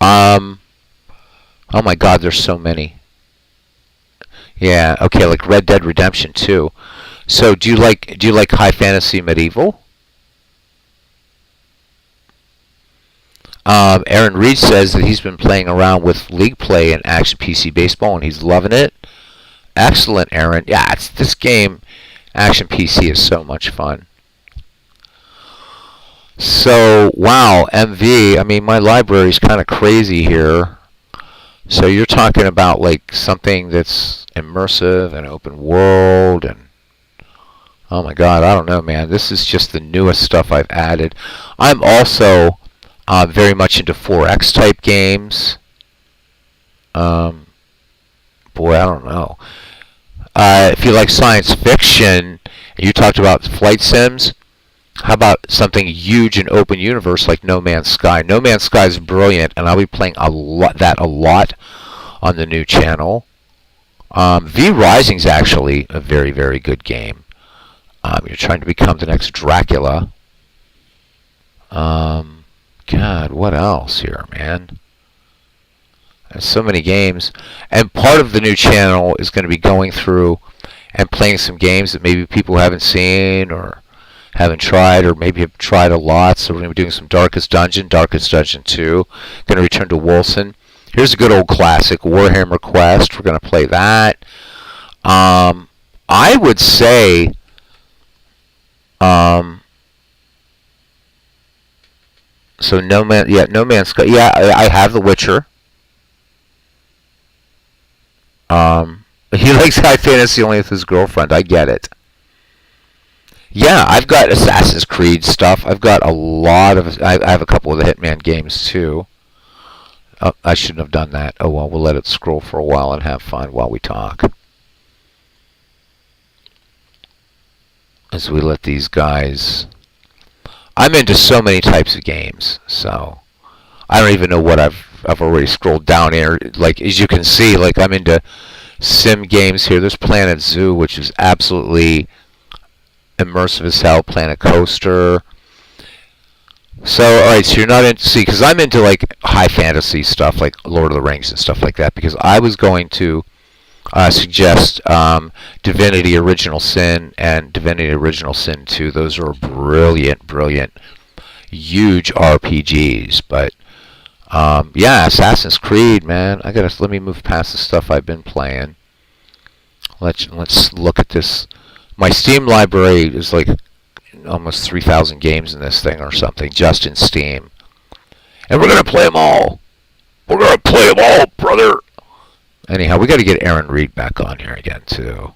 Oh my God, there's so many. Yeah, okay, like Red Dead Redemption 2. So do you like high fantasy medieval? Aaron Reed says that he's been playing around with League Play and Action PC Baseball, and he's loving it. Excellent, Aaron. Yeah, this game, Action PC, is so much fun. So, wow, MV, I mean, my library's kind of crazy here. So you're talking about like something that's immersive and open world, and oh my God, I don't know, man. This is just the newest stuff I've added. I'm also very much into 4X type games. Boy, I don't know. If you like science fiction, and you talked about flight sims, how about something huge in open universe like No Man's Sky? No Man's Sky is brilliant, and I'll be playing a lot on the new channel. V Rising is actually a very, very good game. You're trying to become the next Dracula. God, what else here, man? There's so many games. And part of the new channel is going to be going through and playing some games that maybe people haven't seen or haven't tried, or maybe have tried a lot. So we're going to be doing some Darkest Dungeon 2. Going to return to Wolcen. Here's a good old classic, Warhammer Quest. We're going to play that. I would say so No Man's Sky. Yeah, I have The Witcher. He likes high fantasy only with his girlfriend. I get it. Yeah, I've got Assassin's Creed stuff. I've got a lot of. I have a couple of the Hitman games too. Oh, I shouldn't have done that. Oh well, we'll let it scroll for a while and have fun while we talk. As we let these guys. I'm into so many types of games, so I don't even know what I've already scrolled down here. Like, as you can see, like, I'm into sim games here. There's Planet Zoo, which is absolutely immersive as hell. Planet Coaster. So, alright, so you're not into, see, because I'm into, like, high fantasy stuff, like Lord of the Rings and stuff like that, because I was going to suggest Divinity Original Sin and Divinity Original Sin 2. Those are brilliant, huge RPGs. But yeah, Assassin's Creed, man. Let me move past the stuff I've been playing. Let's look at this. My Steam library is like almost 3,000 games in this thing or something, just in Steam. And we're gonna play them all. We're gonna play them all, brother. Anyhow, we got to get Aaron Reed back on here again, too.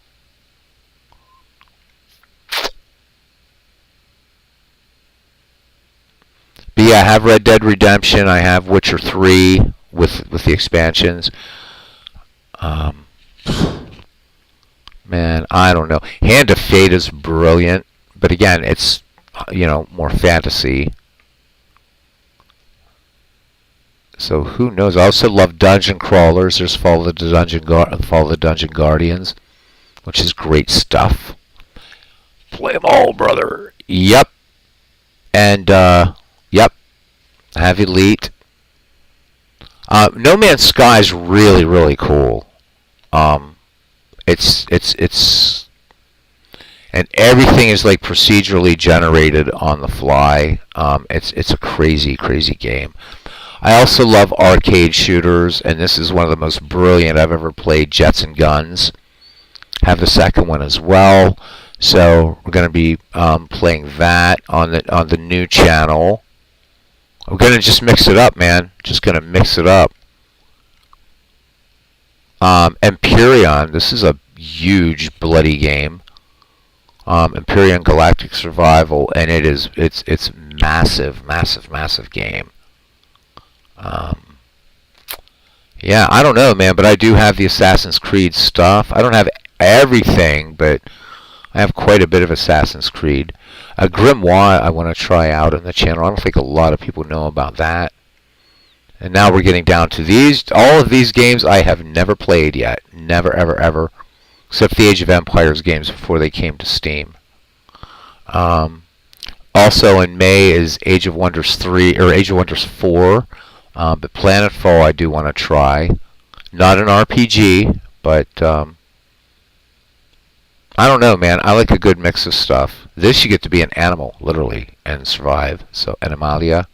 But yeah, I have Red Dead Redemption. I have Witcher 3 with the expansions. I don't know. Hand of Fate is brilliant, but again, it's more fantasy. So who knows? I also love dungeon crawlers. There's Fall of the Dungeon Guardians, which is great stuff. Play them all, brother. Yep. And yep. Have Elite. No Man's Sky is really, really cool. It's and everything is like procedurally generated on the fly. It's a crazy, crazy game. I also love arcade shooters, and this is one of the most brilliant I've ever played. Jets and Guns. Have the second one as well. So we're going to be playing that on the new channel. We're going to just mix it up, man. Just going to mix it up. Empyrean. This is a huge bloody game. Empyrean Galactic Survival, and it's massive, massive, massive game. Yeah, I don't know, man, but I do have the Assassin's Creed stuff. I don't have everything, but I have quite a bit of Assassin's Creed. Grimoire I want to try out on the channel. I don't think a lot of people know about that. And now we're getting down to these. All of these games I have never played yet. Never, ever, ever. Except the Age of Empires games before they came to Steam. Also in May is Age of Wonders 3, or Age of Wonders 4. But Planetfall I do want to try. Not an RPG, but I don't know, man. I like a good mix of stuff. This you get to be an animal, literally, and survive. So, Animalia.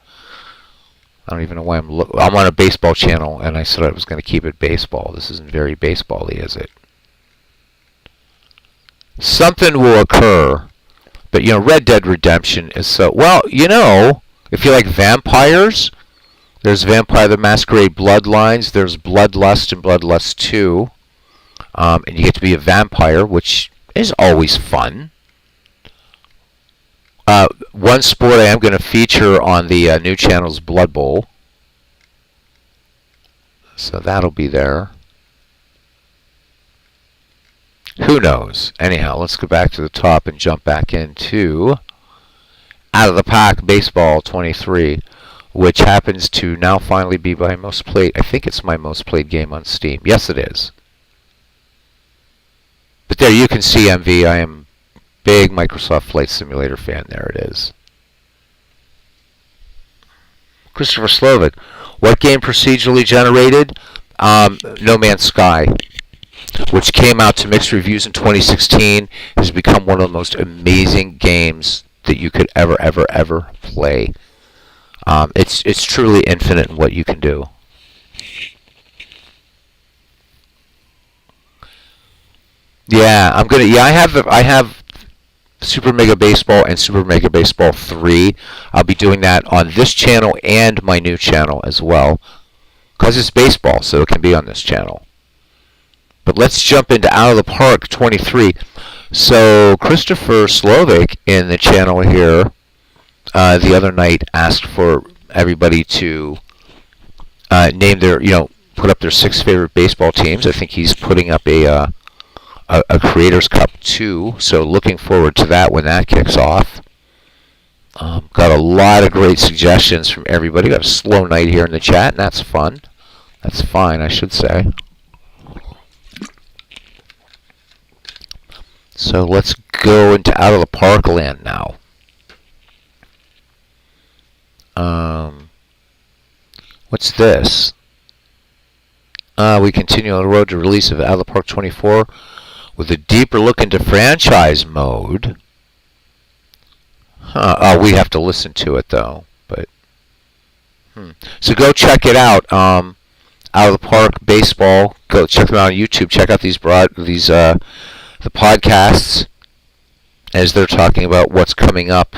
I don't even know why I'm on a baseball channel, and I said I was going to keep it baseball. This isn't very baseball-y, is it? Something will occur, but, Red Dead Redemption is so... Well, if you like vampires, there's Vampire the Masquerade Bloodlines, there's Bloodlust and Bloodlust 2, and you get to be a vampire, which is always fun. One sport I am going to feature on the new channel's Blood Bowl. So that'll be there. Who knows? Anyhow, let's go back to the top and jump back into Out of the Pack Baseball 23, which happens to now finally be my most played. I think it's my most played game on Steam. Yes, it is. But there you can see MV. I am big Microsoft Flight Simulator fan. There it is. Christopher Slovic. What game procedurally generated? No Man's Sky, which came out to mixed reviews in 2016, has become one of the most amazing games that you could ever play. It's truly infinite in what you can do. Yeah, I have Super Mega Baseball and Super Mega Baseball 3. I'll be doing that on this channel and my new channel as well, because it's baseball, so it can be on this channel. But let's jump into Out of the Park 23. So Christopher Slovic in the channel here the other night asked for everybody to name their, put up their 6 favorite baseball teams. I think he's putting up a Creators Cup 2, so looking forward to that when that kicks off. Got a lot of great suggestions from everybody. Got a slow night here in the chat, and that's fun. That's fine, I should say. So let's go into Out of the Park land now. What's this? We continue on the road to release of Out of the Park 24 with a deeper look into franchise mode. Oh, we have to listen to it though. But so go check it out. Out of the Park Baseball. Go check them out on YouTube. Check out the podcasts as they're talking about what's coming up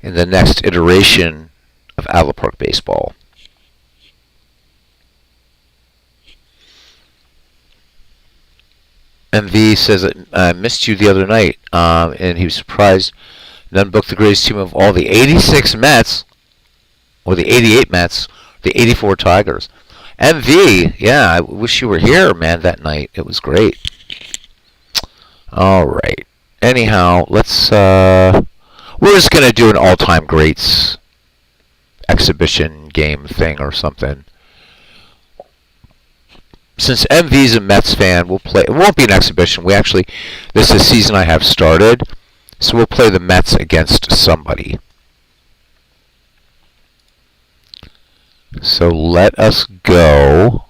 in the next iteration of Out of the Park Baseball. MV says, I missed you the other night, and he was surprised none booked the greatest team of all the 86 Mets, or the 88 Mets, the 84 Tigers. MV, yeah, I wish you were here, man, that night. It was great. All right. Anyhow, let's. We're just gonna do an all-time greats exhibition game thing or something. Since MV's a Mets fan, we'll play. It won't be an exhibition. This is a season I have started, so we'll play the Mets against somebody. So let us go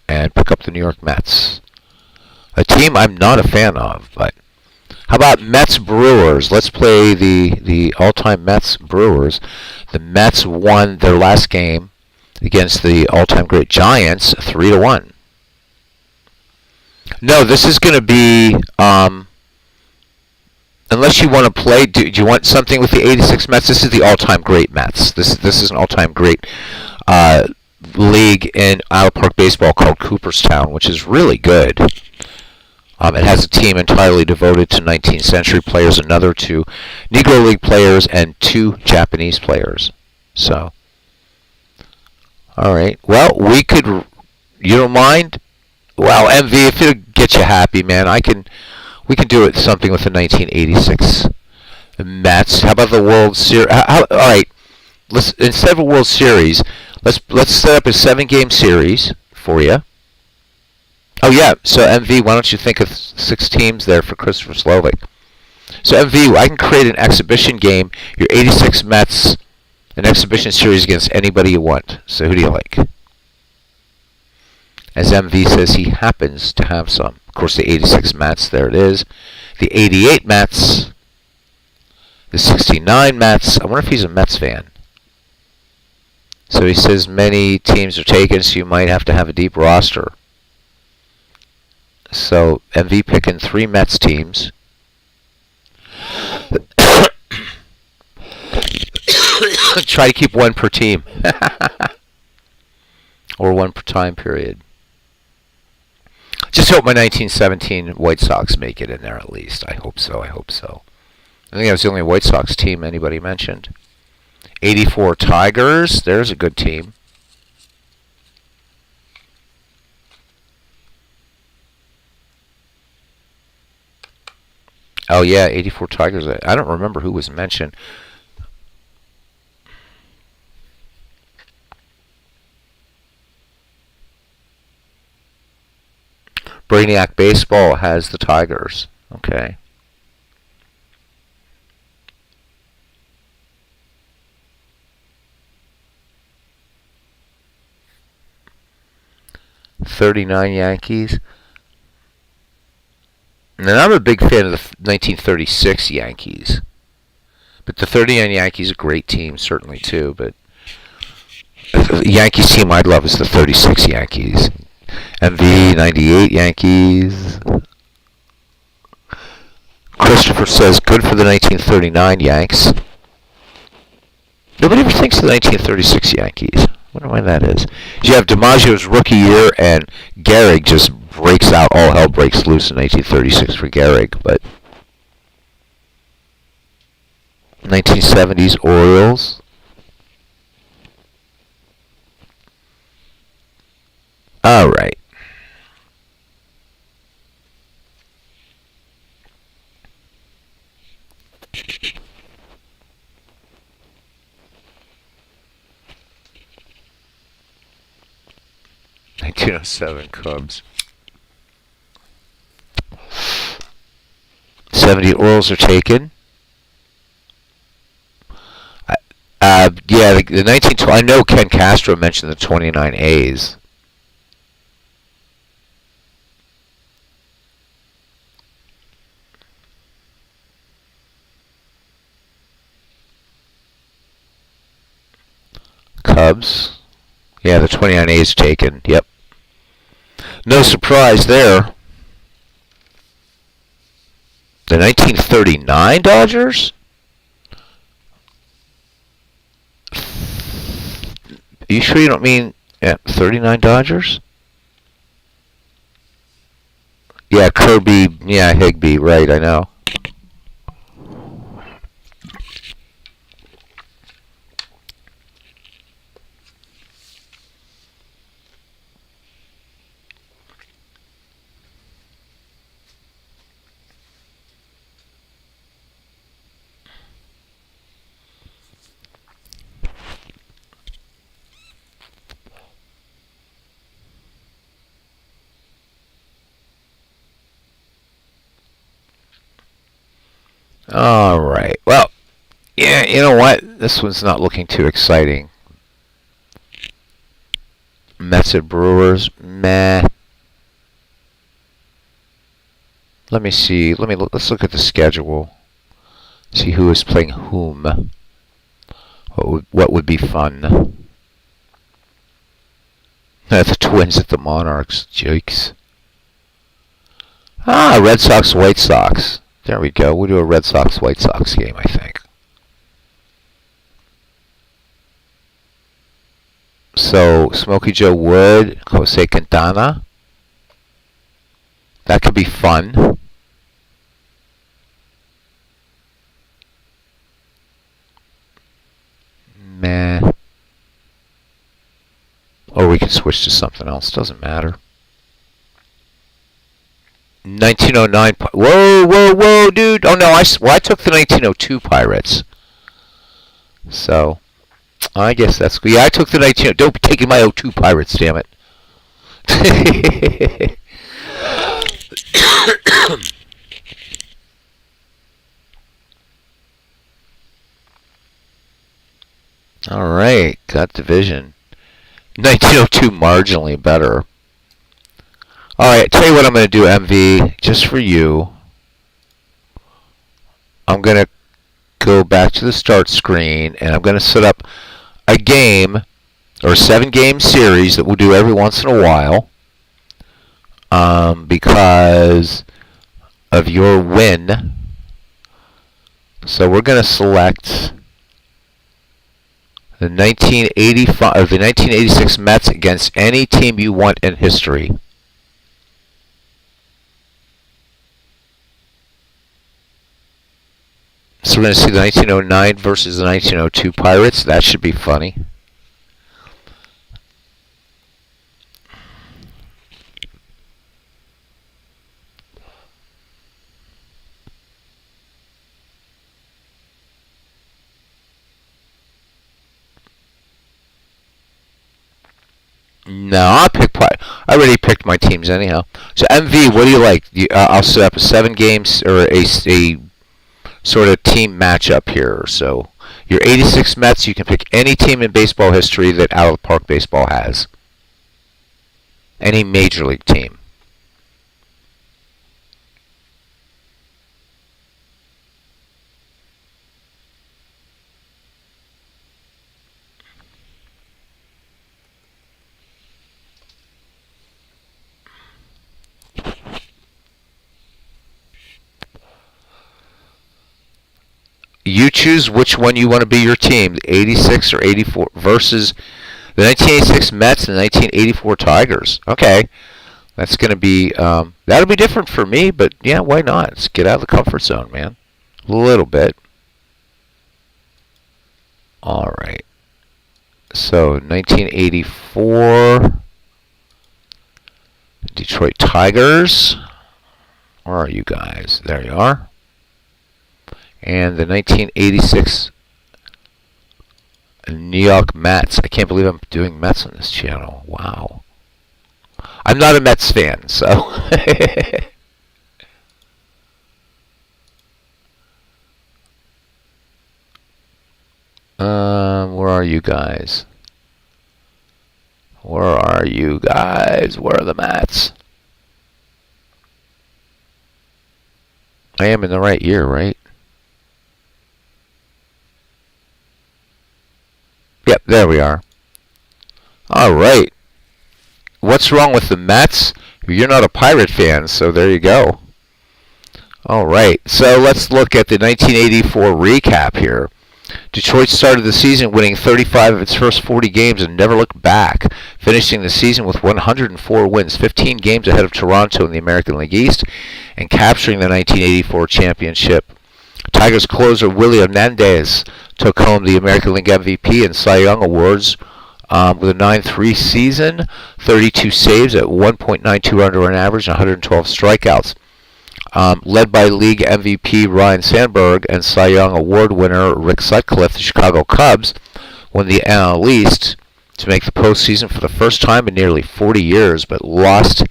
and pick up the New York Mets. A team I'm not a fan of, but how about Mets Brewers? Let's play the all-time Mets Brewers. The Mets won their last game against the all-time great Giants 3-1. No, this is going to be unless you want to play. Do you want something with the '86 Mets? This is the all-time great Mets. This is an all-time great league in Isle Park baseball called Cooperstown, which is really good. It has a team entirely devoted to 19th century players, another to Negro League players, and 2 Japanese players. So, all right. Well, we could. You don't mind? Well, MV, if it'll get you happy, man, we can do it something with the 1986 Mets. How about the World Series? All right. Instead of a World Series, let's set up a 7-game series for you. Oh yeah, so MV, why don't you think of 6 teams there for Christopher Slovic? So MV, I can create an exhibition game, your 86 Mets, an exhibition series against anybody you want. So who do you like? As MV says, he happens to have some. Of course, the 86 Mets, there it is. The 88 Mets, the 69 Mets. I wonder if he's a Mets fan. So he says many teams are taken, so you might have to have a deep roster. So MV picking 3 Mets teams. Try to keep 1 per team. Or 1 per time period. Just hope my 1917 White Sox make it in there at least. I hope so. I think that was the only White Sox team anybody mentioned. 84 Tigers. There's a good team. Oh yeah, 84 Tigers. I don't remember who was mentioned. Brainiac Baseball has the Tigers. Okay. '39 Yankees. And I'm a big fan of the 1936 Yankees. But the '39 Yankees are a great team, certainly too. But the Yankees team I'd love is the '36 Yankees. MV 98 Yankees. Christopher says good for the 1939 Yanks. Nobody ever thinks of the 1936 Yankees. I wonder why that is. You have DiMaggio's rookie year, and Gehrig just breaks out. All hell breaks loose in 1936 for Gehrig. But 1970s Orioles. All right. '07 Cubs. 70 Orioles are taken. Yeah, the 1920. I know Ken Castro mentioned the 29 A's. Cubs. Yeah, the 29 A's taken. Yep. No surprise there. The 1939 Dodgers? Are you sure you don't mean 39 Dodgers? Yeah, Kirby. Yeah, Higbee. Right, I know. All right. Well, yeah, you know what? This one's not looking too exciting. Mets at Brewers, meh. Let me see. Let's look at the schedule. See who is playing whom. What would be fun? The Twins at the Monarchs. Jakes. Red Sox, White Sox. There we go. We'll do a Red Sox, White Sox game, I think. So, Smokey Joe Wood, Jose Quintana. That could be fun. Meh. Or we can switch to something else. Doesn't matter. 1909. Whoa, dude. Oh, no. I took the 1902 Pirates. So, I guess that's good. Yeah, I took the 1902. Don't be taking my 02 Pirates, damn it. All right. Got division. 1902 marginally better. Alright, tell you what I'm going to do, MV, just for you. I'm going to go back to the start screen, and I'm going to set up a game, or a 7-game series that we'll do every once in a while, because of your win. So we're going to select the 1985 or the 1986 Mets against any team you want in history. So we're going to see the 1909 versus the 1902 Pirates. That should be funny. No, I already picked my teams anyhow. So MV, what do you like? I'll set up a 7 games or a sort of team matchup here. So your 86 Mets, you can pick any team in baseball history that Out of the Park Baseball has. Any major league team. You choose which one you want to be your team, the 86 or 84 versus the 1986 Mets and the 1984 Tigers. Okay, that's going to be, that'll be different for me, but yeah, why not? Let's get out of the comfort zone, man. A little bit. All right. So, 1984 Detroit Tigers. Where are you guys? There you are. And the 1986 New York Mets. I can't believe I'm doing Mets on this channel. Wow. I'm not a Mets fan, so. Where are you guys? Where are you guys? Where are the Mets? I am in the right year, right? Yep, there we are. All right. What's wrong with the Mets? You're not a Pirate fan, so there you go. All right. So let's look at the 1984 recap here. Detroit started the season winning 35 of its first 40 games and never looked back, finishing the season with 104 wins, 15 games ahead of Toronto in the American League East, and capturing the 1984 championship. Tigers closer Willie Hernandez took home the American League MVP and Cy Young awards with a 9-3 season, 32 saves at 1.92 under an average, and 112 strikeouts. Led by league MVP Ryan Sandberg and Cy Young Award winner Rick Sutcliffe, the Chicago Cubs won the NL East to make the postseason for the first time in nearly 40 years, but lost to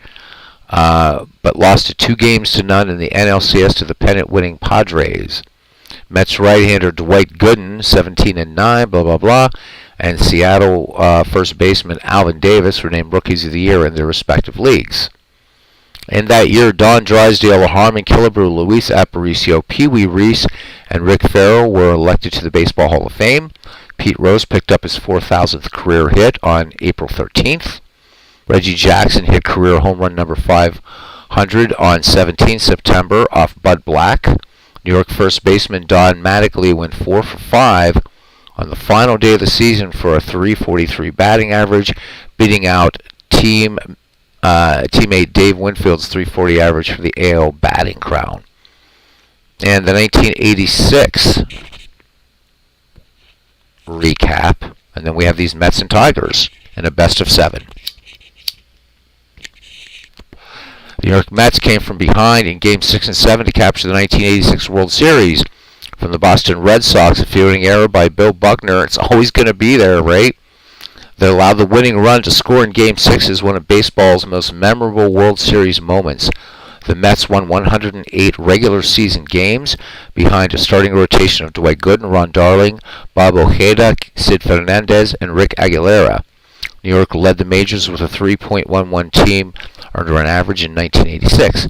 2-0 in the NLCS to the pennant-winning Padres. Mets right-hander Dwight Gooden, 17-9, blah, blah, blah. And Seattle first baseman Alvin Davis were named Rookies of the Year in their respective leagues. In that year, Don Drysdale, Harmon Killebrew, Luis Aparicio, Pee Wee Reese, and Rick Farrell were elected to the Baseball Hall of Fame. Pete Rose picked up his 4,000th career hit on April 13th. Reggie Jackson hit career home run number 500 on 17 September off Bud Black. New York first baseman Don Mattingly went 4 for 5 on the final day of the season for a .343 batting average, beating out teammate Dave Winfield's .340 average for the AL batting crown. And the 1986 recap, and then we have these Mets and Tigers in a best of 7. The New York Mets came from behind in Game 6 and 7 to capture the 1986 World Series from the Boston Red Sox. A fielding error by Bill Buckner. It's always going to be there, right? That allowed the winning run to score in Game 6 is one of baseball's most memorable World Series moments. The Mets won 108 regular season games behind a starting rotation of Dwight Gooden, Ron Darling, Bob Ojeda, Sid Fernandez, and Rick Aguilera. New York led the majors with a 3.11 team under an average in 1986.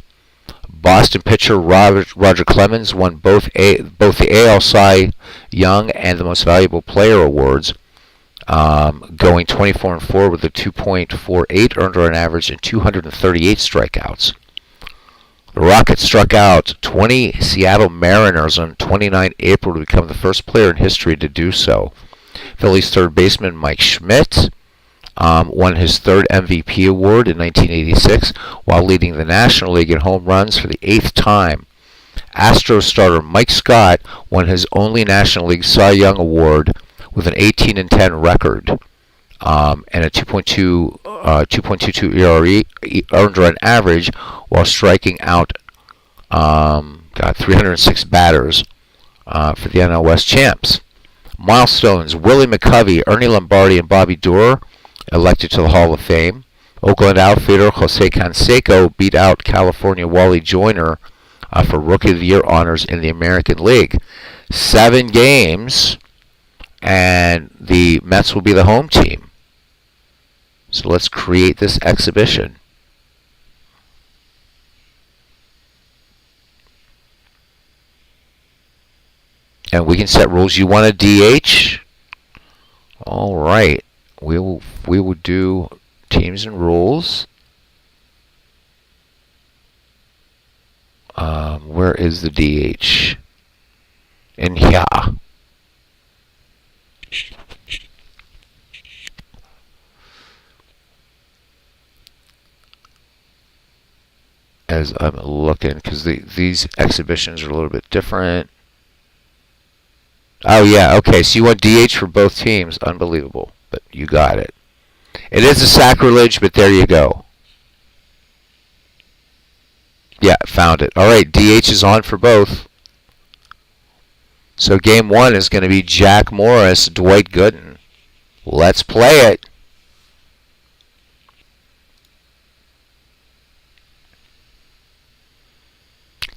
Boston pitcher Roger Clemens won both the AL Cy Young and the Most Valuable Player awards, going 24-4 with a 2.48 earned run average and 238 strikeouts. The Rockets struck out 20 Seattle Mariners on 29 April to become the first player in history to do so. Phillies third baseman Mike Schmidt won his third MVP award in 1986 while leading the National League in home runs for the 8th time. Astros starter Mike Scott won his only National League Cy Young award with an 18-10 record and a 2.22 ERA earned run average while striking out 306 batters for the NL West champs. Milestones: Willie McCovey, Ernie Lombardi, and Bobby Doerr elected to the Hall of Fame. Oakland outfielder Jose Canseco beat out California Wally Joyner for Rookie of the Year honors in the American League. 7 games, and the Mets will be the home team. So let's create this exhibition. And we can set rules. You want a DH? All right. We will do teams and rules. Where is the DH? In here. As I'm looking, because these exhibitions are a little bit different. Oh yeah, okay. So you want DH for both teams? Unbelievable. But you got it. It is a sacrilege, but there you go. Yeah, found it. All right, DH is on for both. So game 1 is going to be Jack Morris, Dwight Gooden. Let's play it.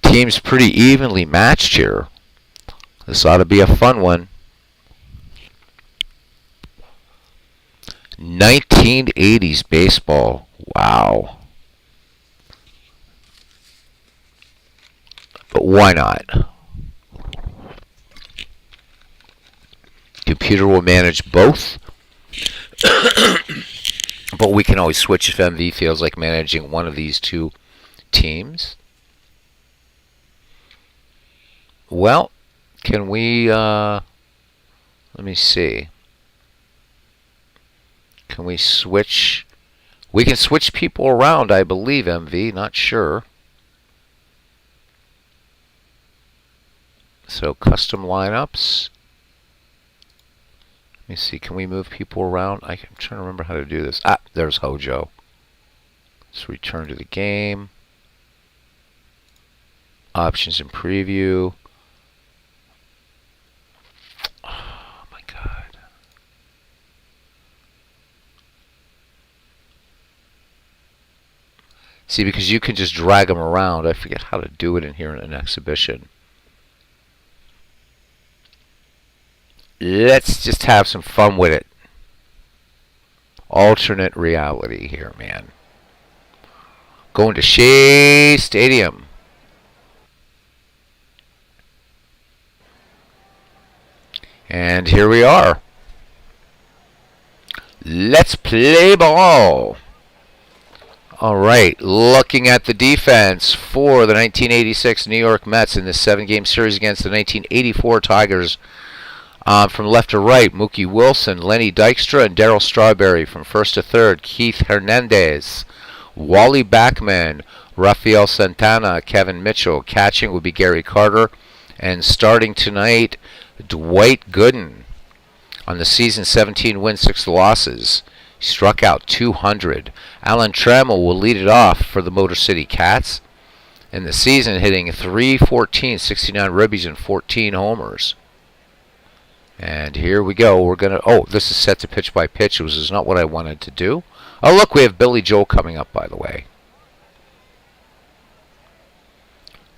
Team's pretty evenly matched here. This ought to be a fun one. 1980s baseball. Wow. But why not? Computer will manage both. But we can always switch if MV feels like managing one of these two teams. Well, can we, let me see. Can we switch? We can switch people around, I believe, MV. Not sure. So, custom lineups. Let me see. Can we move people around? I'm trying to remember how to do this. Ah, there's Hojo. Let's return to the game. Options and preview. See, because you can just drag them around. I forget how to do it in here in an exhibition. let's just have some fun with it. Alternate reality here, man. Going to Shea Stadium. And here we are. Let's play ball. All right, looking at the defense for the 1986 New York Mets in this 7-game series against the 1984 Tigers. From left to right, Mookie Wilson, Lenny Dykstra, and Darryl Strawberry. From first to third, Keith Hernandez, Wally Backman, Rafael Santana, Kevin Mitchell. Catching would be Gary Carter. And starting tonight, Dwight Gooden. On the season, 17 wins, 6 losses. He struck out 200. Alan Trammell will lead it off for the Motor City Cats. In the season, hitting .314, 69 ribbies, and 14 homers. And here we go. We're going to... Oh, this is set to pitch by pitch. This is not what I wanted to do. Oh, look, we have Billy Joel coming up, by the way.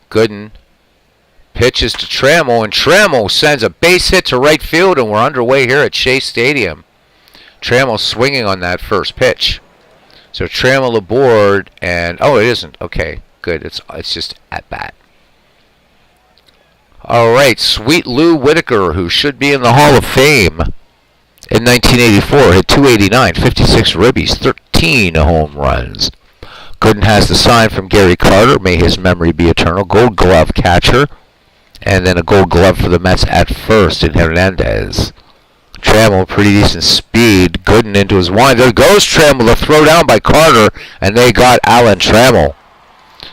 Gooden pitches to Trammell, and Trammell sends a base hit to right field, and we're underway here at Shea Stadium. Trammell swinging on that first pitch. So Trammell aboard, and... Oh, it isn't. Okay, good. It's just at bat. All right, Sweet Lou Whitaker, who should be in the Hall of Fame in 1984, hit .289, 56 ribbies, 13 home runs. Gooden has the sign from Gary Carter, may his memory be eternal, Gold Glove catcher, and then a Gold Glove for the Mets at first in Hernandez. Trammell, pretty decent speed. Gooden into his wind. There goes Trammell, the throw down by Carter, and they got Alan Trammell.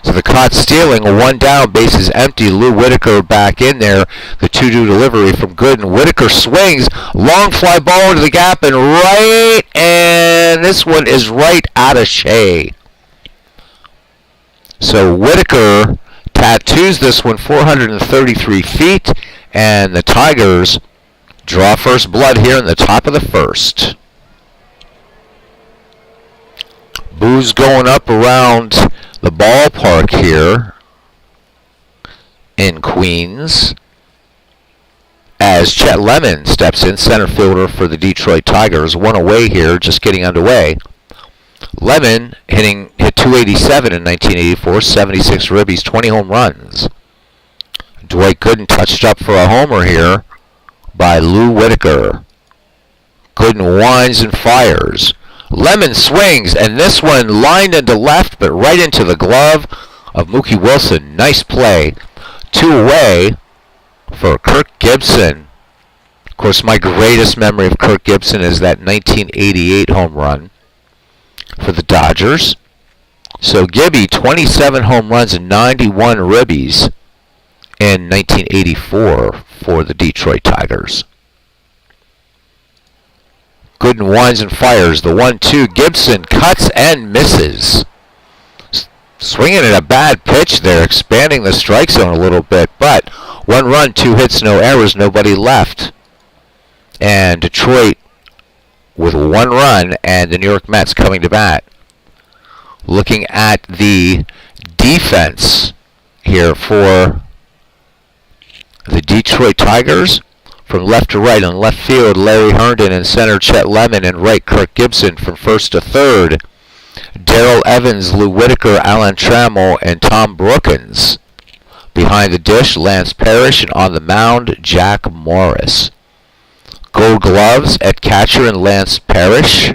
So the caught stealing, a one down, bases empty. Lou Whitaker back in there. The 2-2 delivery from Gooden. Whitaker swings, long fly ball into the gap and right, and this one is right out of Shea. So Whitaker tattoos this one 433 feet, and the Tigers draw first blood here in the top of the first. Boos going up around the ballpark here in Queens as Chet Lemon steps in, center fielder for the Detroit Tigers. One away here, just getting underway. Lemon hit .287 in 1984, 76 ribbies, 20 home runs. Dwight Gooden touched up for a homer here by Lou Whitaker. Gooden winds and fires. Lemon swings, and this one lined into left, but right into the glove of Mookie Wilson. Nice play. 2 away for Kirk Gibson. Of course, my greatest memory of Kirk Gibson is that 1988 home run for the Dodgers. So Gibby, 27 home runs and 91 ribbies in 1984 for the Detroit Tigers. Gooden winds and fires. The 1-2. Gibson cuts and misses. Swinging at a bad pitch there, expanding the strike zone a little bit. But 1 run, 2 hits, no errors, nobody left. And Detroit with 1 run, and the New York Mets coming to bat. Looking at the defense here for the Detroit Tigers. From left to right, on left field, Larry Herndon, and center, Chet Lemon, and right, Kirk Gibson. From first to third, Darrell Evans, Lou Whitaker, Alan Trammell, and Tom Brookins. Behind the dish, Lance Parrish, and on the mound, Jack Morris. Gold Gloves at catcher and Lance Parrish.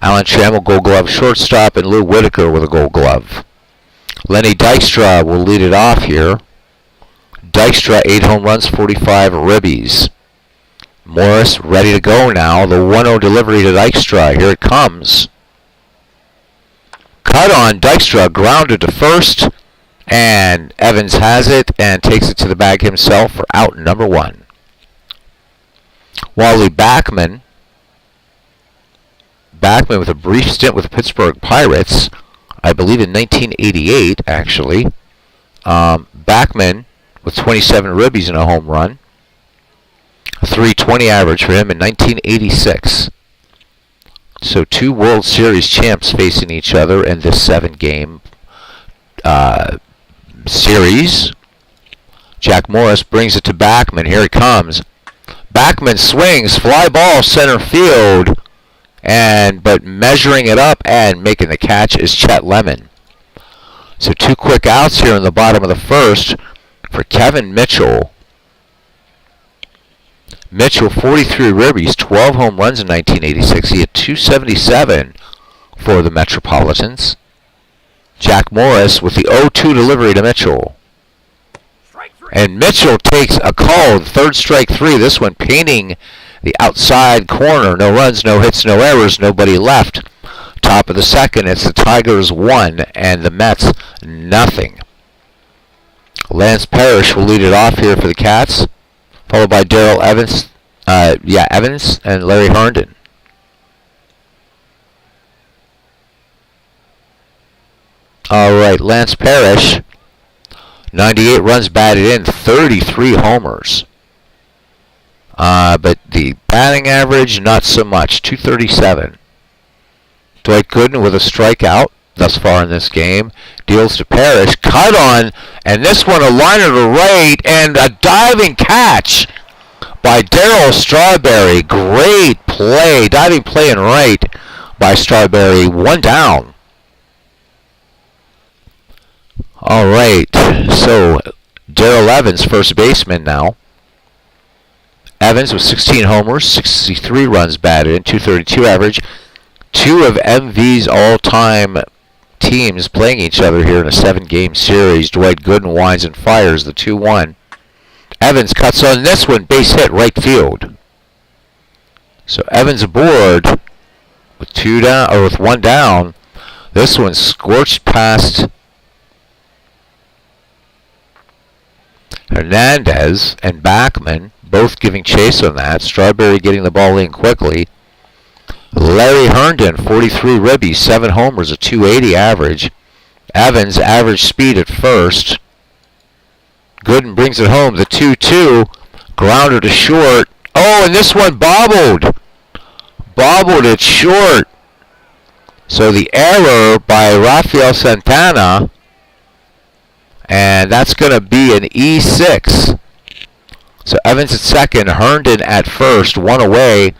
Alan Trammell, Gold Glove shortstop, and Lou Whitaker with a Gold Glove. Lenny Dykstra will lead it off here. Dykstra, 8 home runs, 45 ribbies. Morris ready to go now. The 1-0 delivery to Dykstra. Here it comes. Cut on Dykstra, grounded to first, and Evans has it and takes it to the bag himself for out number 1. Wally Backman with a brief stint with the Pittsburgh Pirates, I believe in 1988 actually. Backman with 27 ribbies and a home run. A .320 average for him in 1986. So 2 World Series champs facing each other in this 7-game series. Jack Morris brings it to Backman. Here he comes. Backman swings, fly ball, center field, but measuring it up and making the catch is Chet Lemon. So 2 quick outs here in the bottom of the first for Kevin Mitchell. Mitchell, 43 ribbies, 12 home runs in 1986. He had 277 for the Metropolitans. Jack Morris with the 0-2 delivery to Mitchell. And Mitchell takes a call, 3rd strike 3. This one painting the outside corner. No runs, no hits, no errors, nobody left. Top of the second, it's the Tigers 1 and the Mets nothing. Lance Parrish will lead it off here for the Cats, followed by Darrell Evans, Evans and Larry Herndon. All right, Lance Parrish, 98 runs batted in, 33 homers. But the batting average, not so much, 237. Dwight Gooden with a strikeout thus far in this game. Deals to Parrish. Cut on, and this one a liner to right, and a diving catch by Darryl Strawberry. Great play. Diving play and right by Strawberry. 1 down. All right, so Darrell Evans, first baseman now. Evans with 16 homers, 63 runs batted in, 232 average. 2 of MV's all-time teams playing each other here in a 7-game series. Dwight Gooden winds and fires the 2-1. Evans cuts on this one, base hit, right field. So Evans aboard with 1 down. This one scorched past Hernandez and Backman, both giving chase on that. Strawberry getting the ball in quickly. Larry Herndon, 43 ribbies, 7 homers, a 280 average. Evans, average speed at first. Gooden brings it home, the 2-2. Grounder to short. Oh, and this one bobbled. Bobbled it short. So the error by Rafael Santana, and that's going to be an E6. So Evans at second, Herndon at first, 1 away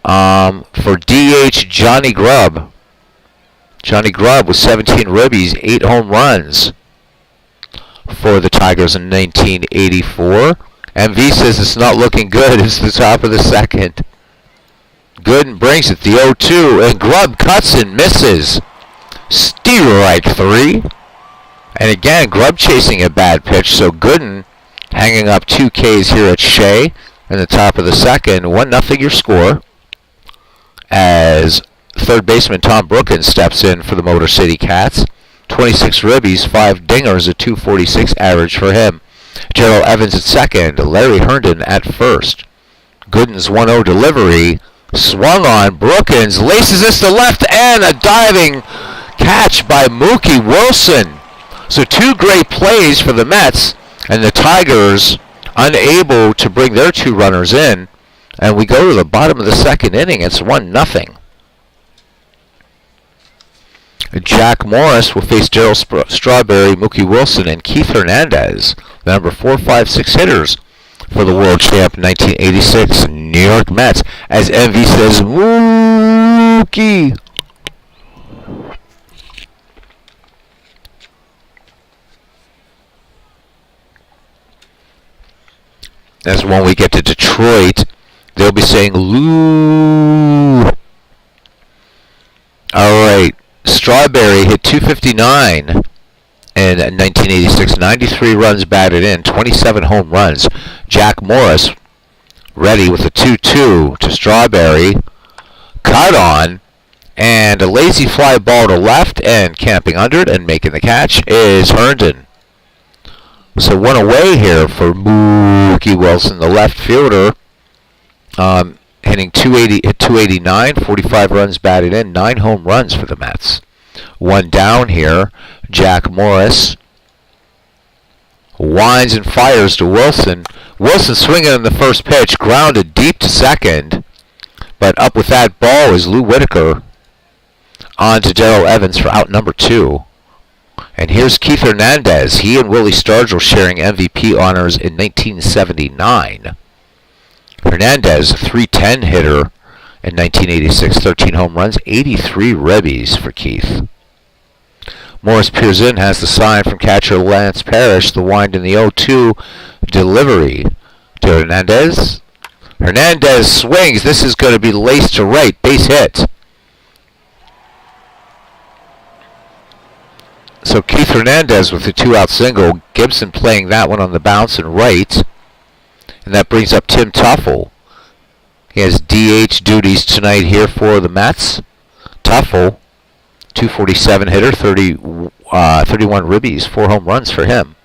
for DH Johnny Grubb. Johnny Grubb with 17 ribbies, 8 home runs for the Tigers in 1984. MV says it's not looking good. It's the top of the second. Gooden brings it, the 0-2, and Grubb cuts and misses. Strike 3. And again, Grubb chasing a bad pitch, so Gooden hanging up 2 Ks here at Shea in the top of the second. 1-0 your score as third baseman Tom Brookins steps in for the Motor City Cats. 26 ribbies, 5 dingers, a 246 average for him. Darrell Evans at second, Larry Herndon at first. Gooden's 1-0 delivery, swung on, Brookins laces this to left, and a diving catch by Mookie Wilson. So 2 great plays for the Mets, and the Tigers unable to bring their 2 runners in. And we go to the bottom of the second inning. It's 1-0. Jack Morris will face Darryl Strawberry, Mookie Wilson, and Keith Hernandez, the number 4, 5, 6 hitters for the world champ 1986 New York Mets. As MV says, Mookie. As when we get to Detroit, they'll be saying Lou. All right, Strawberry hit 259 in 1986, 93 runs batted in, 27 home runs. Jack Morris ready with a 2-2 to Strawberry. Cut on, and a lazy fly ball to left, and camping under it and making the catch is Herndon. So 1 away here for Mookie Wilson, the left fielder, hitting 289, 45 runs batted in, 9 home runs for the Mets. 1 down here, Jack Morris winds and fires to Wilson. Wilson swinging on the first pitch, grounded deep to second, but up with that ball is Lou Whitaker. On to Darrell Evans for out number 2. And here's Keith Hernandez. He and Willie Stargell sharing MVP honors in 1979. Hernandez, a .310 hitter in 1986, 13 home runs, 83 ribbies for Keith. Morris peers in, has the sign from catcher Lance Parrish, the wind in the 0-2 delivery to Hernandez. Hernandez swings. This is going to be laced to right. Base hit. So Keith Hernandez with a 2-out single. Gibson playing that one on the bounce and right. And that brings up Tim Teufel. He has DH duties tonight here for the Mets. Teufel, .247 hitter, 31 ribbies, 4 home runs for him.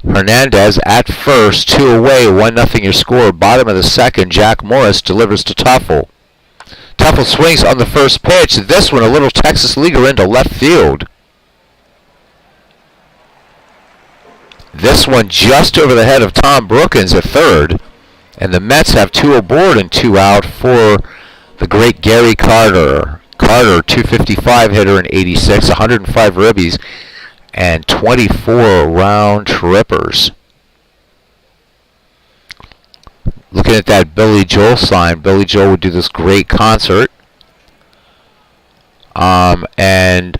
Hernandez at first, 2 away, 1-0 your score. Bottom of the second, Jack Morris delivers to Teufel. Teufel swings on the first pitch. This one, a little Texas leaguer into left field. This one just over the head of Tom Brookins at third. And the Mets have 2 aboard and 2 out for the great Gary Carter. Carter, .255 hitter in 86, 105 ribbies, and 24 round trippers. Looking at that Billy Joel sign, Billy Joel would do this great concert. And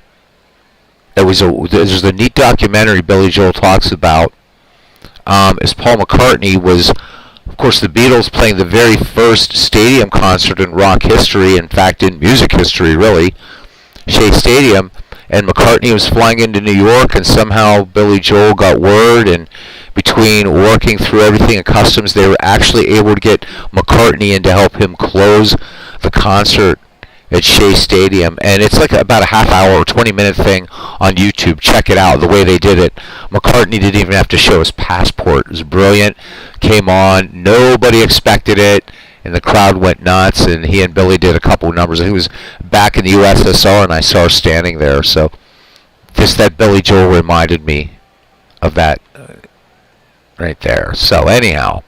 there's a neat documentary Billy Joel talks about. As Paul McCartney was, of course, the Beatles playing the very first stadium concert in rock history, in fact, in music history, really, Shea Stadium, and McCartney was flying into New York, and somehow Billy Joel got word, and between working through everything in customs, they were actually able to get McCartney in to help him close the concert at Shea Stadium. And it's like about a half-hour or 20-minute thing on YouTube. Check it out, the way they did it. McCartney didn't even have to show his passport. It was brilliant. Came on. Nobody expected it. And the crowd went nuts. And he and Billy did a couple of numbers. He was back in the USSR, and I saw her standing there. So just that Billy Joel reminded me of that right there. So anyhow,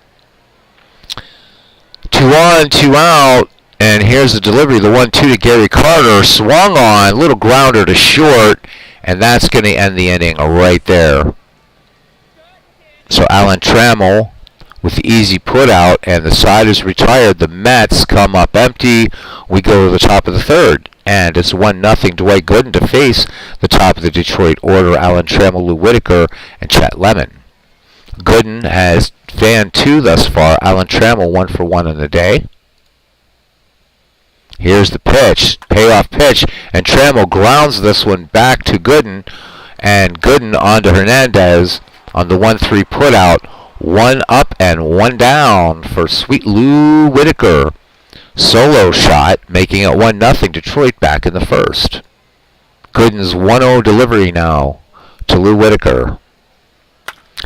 2 on, 2 out. And here's the delivery, the 1-2 to Gary Carter, swung on, little grounder to short, and that's going to end the inning right there. So Alan Trammell with the easy put out, and the side is retired. The Mets come up empty. We go to the top of the third, and it's 1-0 Dwight Gooden to face the top of the Detroit order, Alan Trammell, Lou Whitaker, and Chet Lemon. Gooden has fanned 2 thus far. Alan Trammell 1 for 1 on the day. Here's the pitch, payoff pitch, and Trammell grounds this one back to Gooden, and Gooden on to Hernandez on the 1-3 put out. 1 up and 1 down for sweet Lou Whitaker. Solo shot, making it 1-0 Detroit back in the first. Gooden's 1-0 delivery now to Lou Whitaker.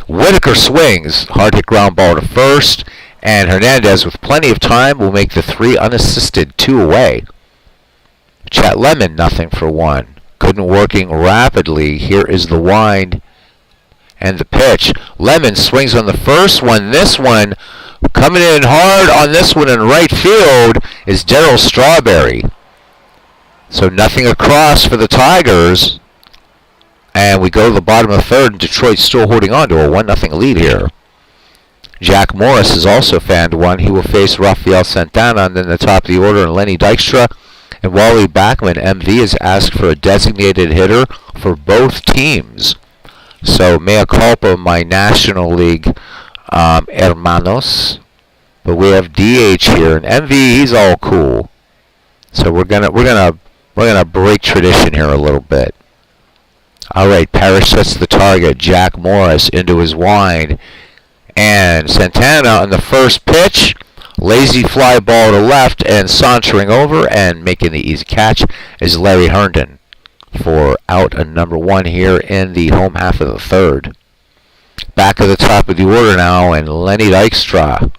Whitaker swings, hard hit ground ball to first. And Hernandez, with plenty of time, will make the 3 unassisted, 2 away. Chet Lemon, 0 for 1. Gooden working rapidly. Here is the wind and the pitch. Lemon swings on the first one. This one, coming in hard on this one in right field, is Darryl Strawberry. So nothing across for the Tigers. And we go to the bottom of the third, and Detroit's still holding on to a 1-0 lead here. Jack Morris has also fanned 1. He will face Rafael Santana, and then the top of the order, and Lenny Dykstra. And Wally Backman, MV, has asked for a designated hitter for both teams. So, mea culpa, my National League hermanos. But we have DH here, and MV, he's all cool. So we're gonna break tradition here a little bit. All right, Parrish sets the target. Jack Morris into his wind. And Santana on the first pitch, lazy fly ball to left, and sauntering over and making the easy catch is Larry Herndon for out and number 1 here in the home half of the third. Back of the top of the order now, and Lenny Dykstra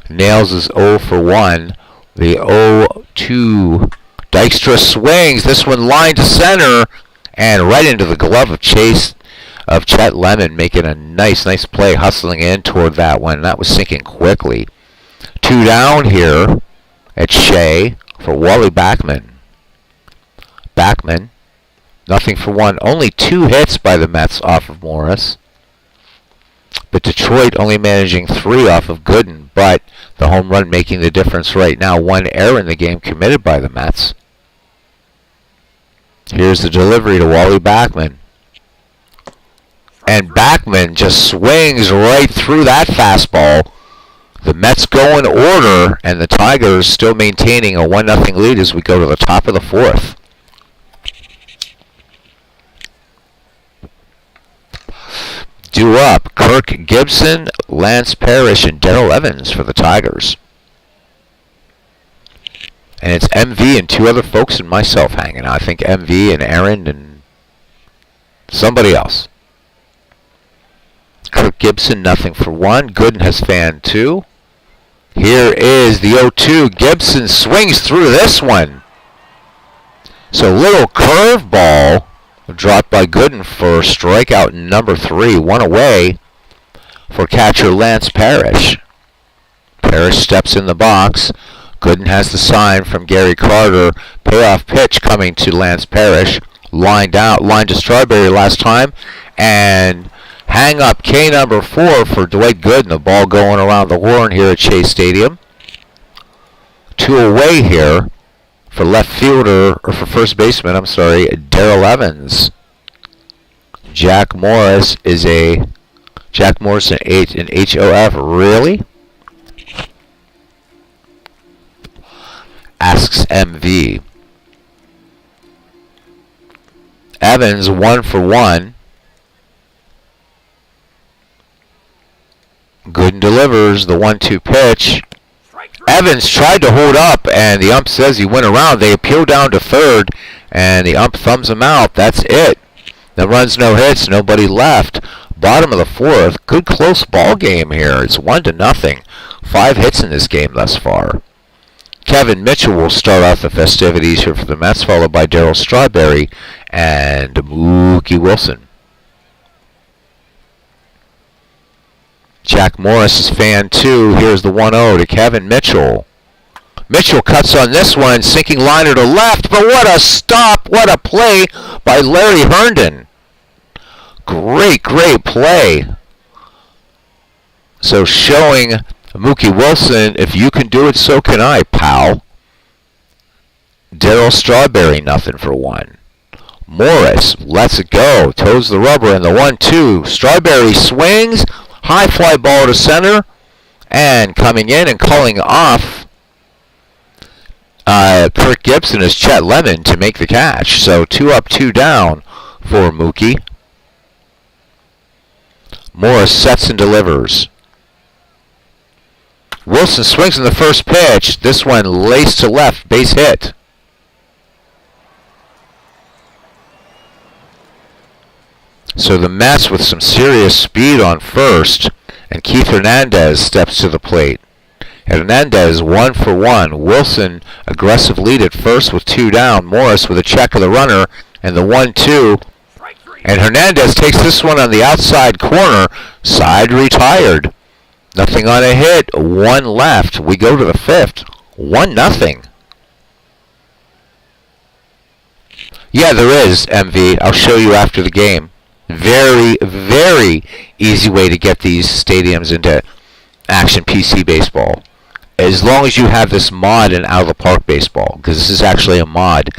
nails his 0 for 1. The 0-2. Dykstra swings. This one lined to center and right into the glove of Chet Lemon, making a nice play, hustling in toward that one. That was sinking quickly. 2 down here at Shea for Wally Backman. Backman, 0 for 1. Only 2 hits by the Mets off of Morris. But Detroit only managing 3 off of Gooden, but the home run making the difference right now. 1 error in the game committed by the Mets. Here's the delivery to Wally Backman. And Backman just swings right through that fastball. The Mets go in order, and the Tigers still maintaining a 1-0 lead as we go to the top of the 4th. Due up, Kirk Gibson, Lance Parrish, and Darrell Evans for the Tigers. And it's MV and 2 other folks and myself hanging out. I think MV and Aaron and somebody else. Kirk Gibson, 0-for-1. Gooden has fanned 2. Here is the 0-2. Gibson swings through this one. So little curveball dropped by Gooden for strikeout number 3. 1 away for catcher Lance Parrish. Parrish steps in the box. Gooden has the sign from Gary Carter. Payoff pitch coming to Lance Parrish. Lined to Strawberry last time. And hang up K number 4 for Dwight Gooden. The ball going around the horn here at Chase Stadium. 2 away here for left fielder, or for first baseman, I'm sorry, Darrell Evans. Jack Morris an HOF. Really? Asks MV. Evans 1-for-1. Gooden delivers the 1-2 pitch. Evans tried to hold up, and the ump says he went around. They appeal down to third, and the ump thumbs him out. That's it. No runs, no hits, nobody left. Bottom of the 4th. Good close ball game here. It's 1-0. 5 hits in this game thus far. Kevin Mitchell will start off the festivities here for the Mets, followed by Darryl Strawberry and Mookie Wilson. Jack Morris is fan 2. Here's the 1-0 to Kevin Mitchell. Mitchell cuts on this one, sinking liner to left, but what a stop, what a play by Larry Herndon. Great play. So showing Mookie Wilson, if you can do it, so can I, pal. Darryl Strawberry, 0-for-1. Morris lets it go, toes the rubber in the 1-2. Strawberry swings. High fly ball to center, and coming in and calling off Kirk Gibson is Chet Lemon to make the catch. So 2 up, 2 down for Mookie. Morris sets and delivers. Wilson swings in the first pitch. This one laced to left, base hit. So the Mets with some serious speed on first, and Keith Hernandez steps to the plate. Hernandez 1-for-1. Wilson aggressive lead at first with 2 down. Morris with a check of the runner and the 1-2. And Hernandez takes this one on the outside corner. Side retired. Nothing on a hit. 1 left. We go to the 5th. 1-0. Yeah, there is, MV. I'll show you after the game. Very easy way to get these stadiums into action PC baseball. As long as you have this mod in out of the park baseball, because this is actually a mod.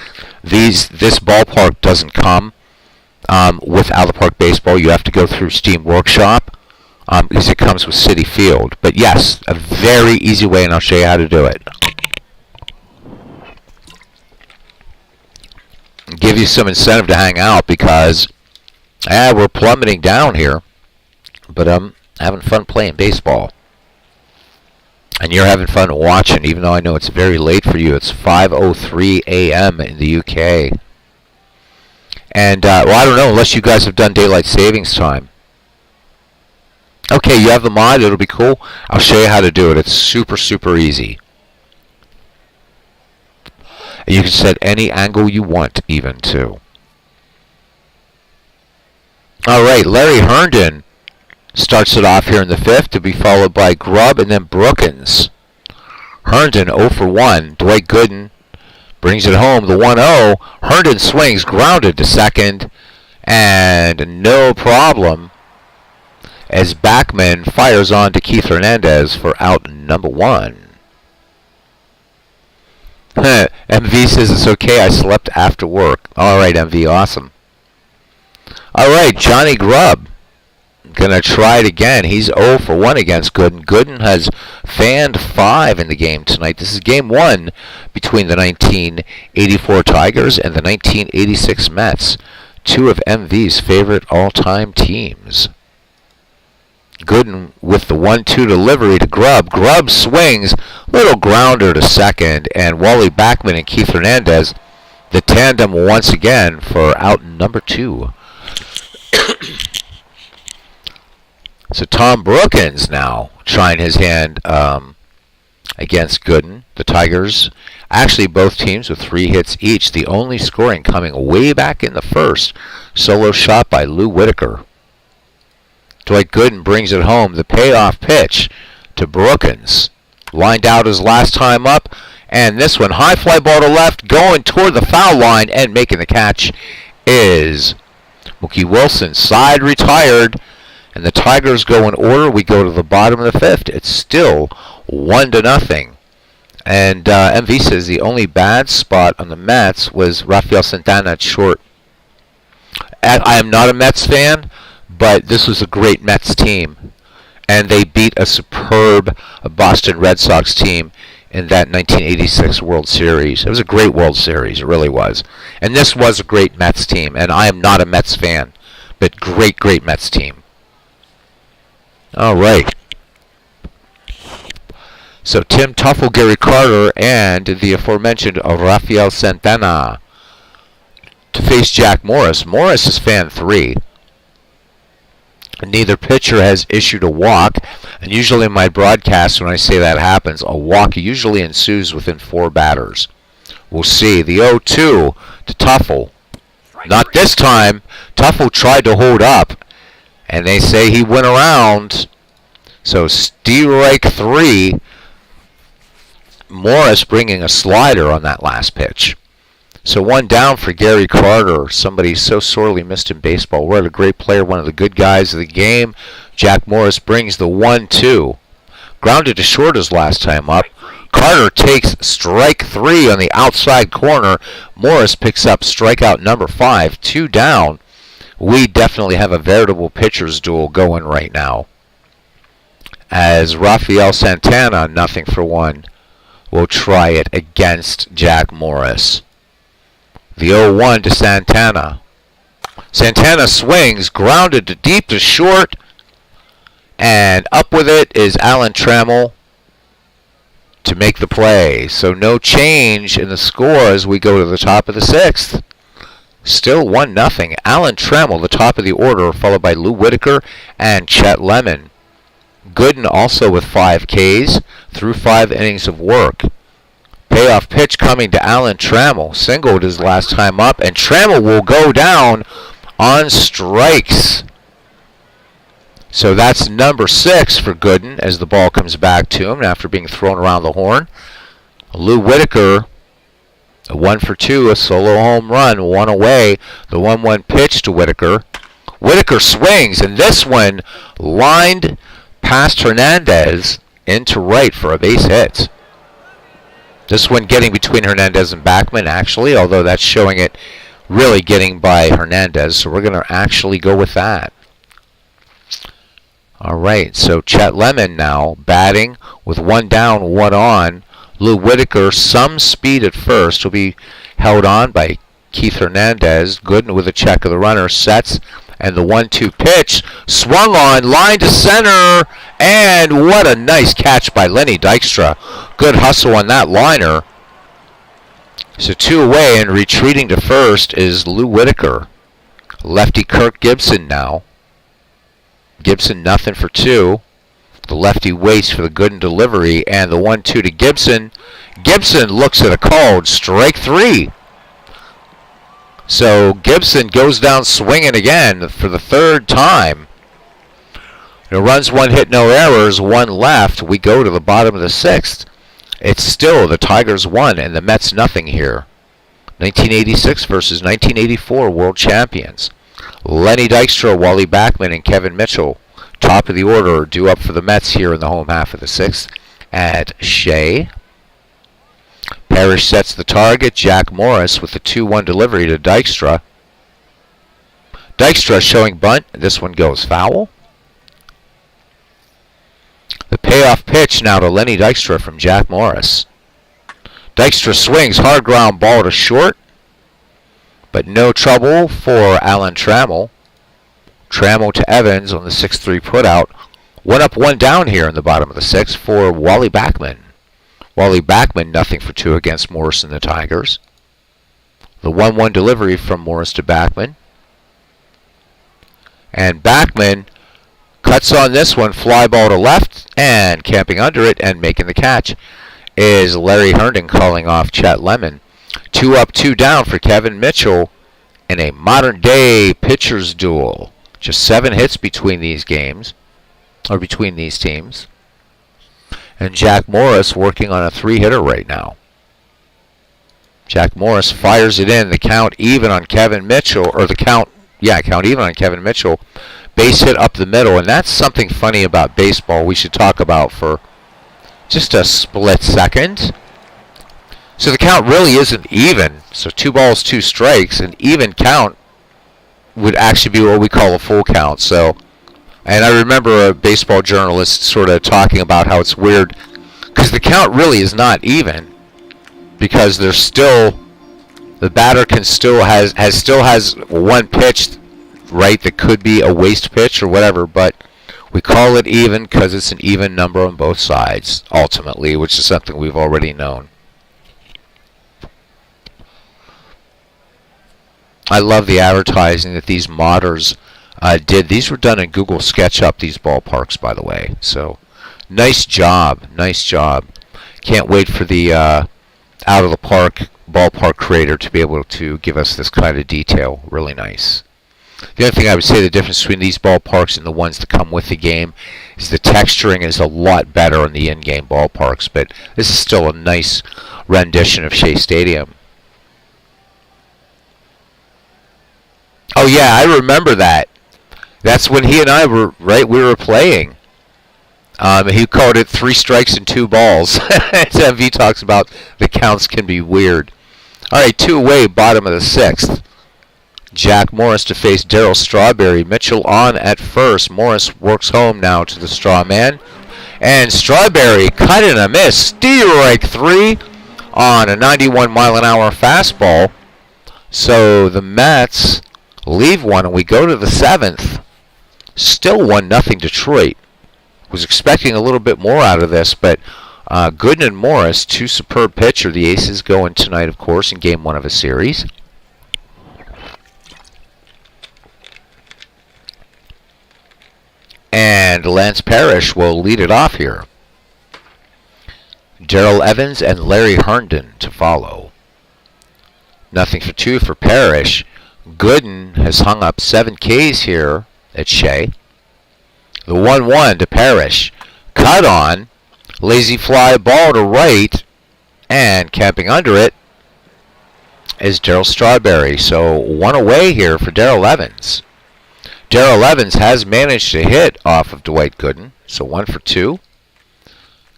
This ballpark doesn't come with out of the park baseball. You have to go through Steam Workshop because it comes with City Field. But yes, a very easy way, and I'll show you how to do it. Give you some incentive to hang out because we're plummeting down here, but I'm having fun playing baseball. And you're having fun watching, even though I know it's very late for you. It's 5:03 a.m. in the UK. And, well, I don't know, unless you guys have done daylight savings time. Okay, you have the mod. It'll be cool. I'll show you how to do it. It's super easy. And you can set any angle you want, even, too. All right, Larry Herndon starts it off here in the 5th, to be followed by Grubb and then Brookins. Herndon 0-for-1. Dwight Gooden brings it home, the 1-0. Herndon swings, grounded to second, and no problem. as Backman fires on to Keith Hernandez for out number 1. MV says it's okay, I slept after work. Alright, MV, awesome. Alright, Johnny Grubb. Gonna try it again. He's 0 for 1 against Gooden. Gooden has fanned 5 in the game tonight. This is game 1 between the 1984 Tigers and the 1986 Mets. 2 of MV's favorite all-time teams. Gooden with the 1-2 delivery to Grubb. Grubb swings, little grounder to second, and Wally Backman and Keith Hernandez, the tandem once again for out number 2. So Tom Brookins now trying his hand against Gooden. The Tigers, actually both teams with 3 hits each. The only scoring coming way back in the first. Solo shot by Lou Whitaker. Dwight Gooden brings it home. The payoff pitch to Brookins. Lined out his last time up. And this one, high fly ball to left, going toward the foul line, and making the catch is Mookie Wilson. Side retired. And the Tigers go in order. We go to the bottom of the 5th. It's still 1-0. And MV says the only bad spot on the Mets was Rafael Santana at short. I am not a Mets fan, but this was a great Mets team. And they beat a superb Boston Red Sox team in that 1986 World Series. It was a great World Series. It really was. And this was a great Mets team. And I am not a Mets fan, but great Mets team. All right. So Tim Tuffle, Gary Carter, and the aforementioned Rafael Santana to face Jack Morris. Morris is fan 3. Neither pitcher has issued a walk. And usually in my broadcast, when I say that happens, a walk usually ensues within 4 batters. We'll see. The 0-2 to Tuffle. Not this time. Tuffle tried to hold up. And they say he went around. So strike 3. Morris bringing a slider on that last pitch. So 1 down for Gary Carter. Somebody so sorely missed in baseball. What a great player. One of the good guys of the game. Jack Morris brings the 1-2. Grounded to short his last time up. Carter takes strike 3 on the outside corner. Morris picks up strikeout number 5. 2 down. We definitely have a veritable pitcher's duel going right now. As Rafael Santana, 0 for 1, will try it against Jack Morris. The 0-1 to Santana. Santana swings, grounded to deep to short, and up with it is Alan Trammell to make the play. So no change in the score as we go to the top of the 6th. Still 1-0. Alan Trammell, the top of the order, followed by Lou Whitaker and Chet Lemon. Gooden also with 5 Ks through 5 innings of work. Payoff pitch coming to Alan Trammell. Singled his last time up, and Trammell will go down on strikes. So that's number 6 for Gooden as the ball comes back to him after being thrown around the horn. Lou Whitaker, a 1 for 2, a solo home run, 1 away. The 1-1 pitch to Whitaker. Whitaker swings, and this one lined past Hernandez into right for a base hit. This one getting between Hernandez and Backman, actually, although that's showing it really getting by Hernandez, so we're going to actually go with that. All right, so Chet Lemon now batting with 1 down, 1 on. Lou Whitaker, some speed at first, will be held on by Keith Hernandez. Gooden with a check of the runner, sets, and the 1-2 pitch swung on, line to center, and what a nice catch by Lenny Dykstra. Good hustle on that liner. So 2 away, and retreating to first is Lou Whitaker. Lefty Kirk Gibson now. Gibson 0 for 2. The lefty waits for the Gooden delivery, and the 1-2 to Gibson. Gibson looks at a called strike 3. So Gibson goes down swinging again for the 3rd time. Runs 1 hit, no errors, 1 left. We go to the bottom of the 6th. It's still the Tigers 1 and the Mets 0 here. 1986 versus 1984 world champions. Lenny Dykstra, Wally Backman, and Kevin Mitchell Top of the order due up for the Mets here in the home half of the sixth at Shea. Parrish sets the target. Jack Morris with the 2-1 delivery to Dykstra. Dykstra showing bunt. This one goes foul. The payoff pitch now to Lenny Dykstra from Jack Morris. Dykstra swings, hard ground ball to short, but no trouble for Alan Trammell. Trammell to Evans on the 6-3 putout. 1 up, 1 down here in the bottom of the sixth for Wally Backman. Wally Backman, 0-for-2 against Morris and the Tigers. The 1-1 delivery from Morris to Backman. And Backman cuts on this one, fly ball to left, and camping under it and making the catch is Larry Herndon calling off Chet Lemon. 2 up, 2 down for Kevin Mitchell in a modern-day pitcher's duel. Just 7 hits between these games, or between these teams. And Jack Morris working on a 3-hitter right now. Jack Morris fires it in. The count even on Kevin Mitchell, or the count even on Kevin Mitchell. Base hit up the middle, and that's something funny about baseball we should talk about for just a split second. So the count really isn't even. So 2 balls, 2 strikes, an even count would actually be what we call a full count. So, and I remember a baseball journalist sort of talking about how it's weird because the count really is not even, because there's still, the batter can still has one pitch, right, that could be a waste pitch or whatever, but we call it even because it's an even number on both sides, ultimately, which is something we've already known. I love the advertising that these modders did. These were done in Google SketchUp, these ballparks, by the way. So, nice job. Nice job. Can't wait for the out of the park ballpark creator to be able to give us this kind of detail. Really nice. The other thing I would say, the difference between these ballparks and the ones that come with the game is the texturing is a lot better in the in-game ballparks, but this is still a nice rendition of Shea Stadium. Oh yeah, I remember that. That's when he and I were, right, we were playing. He called it 3 strikes and 2 balls. MV talks about the counts can be weird. All right, 2 away, bottom of the 6th. Jack Morris to face Darryl Strawberry. Mitchell on at first. Morris works home now to the straw man. And Strawberry cut and a miss. Strike 3 on a 91-mile-an-hour fastball. So the Mets leave one, and we go to the 7th. Still 1-0 Detroit. Was expecting a little bit more out of this, but Gooden and Morris, 2 superb pitchers. The Aces going tonight, of course, in Game 1 of a series. And Lance Parrish will lead it off here. Darrell Evans and Larry Herndon to follow. 0-for-2 for Parrish. Gooden has hung up 7 Ks here at Shea. The 1-1 to Parrish. Cut on. Lazy fly ball to right. And camping under it is Darryl Strawberry. So 1 away here for Darrell Evans. Darrell Evans has managed to hit off of Dwight Gooden. So 1-for-2.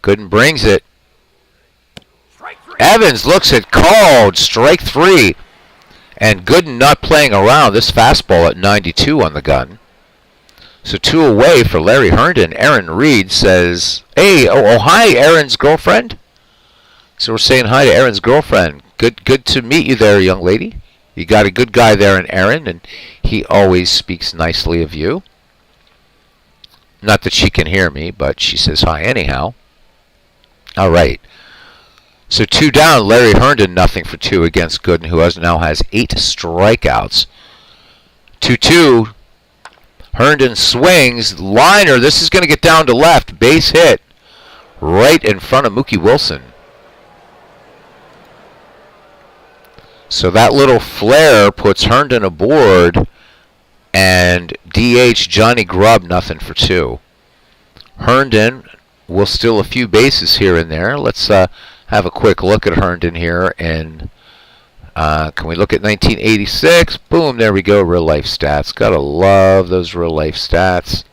Gooden brings it. Evans looks at called. Strike 3. And Gooden not playing around. This fastball at 92 on the gun. So 2 away for Larry Herndon. Aaron Reed says, hey, hi, Aaron's girlfriend. So we're saying hi to Aaron's girlfriend. Good to meet you there, young lady. You got a good guy there in Aaron, and he always speaks nicely of you. Not that she can hear me, but she says hi anyhow. All right. So 2 down, Larry Herndon, 0-for-2 against Gooden, who now has 8 strikeouts. 2-2. Herndon swings. Liner. This is going to get down to left. Base hit right in front of Mookie Wilson. So that little flare puts Herndon aboard, and DH Johnny Grubb 0-for-2. Herndon will steal a few bases here and there. Let's have a quick look at Herndon here, and can we look at 1986? Boom, there we go, real life stats. Gotta love those real life stats.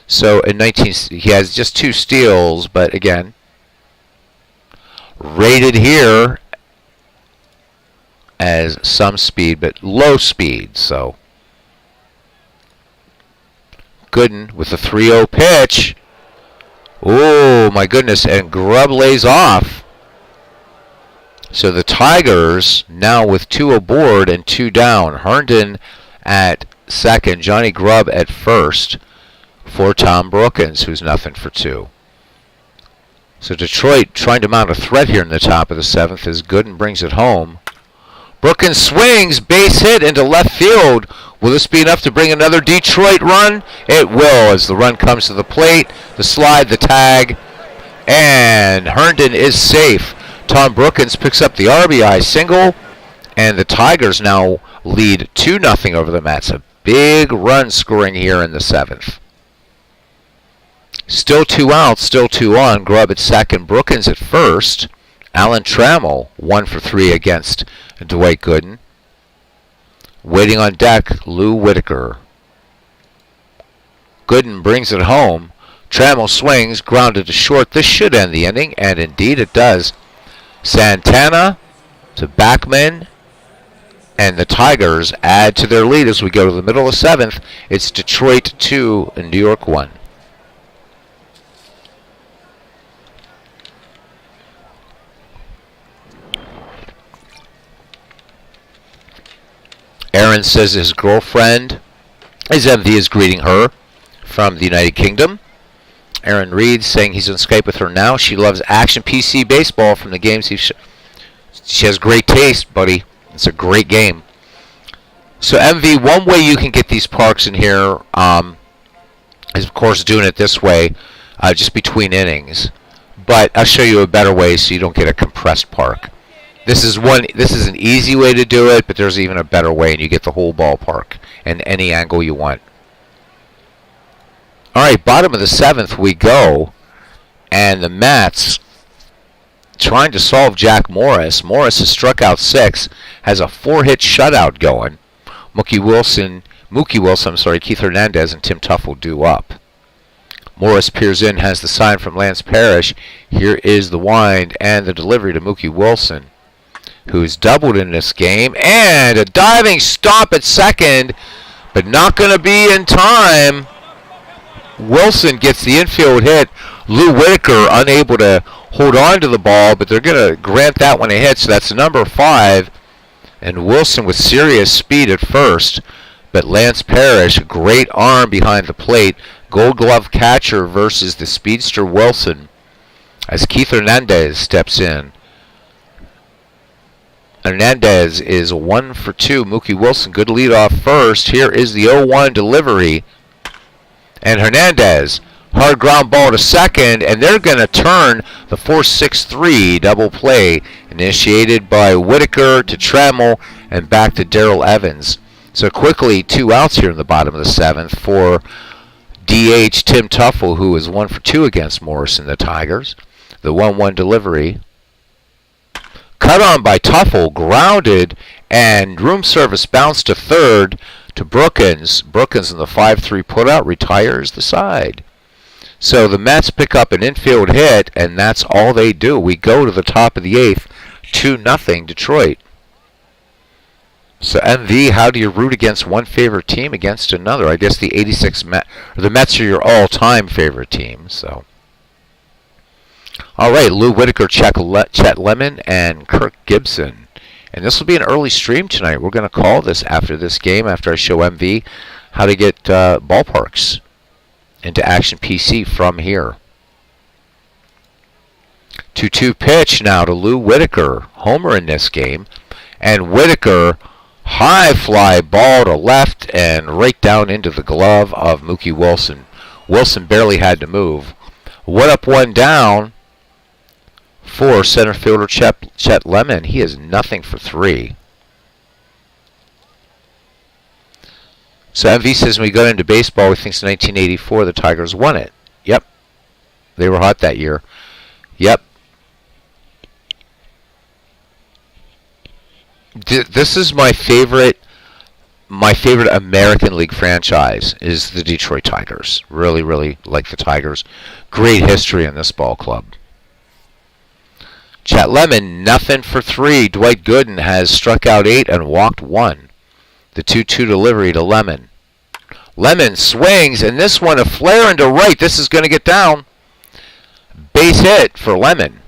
So in 19, he has just 2 steals, but again, rated here as some speed, but low speed. So Gooden with a 3-0 pitch. Oh my goodness, and Grubb lays off. So the Tigers now with 2 aboard and 2 down. Herndon at second, Johnny Grubb at first for Tom Brookins, who's nothing for 2. So Detroit trying to mount a threat here in the top of the 7th as Gooden brings it home. Brookins swings, base hit into left field. Will this be enough to bring another Detroit run? It will, as the run comes to the plate, the slide, the tag, and Herndon is safe. Tom Brookins picks up the RBI single, and the Tigers now lead 2-0 over the Mets. A big run scoring here in the 7th. Still 2 outs, still 2 on. Grubb at second, Brookins at first. Alan Trammell 1 for 3 against Dwight Gooden. Waiting on deck, Lou Whitaker. Gooden brings it home. Trammell swings, grounded to short. This should end the inning, and indeed it does. Santana to Backman, and the Tigers add to their lead as we go to the middle of the 7th. It's Detroit 2 and New York 1. Aaron says his girlfriend, his MV, is greeting her from the United Kingdom. Aaron reads, saying he's on Skype with her now. She loves Action PC Baseball from the games she has great taste, buddy. It's a great game. So MV, one way you can get these parks in here is, of course, doing it this way, just between innings. But I'll show you a better way so you don't get a compressed park. This is an easy way to do it, but there's even a better way, and you get the whole ballpark and any angle you want. All right, bottom of the 7th we go, and the Mets trying to solve Jack Morris. Morris has struck out 6, has a 4-hit shutout going. Mookie Wilson, Keith Hernandez, and Tim Tuffle due up. Morris peers in, has the sign from Lance Parrish. Here is the wind and the delivery to Mookie Wilson, who's doubled in this game, and a diving stop at second, but not going to be in time. Wilson gets the infield hit. Lou Whitaker unable to hold on to the ball, but they're going to grant that one a hit, so that's number 5. And Wilson with serious speed at first, but Lance Parrish, great arm behind the plate. Gold Glove catcher versus the speedster Wilson as Keith Hernandez steps in. Hernandez is 1 for 2. Mookie Wilson, good lead off first. Here is the 0-1 delivery. And Hernandez, hard ground ball to second, and they're going to turn the 4-6-3 double play initiated by Whitaker to Trammell and back to Darrell Evans. So quickly 2 outs here in the bottom of the 7th for DH Tim Tuffle, who is 1 for 2 against Morris and the Tigers. The 1-1 delivery. Cut on by Tuffle, grounded, and room service bounced to third to Brookins. Brookins in the 5-3 putout retires the side. So the Mets pick up an infield hit, and that's all they do. We go to the top of the 8th, 2-0 Detroit. So MV, how do you root against one favorite team against another? I guess the the Mets are your all-time favorite team. So, all right, Lou Whitaker, Chet Lemon, and Kirk Gibson. And this will be an early stream tonight. We're going to call this after this game, after I show MV how to get ballparks into Action PC from here. 2-2 pitch now to Lou Whitaker. Homer in this game. And Whitaker, high fly ball to left and right down into the glove of Mookie Wilson. Wilson barely had to move. 1 up, 1 down for center fielder Chet Lemon. He is nothing for 3. So MV says when we got into baseball, we think it's 1984 the Tigers won it. Yep. They were hot that year. Yep. This is my favorite my favorite American League franchise is the Detroit Tigers. Really, really like the Tigers. Great history in this ball club. Chet Lemon, nothing for 3. Dwight Gooden has struck out 8 and walked 1. The 2-2 delivery to Lemon. Lemon swings, and this one a flare into right. This is going to get down. Base hit for Lemon.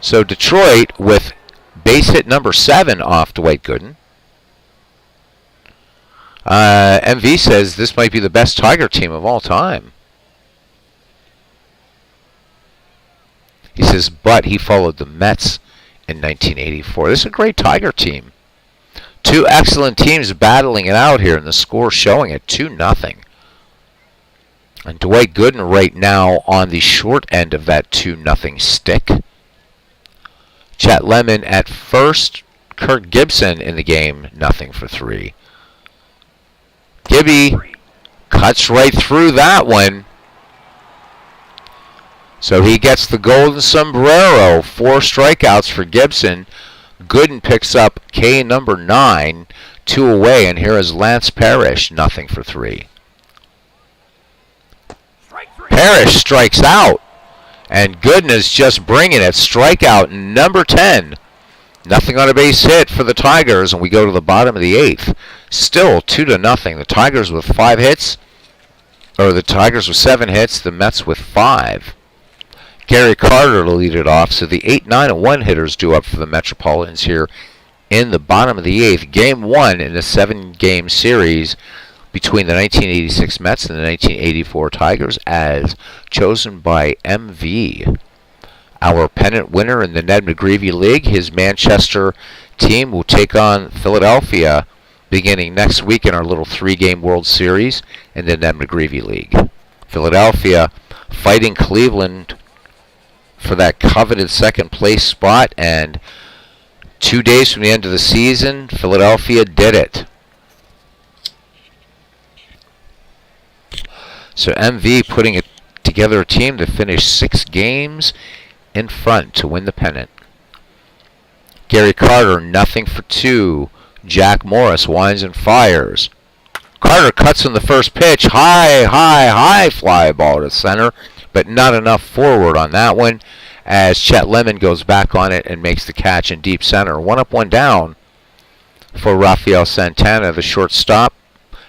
So Detroit with base hit number 7 off Dwight Gooden. MV says this might be the best Tiger team of all time. He says, but he followed the Mets in 1984. This is a great Tiger team. 2 excellent teams battling it out here, and the score showing it 2-0. And Dwight Gooden right now on the short end of that 2-0 stick. Chet Lemon at first. Kirk Gibson in the game, nothing for 3. Gibby cuts right through that one. So he gets the golden sombrero. 4 strikeouts for Gibson. Gooden picks up K number 9, 2 away, and here is Lance Parrish, nothing for 3. Parrish strikes out, and Gooden is just bringing it. Strikeout number 10. Nothing on a base hit for the Tigers, and we go to the bottom of the 8th. Still 2-0. The Tigers with 5 hits, or the Tigers with 7 hits, the Mets with 5. Gary Carter to lead it off, so the 8, 9, and 1 hitters due up for the Metropolitans here in the bottom of the 8th. Game 1 in the 7-game series between the 1986 Mets and the 1984 Tigers, as chosen by MV. Our pennant winner in the Ned McGreevy League, his Manchester team will take on Philadelphia beginning next week in our little 3-game World Series in the Ned McGreevy League. Philadelphia fighting Cleveland for that coveted second place spot, and 2 days from the end of the season, Philadelphia did it. So MV putting it together a team to finish 6 games in front to win the pennant. Gary Carter, nothing for 2. Jack Morris winds and fires. Carter cuts on the first pitch. High fly ball to center, but not enough forward on that one, as Chet Lemon goes back on it and makes the catch in deep center. 1 up, 1 down for Rafael Santana, the shortstop.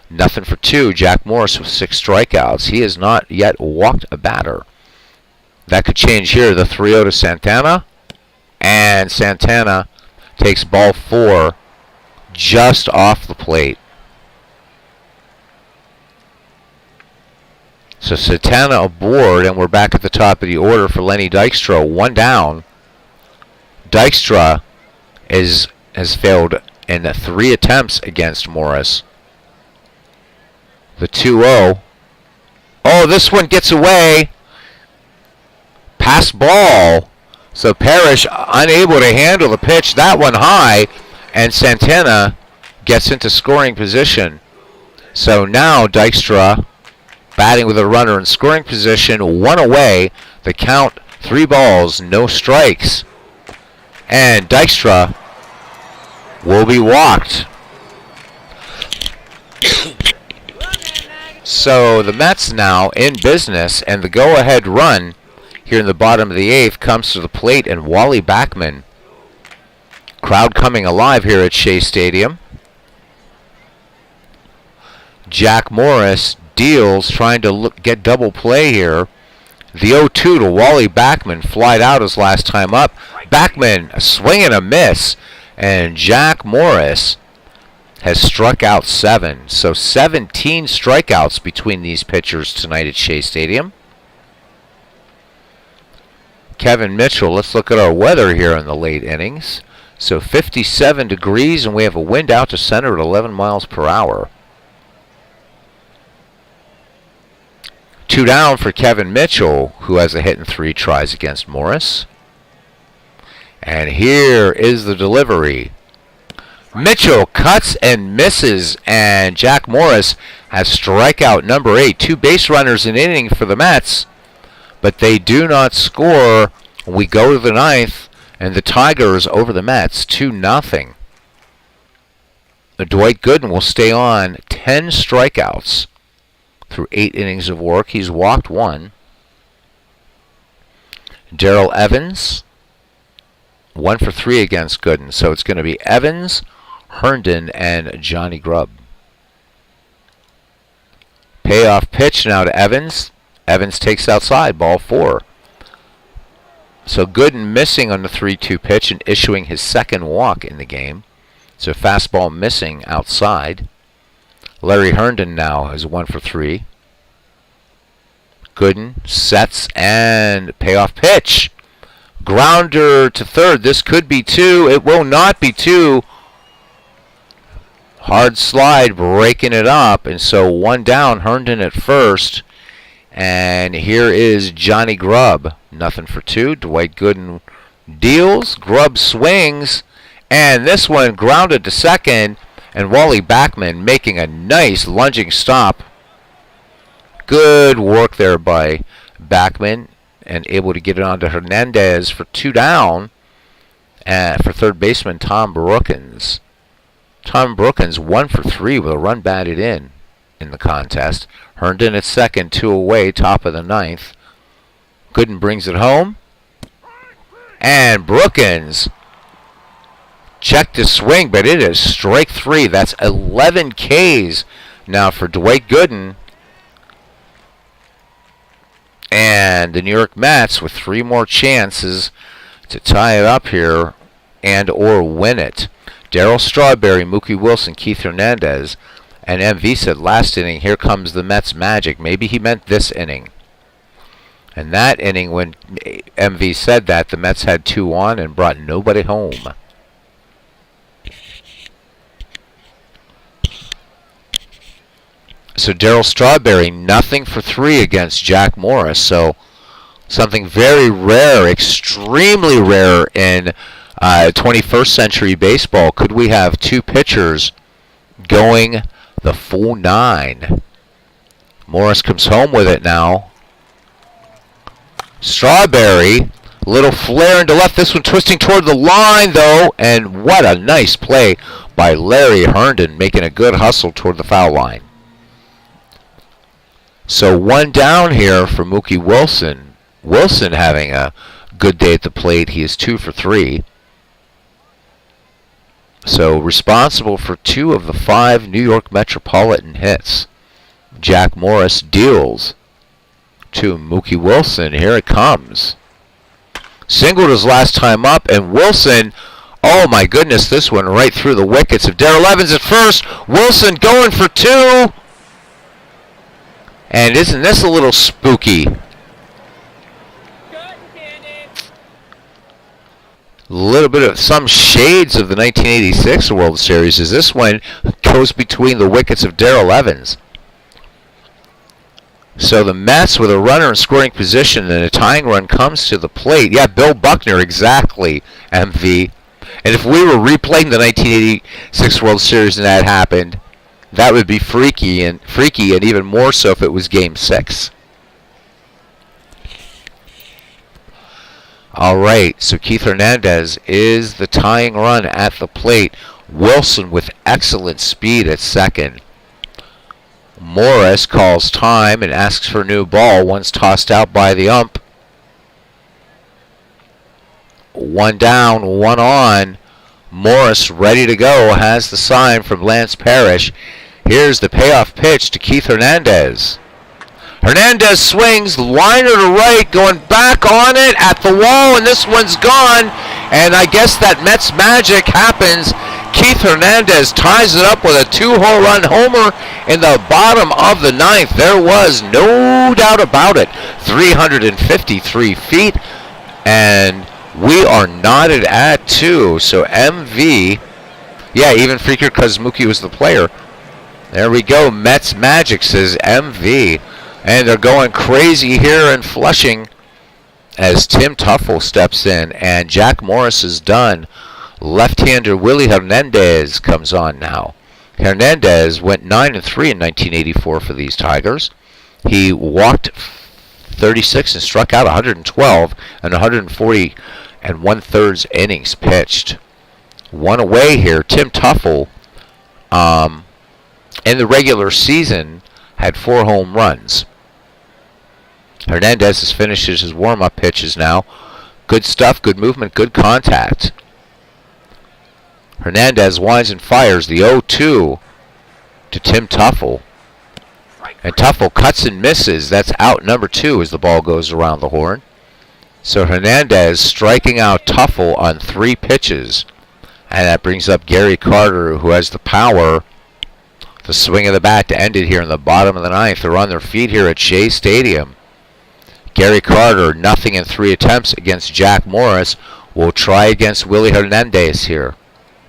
Nothing for 2. Jack Morris with 6 strikeouts. He has not yet walked a batter. That could change here. The 3-0 to Santana, and Santana takes ball 4 just off the plate. So Santana aboard, and we're back at the top of the order for Lenny Dykstra. 1 down. Dykstra has failed in 3 attempts against Morris. The 2-0. Oh, this one gets away. Pass ball. So Parrish unable to handle the pitch. That one high, and Santana gets into scoring position. So now Dykstra batting with a runner in scoring position, 1 away. The count, 3 balls, no strikes. And Dykstra will be walked. So the Mets now in business, and the go-ahead run here in the bottom of the 8th comes to the plate, and Wally Backman. Crowd coming alive here at Shea Stadium. Jack Morris deals, trying to get double play here. The 0-2 to Wally Backman, flied out his last time up. Backman, a swing and a miss, and Jack Morris has struck out 7. So 17 strikeouts between these pitchers tonight at Shea Stadium. Kevin Mitchell, let's look at our weather here in the late innings. So 57 degrees, and we have a wind out to center at 11 miles per hour. 2 down for Kevin Mitchell, who has a hit in 3 tries against Morris. And here is the delivery. Mitchell cuts and misses, and Jack Morris has strikeout number 8. 2 base runners in inning for the Mets, but they do not score. We go to the 9th, and the Tigers over the Mets, 2-0. Dwight Gooden will stay on 10 strikeouts through 8 innings of work. He's walked 1. Darrell Evans, 1 for 3 against Gooden. So it's going to be Evans, Herndon, and Johnny Grubb. Payoff pitch now to Evans. Evans takes outside, ball 4. So Gooden missing on the 3-2 pitch and issuing his second walk in the game. So fastball missing outside. Larry Herndon now is 1 for 3. Gooden sets and payoff pitch. Grounder to third. This could be 2. It will not be 2. Hard slide breaking it up. And so 1 down. Herndon at first. And here is Johnny Grubb. Nothing for 2. Dwight Gooden deals. Grubb swings. And this one grounded to second. And Wally Backman making a nice lunging stop. Good work there by Backman. And able to get it on to Hernandez for 2 down. For third baseman Tom Brookins. Tom Brookins 1 for 3 with a run batted in the contest. Herndon at second, 2 away, top of the 9th. Gooden brings it home. And Brookins checked his swing, but it is strike 3. That's 11 Ks now for Dwight Gooden. And the New York Mets with 3 more chances to tie it up here and or win it. Darryl Strawberry, Mookie Wilson, Keith Hernandez, and MV said last inning, here comes the Mets magic. Maybe he meant this inning. And that inning, when MV said that, the Mets had 2 on and brought nobody home. So Darryl Strawberry, nothing for 3 against Jack Morris. So something very rare, extremely rare in 21st century baseball. Could we have 2 pitchers going the full 9? Morris comes home with it now. Strawberry, little flare into left. This one twisting toward the line, though. And what a nice play by Larry Herndon, making a good hustle toward the foul line. So 1 down here for Mookie Wilson. Wilson having a good day at the plate. He is 2 for 3. So responsible for 2 of the 5 New York Metropolitan hits. Jack Morris deals to Mookie Wilson. Here it comes. Singled his last time up, and Wilson, oh my goodness, this one right through the wickets of Darrell Evans at first. Wilson going for 2. And isn't this a little spooky? A little bit of some shades of the 1986 World Series as this one goes between the wickets of Darrell Evans. So the Mets with a runner in scoring position and a tying run comes to the plate. Yeah, Bill Buckner, exactly, MV. And if we were replaying the 1986 World Series and that happened, that would be freaky and even more so if it was Game 6. All right, so Keith Hernandez is the tying run at the plate. Wilson with excellent speed at second. Morris calls time and asks for a new ball once tossed out by the ump. 1 down, 1 on. Morris ready to go, has the sign from Lance Parrish. Here's the payoff pitch to Keith Hernandez. Hernandez swings, liner to right, going back on it at the wall, and this one's gone. And I guess that Mets magic happens. Keith Hernandez ties it up with a 2-home run homer in the bottom of the 9th. There was no doubt about it. 353 feet, and we are knotted at 2. So MV, yeah, even freakier because Mookie was the player. There we go. Mets magic, says MV. And they're going crazy here in Flushing as Tim Tuffle steps in and Jack Morris is done. Left-hander Willie Hernandez comes on now. Hernandez went 9-3 in 1984 for these Tigers. He walked 36 and struck out 112 and 140 and 1/3 innings pitched. 1 away here. Tim Tuffle in the regular season had 4 home runs. Hernandez has finished his warm-up pitches now. Good stuff, good movement, good contact. Hernandez winds and fires the 0-2 to Tim Tuffle. And Tuffle cuts and misses. That's out number 2 as the ball goes around the horn. So Hernandez striking out Tuffle on 3 pitches. And that brings up Gary Carter, who has the power, the swing of the bat to end it here in the bottom of the 9th. They're on their feet here at Shea Stadium. Gary Carter, nothing in 3 attempts against Jack Morris, will try against Willie Hernandez here.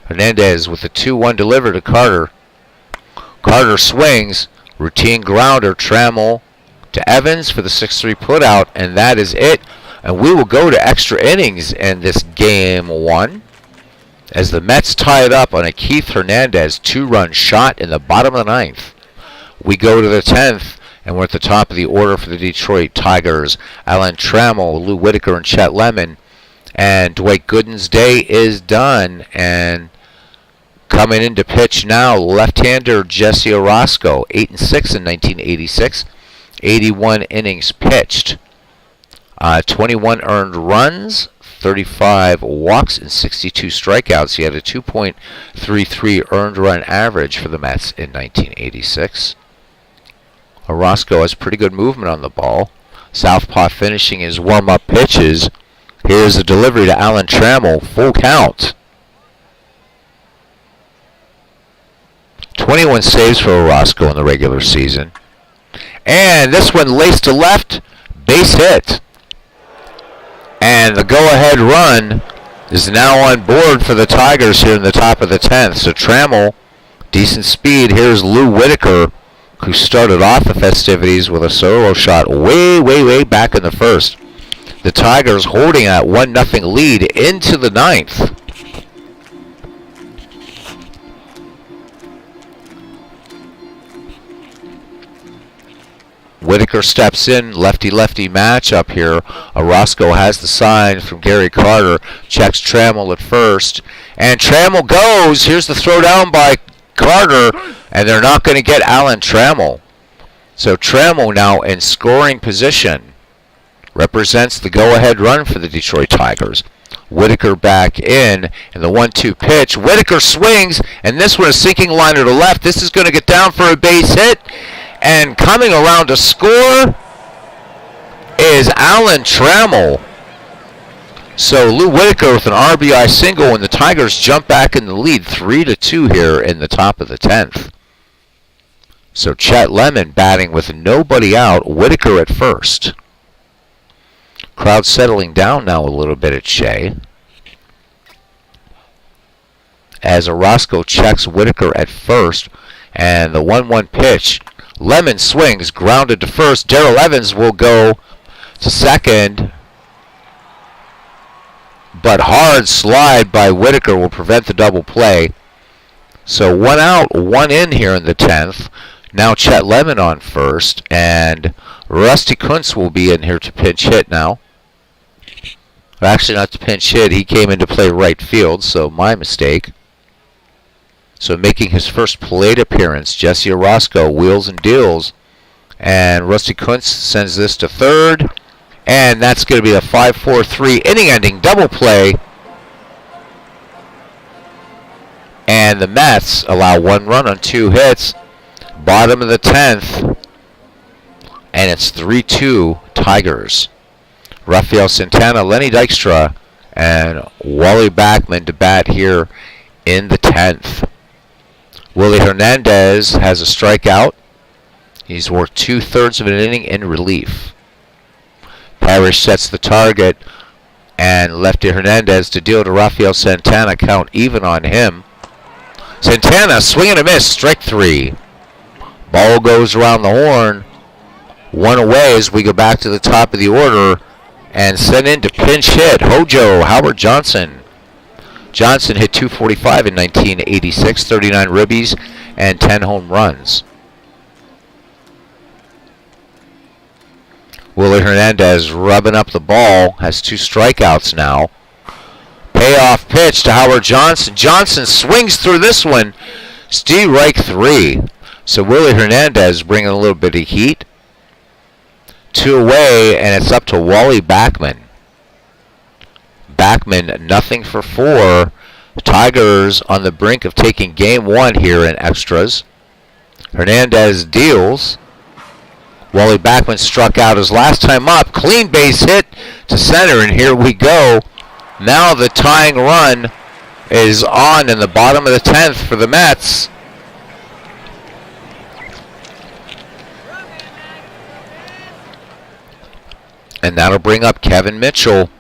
Hernandez with the 2-1 delivered to Carter. Carter swings, routine grounder, Trammell to Evans for the 6-3 putout, and that is it. And we will go to extra innings in this game 1 as the Mets tie it up on a Keith Hernandez 2-run shot in the bottom of the 9th. We go to the 10th, and we're at the top of the order for the Detroit Tigers. Alan Trammell, Lou Whitaker, and Chet Lemon. And Dwight Gooden's day is done. And coming in to pitch now, left-hander Jesse Orozco, 8-6 in 1986. 81 innings pitched. 21 earned runs, 35 walks, and 62 strikeouts. He had a 2.33 earned run average for the Mets in 1986. Orozco has pretty good movement on the ball. Southpaw finishing his warm-up pitches. Here's a delivery to Alan Trammell, full count. 21 saves for Orozco in the regular season. And this one laced to left, base hit. And the go-ahead run is now on board for the Tigers here in the top of the 10th. So Trammell, decent speed. Here's Lou Whitaker, who started off the festivities with a solo shot way back in the 1st. The Tigers holding that 1-0 lead into the 9th. Whitaker steps in, lefty-lefty matchup here. Orozco has the sign from Gary Carter, checks Trammell at first, and Trammell goes. Here's the throw down by Carter, and they're not going to get Alan Trammell. So Trammell now in scoring position represents the go-ahead run for the Detroit Tigers. Whitaker back in, and the 1-2 pitch. Whitaker swings, and this one is sinking liner to left. This is going to get down for a base hit. And coming around to score is Alan Trammell. So Lou Whitaker with an RBI single, and the Tigers jump back in the lead 3-2 here in the top of the 10th. So Chet Lemon batting with nobody out, Whitaker at first. Crowd settling down now a little bit at Shea, as Orozco checks Whitaker at first, and the 1-1 pitch. Lemon swings, grounded to first. Darrell Evans will go to second, but hard slide by Whitaker will prevent the double play. So 1 out, 1 in here in the 10th. Now Chet Lemon on first, and Rusty Kuntz will be in here to pinch hit now. Actually, not to pinch hit. He came in to play right field, so my mistake. So making his first plate appearance, Jesse Orozco wheels and deals. And Rusty Kuntz sends this to third. And that's going to be a 5-4-3 inning-ending double play. And the Mets allow 1 run on 2 hits. Bottom of the 10th. And it's 3-2 Tigers. Rafael Santana, Lenny Dykstra, and Wally Backman to bat here in the 10th. Willie Hernandez has a strikeout. He's worked 2/3 of an inning in relief. Parrish sets the target, and lefty Hernandez to deal to Rafael Santana. Count even on him. Santana swing and a miss, strike 3. Ball goes around the horn. 1 away as we go back to the top of the order and send in to pinch hit Hojo Howard Johnson. Johnson hit .245 in 1986, 39 ribbies, and 10 home runs. Willie Hernandez rubbing up the ball, has 2 strikeouts now. Payoff pitch to Howard Johnson. Johnson swings through this one. Strike 3. So Willie Hernandez bringing a little bit of heat. 2 away, and it's up to Wally Backman. Backman, nothing for 4. Tigers on the brink of taking game 1 here in extras. Hernandez deals. Wally Backman struck out his last time up. Clean base hit to center, and here we go. Now the tying run is on in the bottom of the 10th for the Mets. And that'll bring up Kevin Mitchell.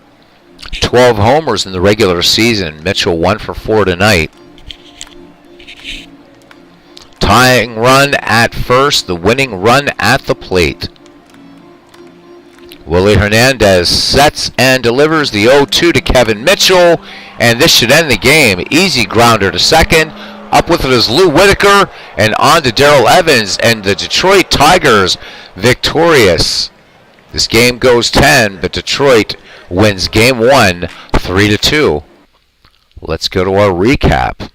12 homers in the regular season. Mitchell 1 for 4 tonight. Tying run at first, the winning run at the plate. Willie Hernandez sets and delivers the 0-2 to Kevin Mitchell, and this should end the game. Easy grounder to second. Up with it is Lou Whitaker, and on to Darrell Evans, and the Detroit Tigers victorious. This game goes 10, but Detroit wins game 1, 3-2. Let's go to our recap.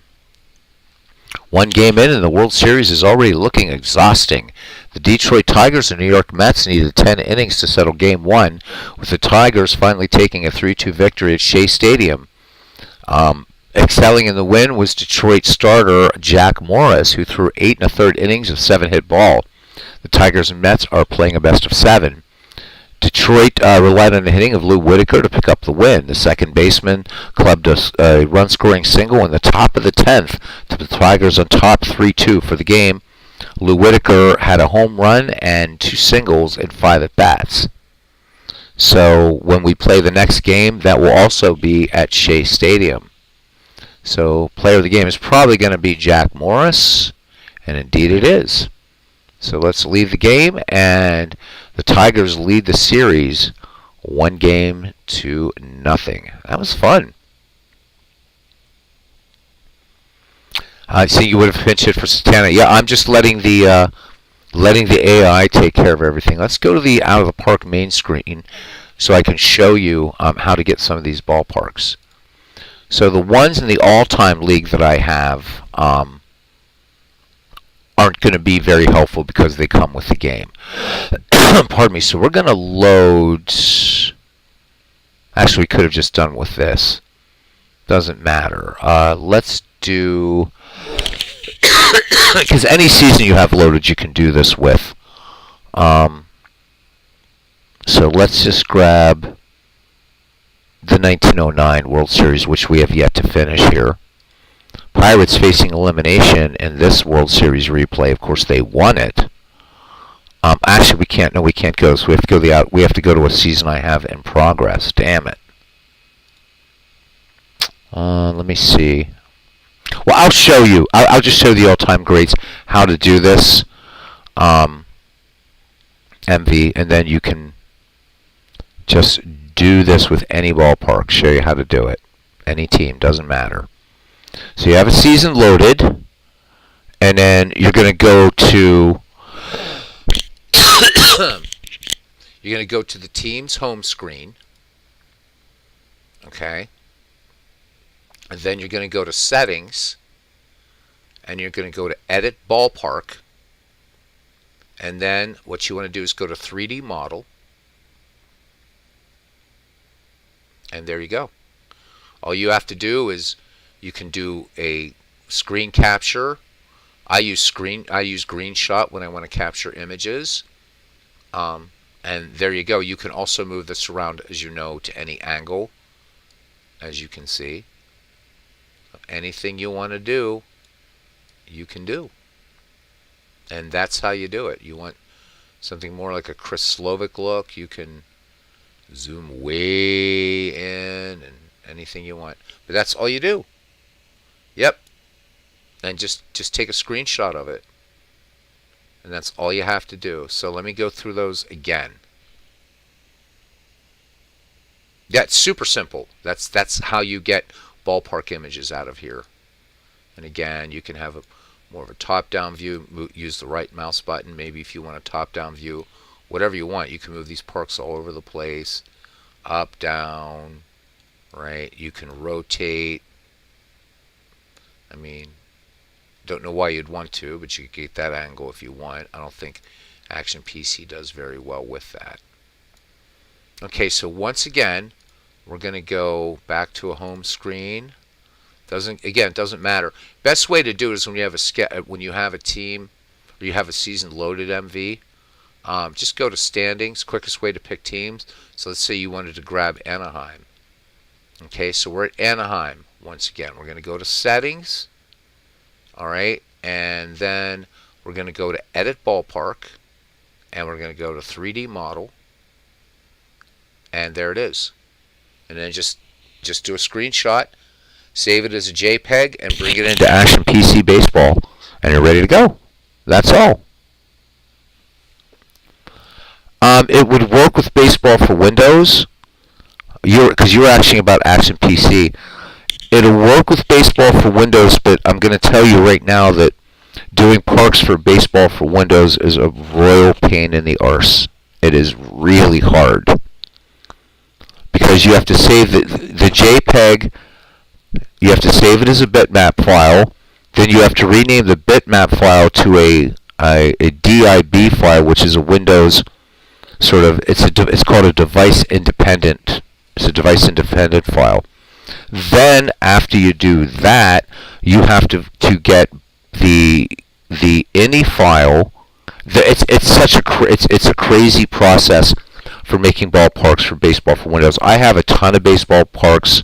One game in and the World Series is already looking exhausting. The Detroit Tigers and New York Mets needed 10 innings to settle game 1, with the Tigers finally taking a 3-2 victory at Shea Stadium. Excelling in the win was Detroit starter Jack Morris, who threw 8 1/3 innings of 7-hit ball. The Tigers and Mets are playing a best of 7. Detroit relied on the hitting of Lou Whitaker to pick up the win. The second baseman clubbed a run-scoring single in the top of the 10th to the Tigers on top 3-2 for the game. Lou Whitaker had a home run and 2 singles in 5 at-bats. So when we play the next game, that will also be at Shea Stadium. So player of the game is probably going to be Jack Morris, and indeed it is. So let's leave the game, and the Tigers lead the series 1-0. That was fun. I see you would have pinch hit for Santana. Yeah, I'm just letting the AI take care of everything. Let's go to the out of the park main screen so I can show you how to get some of these ballparks. So the ones in the all-time league that I have aren't going to be very helpful because they come with the game. Pardon me. So we're going to load. Actually, we could have just done with this. Doesn't matter. Let's do. Because any season you have loaded, you can do this with. So let's just grab the 1909 World Series, which we have yet to finish here. Pirates facing elimination in this World Series replay. Of course, they won it. Actually, we can't. No, we can't go. So we have to go we have to go to a season I have in progress. Damn it. Let me see. Well, I'll show you. I'll just show the all-time greats how to do this. MV, and then you can just do this with any ballpark. Show you how to do it. Any team, doesn't matter. So you have a season loaded, and then you're going to go to the team's home screen. Okay. And then you're going to go to settings, and you're going to go to edit ballpark, and then what you want to do is go to 3D model, and there you go. All you have to do is you can do a screen capture. I use green shot when I want to capture images. And there you go. You can also move this around, as you know, to any angle, as you can see. Anything you want to do, you can do. And that's how you do it. You want something more like a Chris Slovic look, you can zoom way in and anything you want. But that's all you do. Yep. And just take a screenshot of it. And that's all you have to do. So let me go through those again. Yeah, it's super simple. That's how you get ballpark images out of here. And again, you can have more of a top-down view. Use the right mouse button. Maybe if you want a top-down view, whatever you want. You can move these parks all over the place. Up, down, right? You can rotate. I mean, Don't know why you'd want to, but you could get that angle if you want. I don't think Action PC does very well with that. Okay, so once again, we're going to go back to a home screen. It doesn't matter. Best way to do it is when you have a team or you have a season loaded MV. Just go to standings. Quickest way to pick teams. So let's say you wanted to grab Anaheim. Okay, so we're at Anaheim once again. We're going to go to settings. All right, and then we're going to go to edit ballpark, and we're going to go to 3D model, and there it is. And then just do a screenshot, save it as a JPEG, and bring it into Action PC Baseball, and you're ready to go. That's all. It would work with Baseball for Windows, because you were asking about Action PC. It'll work with Baseball for Windows, but I'm going to tell you right now that doing parks for Baseball for Windows is a royal pain in the arse. It is really hard. Because you have to save the JPEG, you have to save it as a bitmap file, then you have to rename the bitmap file to a DIB file, which is a Windows sort of, it's called a device independent. It's a device independent file. Then after you do that, you have to get the ini file. It's a crazy process for making ballparks for Baseball for Windows. I have a ton of baseball parks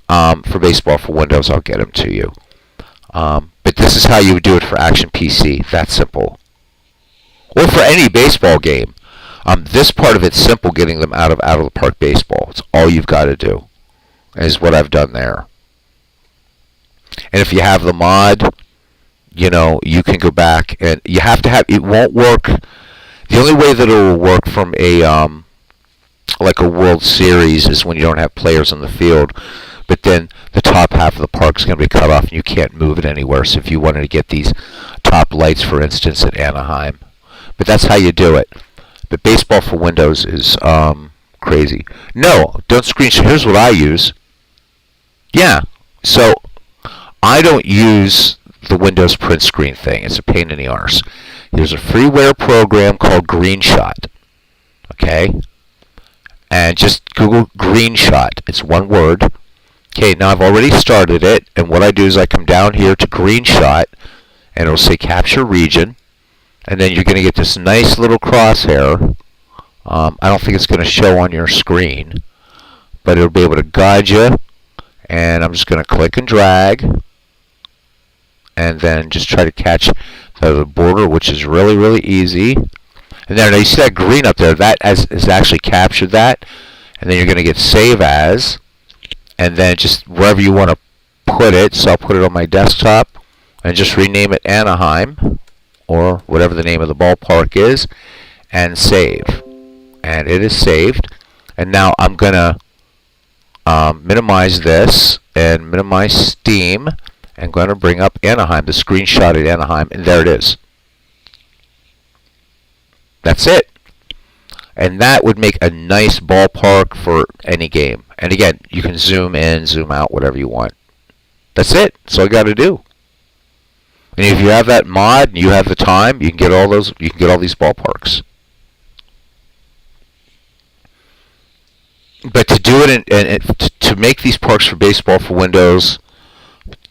for Baseball for Windows. I'll get them to you. But this is how you would do it for Action PC. That's simple. Or for any baseball game. This part of it's simple, getting them out of the park baseball. It's all you've got to do. Is what I've done there. And if you have the mod, you can go back, and you have to have, it won't work. The only way that it will work from like a World Series is when you don't have players on the field, but then the top half of the park is going to be cut off and you can't move it anywhere. So if you wanted to get these top lights, for instance, at Anaheim, but that's how you do it. But Baseball for Windows is crazy. No, don't screenshot. Here's what I use. Yeah, so I don't use the Windows print screen thing. It's a pain in the arse. There's a freeware program called GreenShot. Okay? And just Google GreenShot. It's one word. Okay, now I've already started it, and what I do is I come down here to GreenShot, and it'll say Capture Region, and then you're going to get this nice little crosshair. I don't think it's going to show on your screen, but it'll be able to guide you. And I'm just going to click and drag, and then just try to catch the border, which is really, really easy. And then you see that green up there, that has actually captured that. And then you're going to get Save As, and then just wherever you want to put it. So I'll put it on my desktop, and just rename it Anaheim, or whatever the name of the ballpark is, and save. And it is saved. And now I'm going to minimize this and minimize Steam. I'm going to bring up Anaheim, the screenshot at Anaheim, and there it is. That's it. And that would make a nice ballpark for any game. And again, you can zoom in, zoom out, whatever you want. That's it. That's all you got to do. And if you have that mod and you have the time, you can get all those. You can get all these ballparks. But to do it and to make these parks for Baseball for Windows,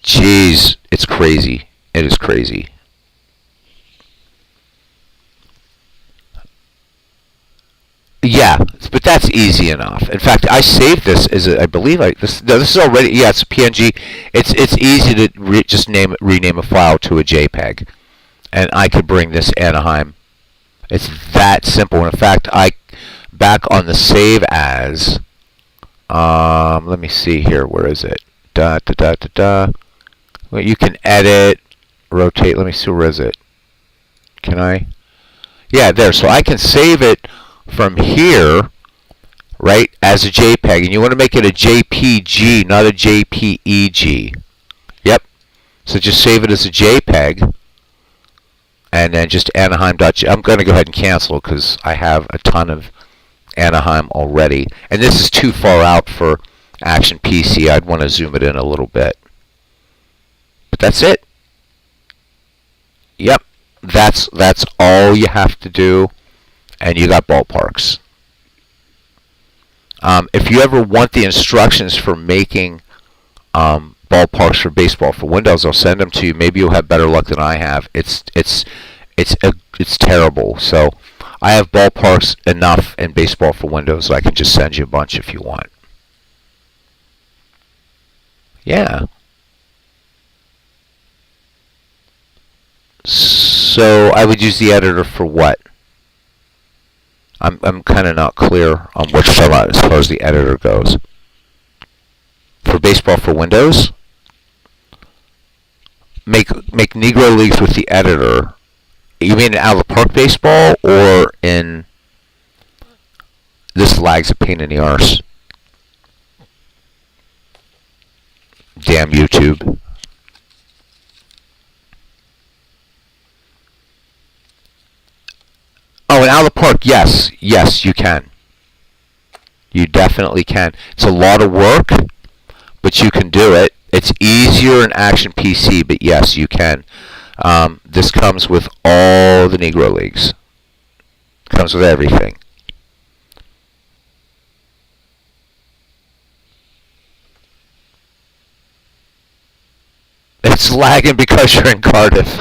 geez, it's crazy. It is crazy. Yeah, but that's easy enough. In fact, I saved this as I believe this is already, yeah, it's a PNG. It's easy to just rename a file to a JPEG, and I could bring this Anaheim. It's that simple. And in fact, back on the Save As. Let me see here. Where is it? Well, you can edit, rotate. Let me see. Where is it? Can I? Yeah, there. So I can save it from here, right, as a JPEG. And you want to make it a JPG, not a JPEG. Yep. So just save it as a JPEG. And then just Anaheim.jpg. I'm going to go ahead and cancel because I have a ton of Anaheim already. And this is too far out for Action PC. I'd want to zoom it in a little bit. But that's it. Yep, that's all you have to do, and you got ballparks. If you ever want the instructions for making ballparks for baseball for Windows, I'll send them to you. Maybe you'll have better luck than I have. It's terrible. So I have ballparks enough in baseball for Windows. So I can just send you a bunch if you want. Yeah. So I would use the editor for what? I'm kind of not clear on what you're talking about as far as the editor goes. For baseball for Windows, make Negro leagues with the editor. You mean in out of the park baseball or in this lag's a pain in the arse? Damn YouTube. Oh, and out of the park, yes, you can. You definitely can. It's a lot of work, but you can do it. It's easier in Action PC, but yes, you can. This comes with all the Negro Leagues. Comes with everything. It's lagging because you're in Cardiff.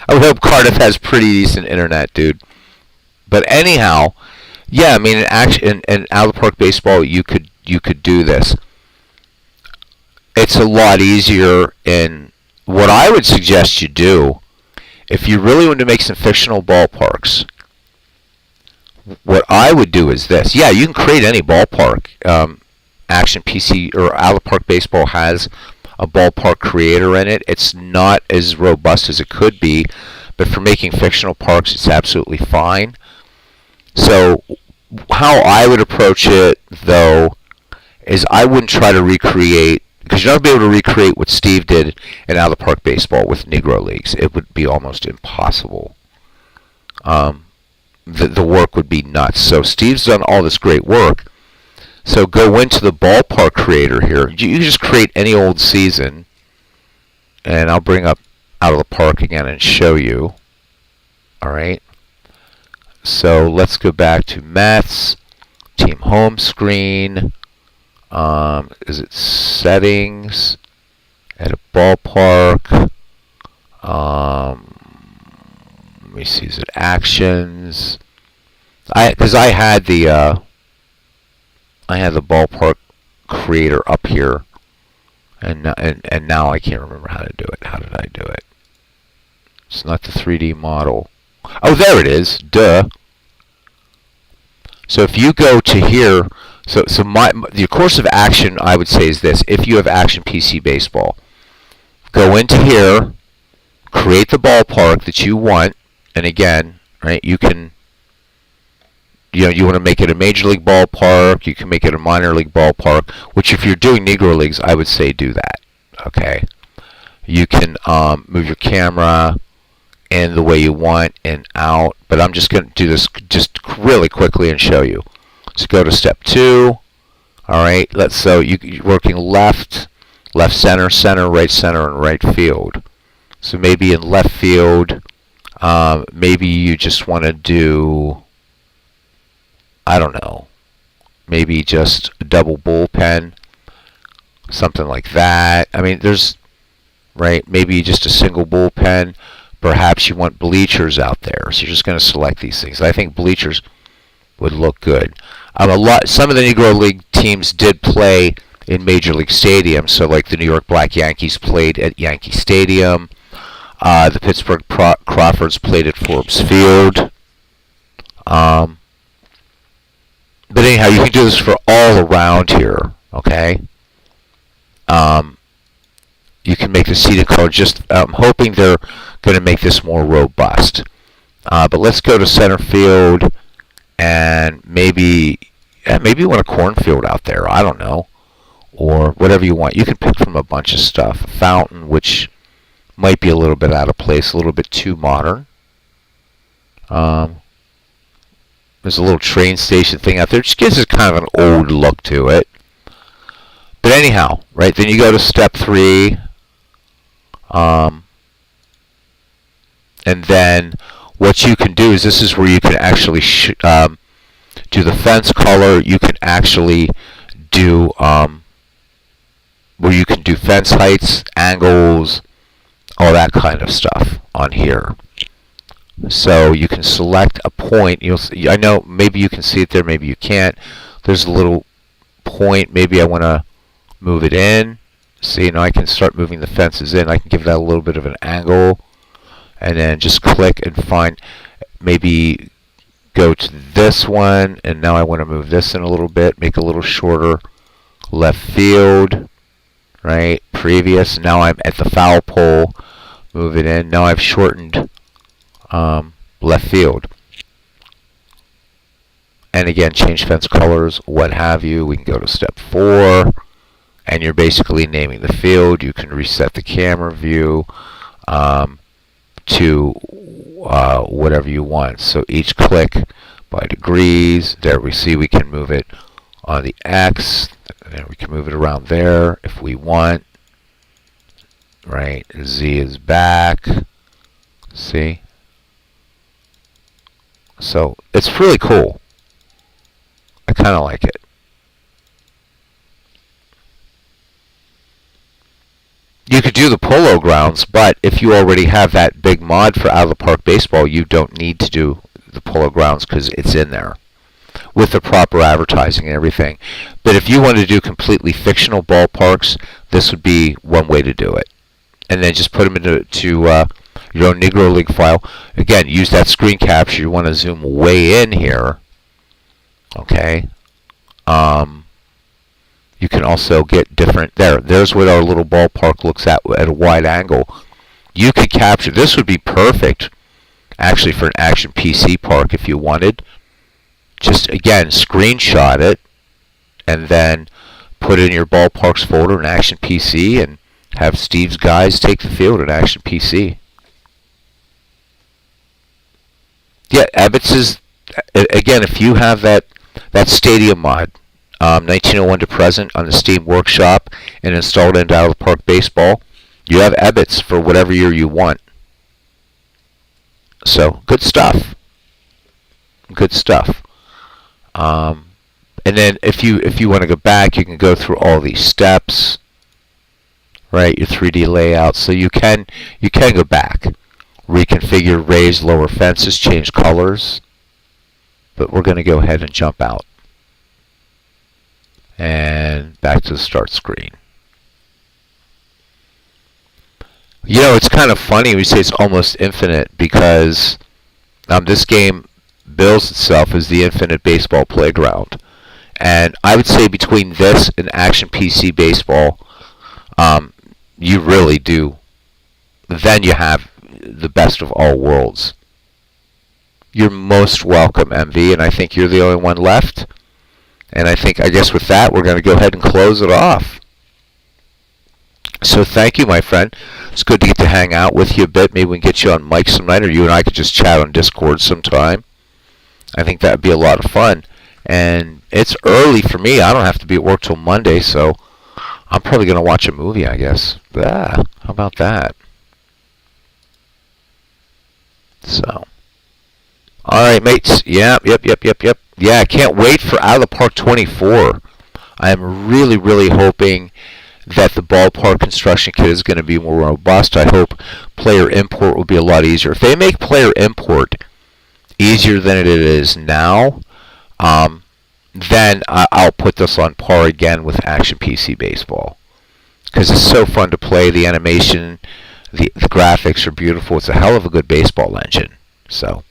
I hope Cardiff has pretty decent internet, dude. But anyhow, yeah, I mean, in out of the park baseball, you could do this. It's a lot easier. In what I would suggest you do, if you really want to make some fictional ballparks, what I would do is this. Yeah, you can create any ballpark. Action PC or out of the park baseball has a ballpark creator in it. It's not as robust as it could be, but for making fictional parks, it's absolutely fine. So how I would approach it, though, is I wouldn't try to recreate, because you're not going to be able to recreate what Steve did in out of the park baseball with Negro Leagues. It would be almost impossible. The work would be nuts. So Steve's done all this great work. So go into the ballpark creator here. You just create any old season, and I'll bring up out of the park again and show you. All right. So let's go back to Mets, team home screen. Is it settings? At a ballpark. Let me see. Is it actions? Because I had the ballpark creator up here, and now I can't remember how to do it. How did I do it? It's not the 3D model. Oh, there it is. Duh. So if you go to here, the course of action I would say is this: if you have Action PC Baseball, go into here, create the ballpark that you want, and again, right, you can. You want to make it a major league ballpark, you can make it a minor league ballpark, which if you're doing Negro Leagues, I would say do that. Okay. You can move your camera in the way you want and out, but I'm just going to do this just really quickly and show you. So go to step 2. All right. So you're working left, center, right center, and right field. So maybe in left field, maybe you just want to do, I don't know, maybe just a double bullpen, something like that. I mean, maybe just a single bullpen. Perhaps you want bleachers out there, so you're just going to select these things. I think bleachers would look good. Some of the Negro League teams did play in Major League Stadium, so like the New York Black Yankees played at Yankee Stadium. The Pittsburgh Crawfords played at Forbes Field. But anyhow, you can do this for all around here, okay? You can make the seating color. I'm hoping they're going to make this more robust. But let's go to center field, and maybe you want a cornfield out there. I don't know, or whatever you want. You can pick from a bunch of stuff. A fountain, which might be a little bit out of place, a little bit too modern. There's a little train station thing out there. It just gives it kind of an old look to it. But anyhow, right, then you go to step 3. And then what you can do is this is where you can actually do the fence color. You can actually do where you can do fence heights, angles, all that kind of stuff on here. So you can select a point. You'll see, I know maybe you can see it there, maybe you can't. There's a little point. Maybe I want to move it in. See, now I can start moving the fences in. I can give that a little bit of an angle, and then just click and find, maybe go to this one, and now I want to move this in a little bit, make it a little shorter. Left field, right, previous. Now I'm at the foul pole, move it in. Now I've shortened left field. And again, change fence colors, what have you. We can go to step 4, and you're basically naming the field. You can reset the camera view to whatever you want. So each click by degrees. There we see we can move it on the X, and we can move it around there if we want. Right, Z is back. See? So it's really cool. I kind of like it. You could do the polo grounds, but if you already have that big mod for out of the park baseball, you don't need to do the polo grounds because it's in there with the proper advertising and everything. But if you want to do completely fictional ballparks, this would be one way to do it. And then just put them into your own Negro League file. Again, use that screen capture. You want to zoom way in here. Okay. You can also get different. There's what our little ballpark looks at a wide angle. You could capture. This would be perfect, actually, for an Action PC park if you wanted. Just again, screenshot it, and then put it in your ballparks folder in Action PC, and have Steve's guys take the field in Action PC. Yeah, Ebbets is, again, if you have that stadium mod, 1901 to present on the Steam Workshop, and installed into Out of the Park Baseball, you have Ebbets for whatever year you want. So, good stuff. Good stuff. And then if you want to go back, you can go through all these steps, right? Your 3D layout, so you can go back, reconfigure, raise, lower fences, change colors. But we're going to go ahead and jump out and back to the start screen. You know, it's kind of funny we say it's almost infinite because this game bills itself as the infinite baseball playground. And I would say between this and Action PC Baseball, you really do. Then you have the best of all worlds. You're most welcome, MV, and I think you're the only one left. And I guess with that, we're going to go ahead and close it off. So thank you, my friend. It's good to get to hang out with you a bit. Maybe we can get you on mic some night, or you and I could just chat on Discord sometime. I think that would be a lot of fun. And it's early for me. I don't have to be at work till Monday, so I'm probably going to watch a movie, I guess. How about that? So, all right, mates. Yep. Yeah, I can't wait for Out of the Park 24. I am really, really hoping that the ballpark construction kit is going to be more robust. I hope player import will be a lot easier. If they make player import easier than it is now, then I'll put this on par again with Action PC Baseball. Because it's so fun to play. The animation, the graphics are beautiful. It's a hell of a good baseball engine. So,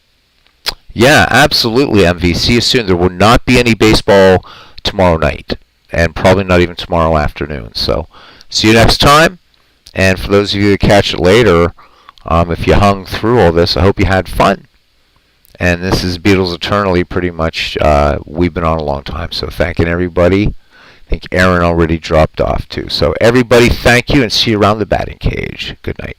yeah, absolutely, MV. See you soon. There will not be any baseball tomorrow night, and probably not even tomorrow afternoon. So, see you next time. And for those of you that catch it later, if you hung through all this, I hope you had fun. And this is Beatles Eternally, pretty much. We've been on a long time, so thanking everybody. I think Aaron already dropped off, too. So, everybody, thank you, and see you around the batting cage. Good night.